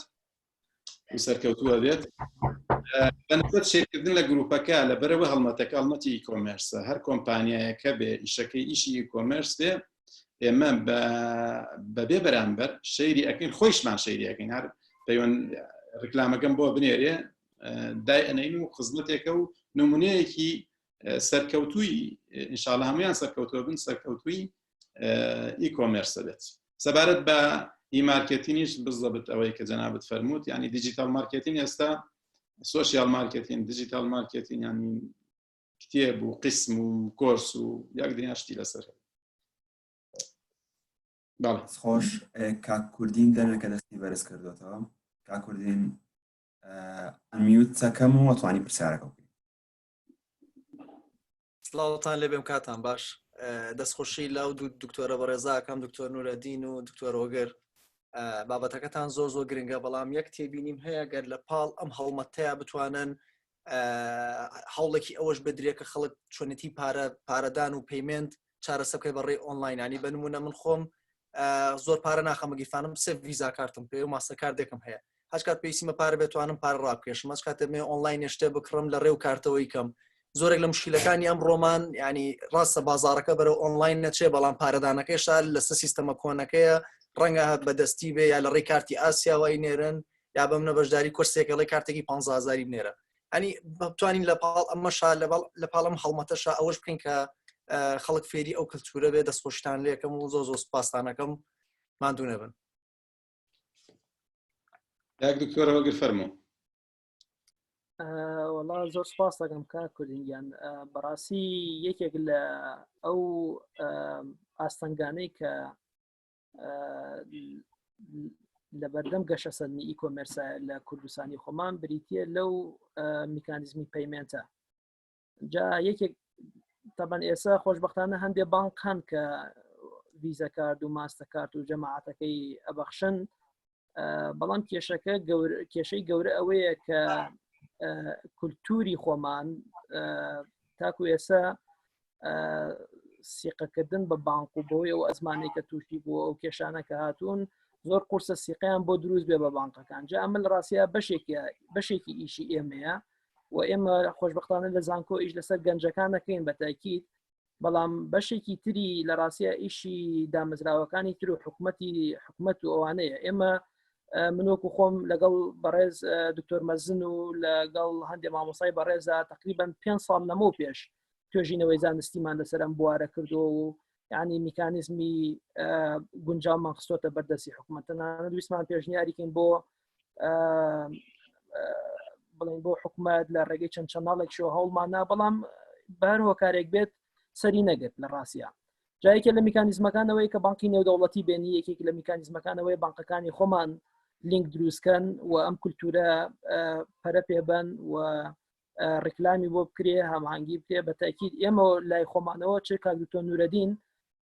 و سەرکەوتووە بێت بەنسبەت شێرکردن لە گروپەکە لە بەرەوە هەڵمەتەکە هەڵمەتی ئیکۆمێرسە هەر کۆمپانیایەکە بێ ئیشەکەی ئیشی ئیکۆمێرس بێ ئێمە بەبێ بەرامبەر شەیری ئەکەین خۆیشمان شەیری ئەەکەین هەر پەیوەند ڕکلامەکەم بۆ بنێرێ دای ئەنین و خزمەتێکە و نمونەیەکی سەرکەوتووی ئینشاءالله هەمویان سەرکەوتووە بن سەرکەوتووی ئیکۆمێرسە بێت سەبارەت بە مارکتینیش بزەبت ئەوەی کە جەنابەت فەرمووت ینی دیجیتال مارکتین ئێستا سوشیال مارکتین دیجیتال مارکتین ینی کتێب و قسم و کۆرس و یەک دنیا شتی لەسەر خۆش کاک کوردین دەمێکە دەستی بەرز کردوێتەوە کاک کوردین ئەمیوت چەکەم و ئەتوانی پرسیارەکە بکەین سڵاوتان لێبێم کاتان باش دەستخۆشی لەو دکتۆرە بەڕێزاکەم دکتۆر نورەدین و دکتۆر ئۆگەر بابەتەکەتان زۆر گرنگە بەڵام یەک تێبینیم هەیە گەر لە پاڵ ئەم هەڵمەتەیە بتوانن هەوڵێکی ئەوەش بدرێت کە خەڵک چۆنێتی پارەدان و پەیمنت چارەسەر بکەی بەڕێی ئۆنلاینانی بە نمونە من خۆم زۆر پارە ناخەمە گیرفانم سێ ڤیزا کارتم پێ و ماستەرکاردێکم هەیە هەچ کات پێویستیمە پارە بێتوانم پارە ڕابکێشم هەچ کاتێ مێ ئۆنلاین شتێ بکڕم لە ڕێو کارتەوەی کەم زۆرێک لە مشکلەکانی ئەم ڕۆمان ینی ڕاستە بازارەکە بەرەو ئۆنلاین نەچێ بەڵام پارەدانەکەیشا لەسەر سیستەمە کۆنەکەیە ڕەنگە بەدەستی بێ یا لە ڕێی کارتی ئاسیاوای نێرن یا بەمنە بەشداری کورسێکە لەی کارتێکی 15000 بنێرە ئەنی بتوانین لە پاڵ ئەمەشا لە پاڵم هەڵمەتەشا ئەوەش بکەین کە خەڵک فێری ئەو کلتورە بێ دەستخۆشتان لێکەم و زۆر سوپاسدانەکەم ماندوو نەبن یاک دکتۆرە وەگر فەرموو وەڵا زۆر سپاس دەکەم کاک کوردینگیان بەڕاستی یەکێک لە ئەو ئاستەنگانەی کە لە بەردەم گەشەسەردنی ئیکۆمێرسە لە کوردستانی خۆمان بریتە لەو میکانیزمی پەیمێنتە جا یەکێک تەبەن ئێستا خۆشببختانە هەندێک بانک هەن کە ویزە کارد و ماستە کارت و جەماعەتەکەی ئەبەخشن بەڵام کێشەی گەورە ئەوەیە کە کولتوری خۆمان تاکو ئێستا سیقەکردن بە بانک و بۆی ئەو ئەزمانەی کە تووشی بووە ئەو کێشانە کە هاتوون زۆر قورسە سیقیان بۆ دروست بێ بە بانکەکان جا ئەمە لە ڕاستیە بەشێکی ئیشی ئێمەیە و ئێمە خۆشببختانە لە زانکۆ ئیش لەسەر گەنجەکان نەکەین بە تاکید بەڵام بەشێکی تری لە ڕاستیە ئیشی دامەزراوەکانی تر و حکومەت و ئەوانەیە ئێمە منۆکو خۆم لەگەڵ بەڕێز دکتۆر مەزن و لەگەڵ هەندێک مامۆسای بەڕێزە تقریبان 5 ساڵ لەمە پێش توێژینەوەی زانستیمان لەسەر ئەم بوارە کردو و یعنی میکانیزمی گونجاومان خستۆتە بەردەستی حکوومەتەنە دویستمان پێشنیاریکەین بۆ بڵین بۆ حکوومەت لە ڕێگەی چەند چەناڵێک شۆ هەوڵمانە بەڵام بەر هۆکارێک بێت سەری نەگرت لە ڕاستیە جایەکە لە میکانیزمەکانەوەی کە بانکی نێودەوڵەتی بێنی یەکێک لە میکانیزمەکانەوەی بانکەکانی خۆمان لینک دروستکەن و ئەم کولتورە پەرە پێبەن و ڕیکلامی بۆ بکرێ هەماهنگگی بکرێ بە تاکید ئێمە لای خۆمانەوە چ کاکتۆر نورەدین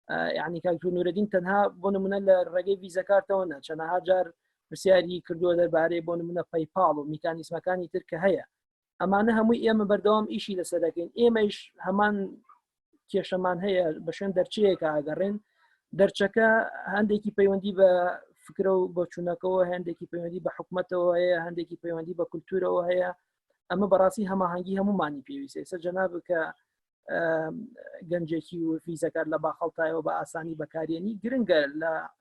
یعنی کاکتۆر نورەدین تەنها بۆ نمونە لە ڕێگەی ویزەکارتەوەە چەندەها جار پرسیاری کردووە دەربارەی بۆ نمونە پەیپاڵ و میکانیزمەکانی تر کە هەیە ئەمانە هەمووی ئێمە بەردەوام ئیشی لەسەر دەکەین ئێمەش هەمان کێشەمان هەیە بە شوێن دەرچەیەکە ئاگەڕێن دەرچەکە هەندێکی پەیوەندی بە فکرە و بۆ چوونەکەەوە هەندێکی پەیوەندی بە حکوومەتەوە هەیە هەندێکی پەیوەندی بە کولتورەوە هەیە ئەمە بەڕاستی هەماهنگگی هەمومانی پێویستە ئێستا جەناب کە گەنجێکی و فیزەکار لە باخەڵتایەوە بە ئاسانی بەکارێنی گرنگە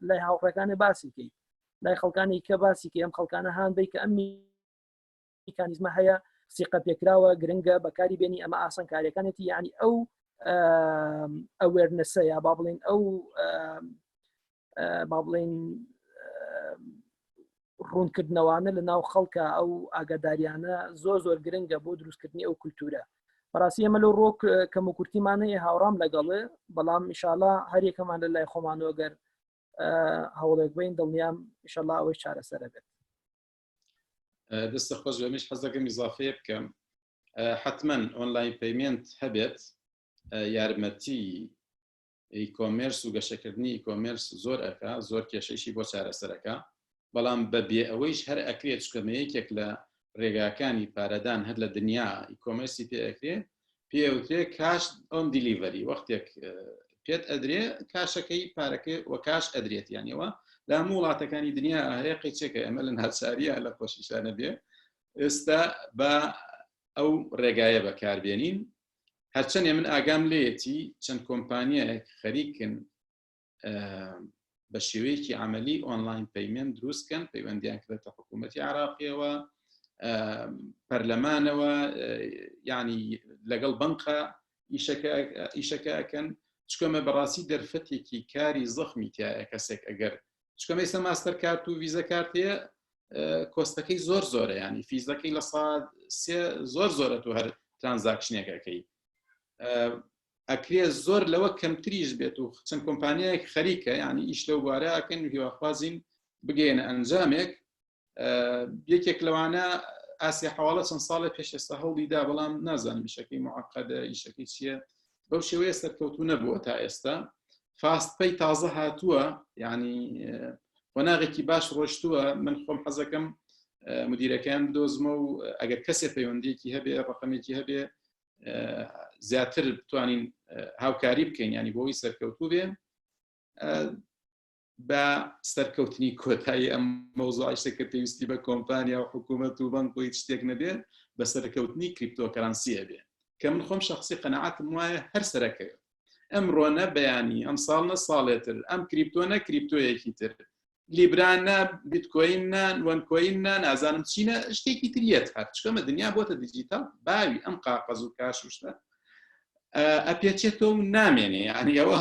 لای هاوڕەکانی باسی کەیت لای خەڵکانی کە باسی کە ئەم خەڵکانە هاندەی کە ئەم میکانیزمە هەیە سیقە پێکراوە گرنگە بەکاری بێنی ئەمە ئاسان کارەکانێتی یعنی ئەو ئەوێرنسە یا با بڵین ئەو با بڵین ڕوونکردنەوانە لە ناو خەڵکە ئەو ئاگاداریانە زۆر گرنگە بۆ دروستکردنی ئەو کولتورە بەڕاستی ئەمە لەو ڕۆک کەم و کورتیمانەیە هاوڕام لەگەڵێ بەڵام ئیشاڵا هەرێکەمان لە لای خۆمانەوە گەر هەوڵێک بین دڵنیام ئیشاڵا ئەوەی چارەسەرە بێت دەستە خۆش بەمیش حەز دەکەم ئیزافەیە بکەم حتمما ئۆنلاین پەیمێنت هەبێت یارمەتی ئیکۆمێرس و گەشەکردنی ئیکۆمێرس زۆر ئەکا زۆر کێشەیشی بۆ چارەسەرەکە بەڵام بەبێ ئەوەیش هەر ئەکرێت چکەمەیەکێک لە ڕێگاکانی پارەدان هەر لە دنیا ئیکۆمێرسی پێ ئەکرێت پێوترێ کاش ئۆن دیلیڤەری وەختێک پێت ئەدرێ کاشەکەی پارەکەی وە کاش ئەدرێت یانەوە لە هەموو وڵاتەکانی دنیا هەیە قیچێکە ئەمە لە هەرچاریە لە خۆشیشانە بێ ئێستا بە ئەو ڕێگایە بەکاربێنین هەرچەندێ من ئاگام لێتی چەند کۆمپانیایەک خەریکن بە شێوەیەکی عملی ئۆنلاین پەیمێنت دروستکەن پەیوەندیان کردێتە حکوومەتی عراقیەوە پەرلەمانەوە ینی لەگەڵ بنقە ئیشەکە ئەکەن چکۆمە بەڕاستی دەرفەتێکی کاری زەخمی تایە کەسێک ئەگەر چکەمە ئێستا ماستەر کارت و ویزە کارتەیە کۆستەکەی زۆرە ینی فیزەکەی لە ساعت زۆرە تو هەر ترانزاکشنێکەکەی ئەکرێ زۆر لەوە کەمتریش بێت و چەند کۆمپانیایەک خەریکە ینی ئیش لەو بوارە ئەکەن و هیواخوازین بگەێنە ئەنجامێک یەکێک لەوانە ئاسی حواڵە چەند ساڵە پێش ئێستا هەوڵیدا بەڵام نازانم ئیشەکەی معقەدە ئیشەکەی چییە بەو شێوەیە سەرکەوتو نەبووە تا ئێستا فاستپەی تازە هاتووە ینی وەناغێکی باش ڕۆشتووە من خۆم حەزەکەم مدیرەکان بدۆزمە و ئەگەر کەسێ پەیوەندیەکی هەبێ ڕقەمێکی هەبێ زیاتر بتوانین هاوکاری بکەین ینی بۆی سەرکەوتوو بێ بە سەرکەوتنی کۆتایی ئەم مەوزوعیشتە کە پێویستی بە کۆمپانیا و حکوومەت و بانک بۆی شتێک نەبێت بە سەرکەوتنی کریپتۆکەرەنسیە بێ کە من خۆم شخصی قەنەعەتم وایە هەر سەرەکە ئەمڕۆنە بەیانی ئەم ساڵنە ساڵێتر ئەم کریپتۆنە کریپتۆیەکی تر لیبرانە بیتکۆینە وەنکۆینە نازانم چینە شتێکی تریەت هات چکەمە دنیا بۆتە دیجیتال باوی ئەم قاقەز و کاش وشتە ئەپێچێتەوە و نامێنێ یعنی ئەوە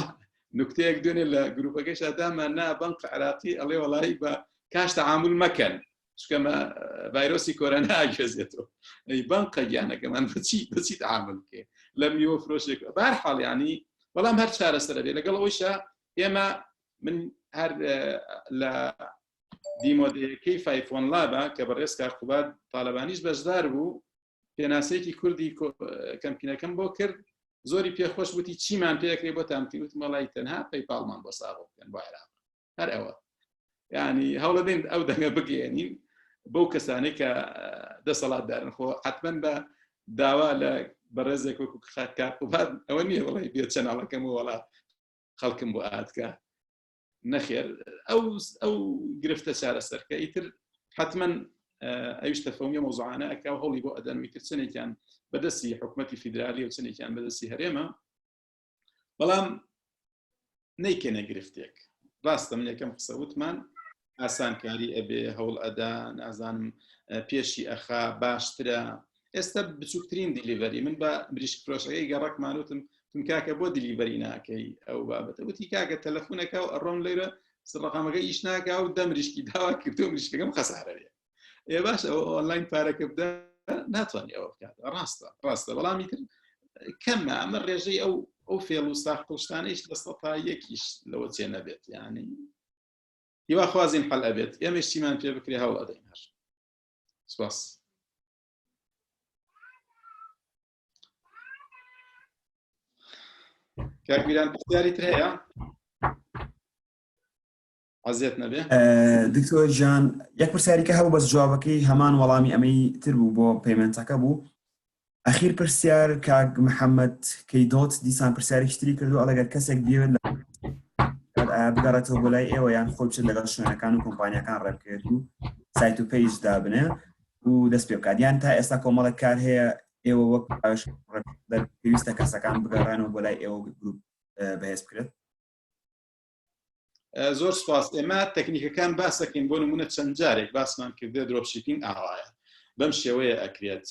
نکتەیەک دوێنێ لە گروپەکەشا دامان نا بەنق عراقی ئەڵێ وەڵایی بە کاش تەعامل مەکەن چکەمە ڤایرۆسی کۆرۆنا ئاگێزێتەوە ئەی بەنقە گیانەکەمان بچی تەعامل بکێ لە میوە فرۆشێک بەهەرحاڵ ینی بەڵام هەر چارەسەرە بێ لەگەڵ ئەوەیشە ئێمە من هەر لە دیمۆدەیەکەی فایفۆن لابە کە بەڕێز کارقوبات تاالبانیش بەشدار بوو پێناسەیەکی کوردی کەمپینەکەم بۆ کرد زۆری پێخۆش وتی چیمان پێکرێ بۆ تامتیوت مەڵی تەنها پەیپاڵمان بۆ ساغ بکەن بۆ عێراق هەر ئەوە ینی هەوڵە دێن ئەو دەنگە بگەێنین بەو کەسانەی کە دەسەڵاتدارن خۆ حتمما بە داوا لە بەڕێزێک وەکو کارقوبات ئەوە نییە وڵی بێت چەناڵەکەم وڵات خەڵکم بۆ ئاتکە نەخێر ئەو گرفتە چارەسەرکە ئیتر حتمما ئەویشتە فەومیە مۆزوعانە ئەکا و هەڵی بۆ ئەدەنوی تر چنێکیان بەدەستی حکوومەتی فیدرالی و چنێکیان بەدەستی هەرێمە بەڵام نەیکێنە گرفتێک ڕاستە من یەکەم قسە وتمان ئاسانکاری ئەبێ هەوڵ ئەدا نازانم پێشی ئەخا باشترە ئێستا بچووکترین دیلیڤەری من بە بریشک فرۆشەکەی گەڕکمانوتم کاکە بۆ دیلیڤەری ناکەی ئەو بابەتە وتی کاکە تەلەفۆنەکە و ئەڕۆم لێرە ڕقامەکە ئیش ناکە و دە مریشکی داوا کردو مریشکەکەم خەسارەیە ئێ باش ئەو ئۆنلاین پارەکە بدە ناتوانانی ئەوە بکات ڕاستە بەڵامی تر کەمە ئەمە ڕێژەی ئەو فێڵ و ساختڵشتانەیش دەستە تا یەکیش لەوە چێ نەبێت یانی هیوا خوازین حەل ئەبێت ئێمەش چیمان پێ بکرێ هەوڵ ئەدەین هەر سپاس کاکبیران پرسیاری تر هەیە عزیێت نەبێ دکتۆر جان یەک پرسیاریکە هەبوو بەس جوابەکەی هەمان وەڵامی ئەمەی تر بوو بۆ پەیمەنتەکە بوو ئەخیر پرسیار کاک محەممەد کەیدۆت دیسان پرسیارێکی تری کردو ئەڵەگەر کەسێک بێت بگەڕێتەوە بۆ لای ئێوە یان خۆ بچێت لەگەڵ شوێنەکان و کۆمپانیەکان ڕێبکرێت و سایت و پێیج دابنێ و دەست پێ بکات یان تا ئێستا کۆمەڵێک کار هەیە ئێوە وەک پێویستە کەسەکان بگەڕێنەوە بۆ لای ئێوە گروپ بەهێز بکرێت زۆر سپاس ئێمە تەکنیکەکان باسەکەین بۆ نمونە چەند جارێک باسمان کردێ درۆپشیپینگ ئاوایە بەم شێوەیە ئەکرێت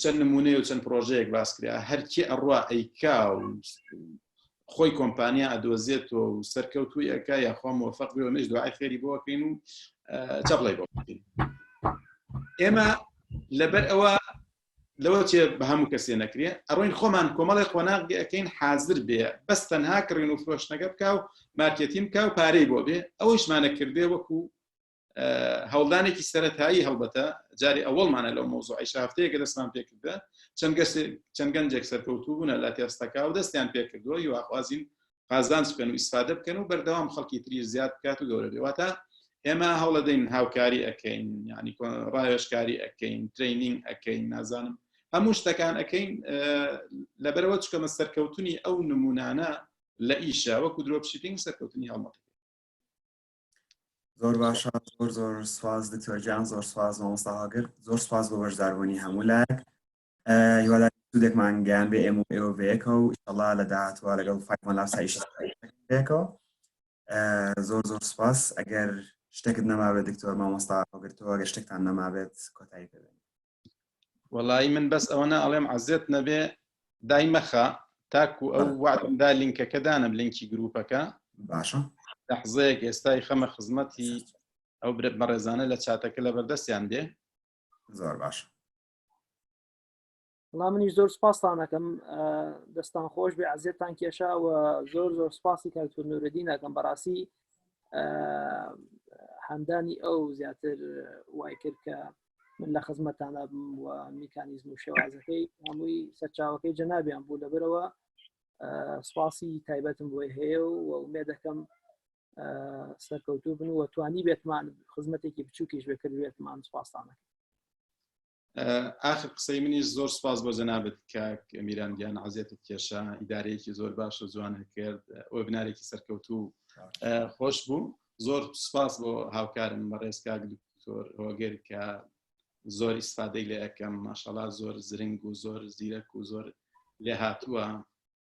چەند نمونەیە و چەند پرۆژەیەک باسکرا هەرکی ئەڕوا ئەیکا و خۆی کۆمپانیا ئەدۆزێتەوە و سەرکەوتوویەکە یاخوا مۆفەق بێ و مێش دوعای خێری بۆکەین و چەپڵی بۆ بکەین ئێمە لەبەر ئەوە لەوە چێ بە هەموو کەسێ نەکرێ ئەڕۆین خۆمان کۆمەڵی خۆناغی ئەەکەین حازر بێ بەس تەنها کڕین و فرۆشتنەکە بکە و مارکێتین بکە و پارەی بۆ بێ ئەوەیشمانە کردێ وەکو هەوڵدانێکی سەرەتایی هەڵبەتە جاری ئەوڵمانە لەو مۆزوعی هەفتەیەکە دەستمان پێکردە چەند گەنجێک سەرکەوتوو بوونە لە تێستەکە و دەستیان پێکردووە یواخوازین قازان بکەن و ئیسفادە بکەن و بەردەوام خەڵکی تریش زیاد بکات و گەورە بێ واتە ئێمە هەوڵە دەین هاوکاری ئەەکەین ینی ڕایۆشکاری ئەەکەین ترینینگ ئەەکەین نازانم هەموو شتەکان ئەەکەین لەبەرەوە چکەمە سەرکەوتنی ئەو نمونانە لە ئیشە وەکو درۆپشیپینگ سەرکەوتنی هەڵمەت زۆر باشە زۆر سواز دکتۆر جان زۆر سواز مامۆستا هاگر زۆر سواز بۆ بەشداربوونی هەموو لایەک هیوادار سوودێکمان گەیان بێ ئێمە و ئێوە بەیەکە و ئینشەڵڵا لە داهاتوە لەگەڵ فایفۆن لاب سایشەکەەوە زۆر سپاس ئەگەر شتێکت نەمابێت دکتۆر مامۆستا هاگرتەوە ئەگەر شتێکتان نەمابێت کۆتایی پێبێن وەڵی من بەس ئەوەنە ئەڵێم عزیێت نەبێ دای مەخە تاکو ئەو وعدمدا لینکەکە دانم لینکی گروپەکە باشە لەحزەیەک ئێستای خەمە خزمەتی ئەو بەڕێزانە لە چاتەکە لە بەردەستیان دێ زۆر باشە وڵام منیش زۆر سپاسان ئەەکەم دەستان خۆش بێ عزیێتان کێشاوە زۆر سپاسی کاکتۆر نورەدین ئەەکەم بەڕاستی هەندانی ئەو زیاتر وای کرد کە من لە خزمەتانە بم و میکانیزم و شێوازەکەی هەمووی سەرچاوەکەی جەنابیان بوو لەبەرەوە سپاسی تایبەتم بۆی هەیە و ئومێ دەکەم سەرکەوتوو بن و توانی بێتمان خزمەتێکی بچووکیش بکردوێتمان سپاسانەکە ئاخر قسەی منیش زۆر سپاس بۆ جەنابەت کاک میران گیان عزیێتت کێشا ئیدارەیەکی زۆر باش و جوان هەکرد وێبنارێکی سەرکەوتوو خۆش بوو زۆر سپاس بۆ هاوکارم بەڕێز کاک دکتۆر هۆگر کە زۆر ئیسفادەی لێ ئەەکەم ماشەڵا زۆر زرنگ و زۆر زیرەک و زۆر لێ هاتووە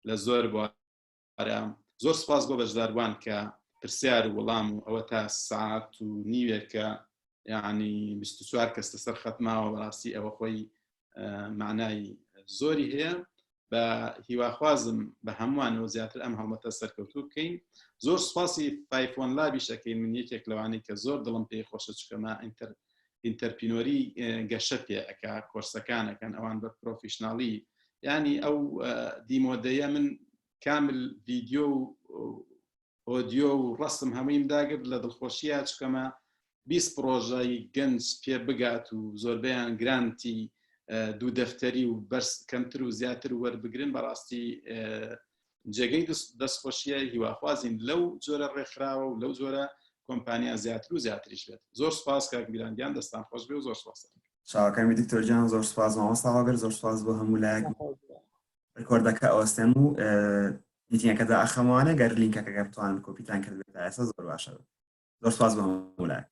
لە زۆر بوارە زۆر سپاس بۆ بەشداربوان کە پرسیار و وەڵام و ئەوە تا ساعت و نیوێکە یعنی 24 کەستە سەر خەتماوە بەڕاستی ئەوە خۆی معنای زۆری هەیە بە هیواخوازم بە هەمووانەوە زیاتر ئەم هەڵمەتە سەرکەوتوو بکەین زۆر سپاسی فایفۆن لابیش ئەەکەین من یەکێک لەوانەی کە زۆر دڵم پێی خۆشە چکەمە ئینتەرپینۆری گەشە پێ ئەکا کۆرسەکانەکەن ئەوان بە پرۆفیشناڵی ینی ئەو دیمۆدەیە من کامل ڤیدیۆ و ئۆدیۆ و ڕستم هەموویم داگرت لە دڵخۆشیە چکەمە 20 پرۆژەی گەنج پێ بگات و زۆربیان گرانتی دوو دەفتەری و بەرز کەمتر و زیاتر وەربگرن بەڕاستی جێگەی دەستخۆشیە هیواخوازین لەو جۆرە ڕێکخراوە و لەو جۆرە کۆمپانیا زیاتر و زیاتریش بێت. زۆر سپاس کاک میراندیان، دەستان خۆش بێ و زۆر سپاس. چاوەکەمی دکتۆر جان زۆر سپاس مامۆستا هۆگر، زۆر سپاس بۆ هەموو لایەک ڕکۆردەکە ئەوەستێن و میتینگەکەدا ئەخەمەوانە گەر لینکەکە بتوانن کۆپیتان کرد بێت ئێستا زۆر باشە. زۆر سپاس بۆ هەموو لایەک.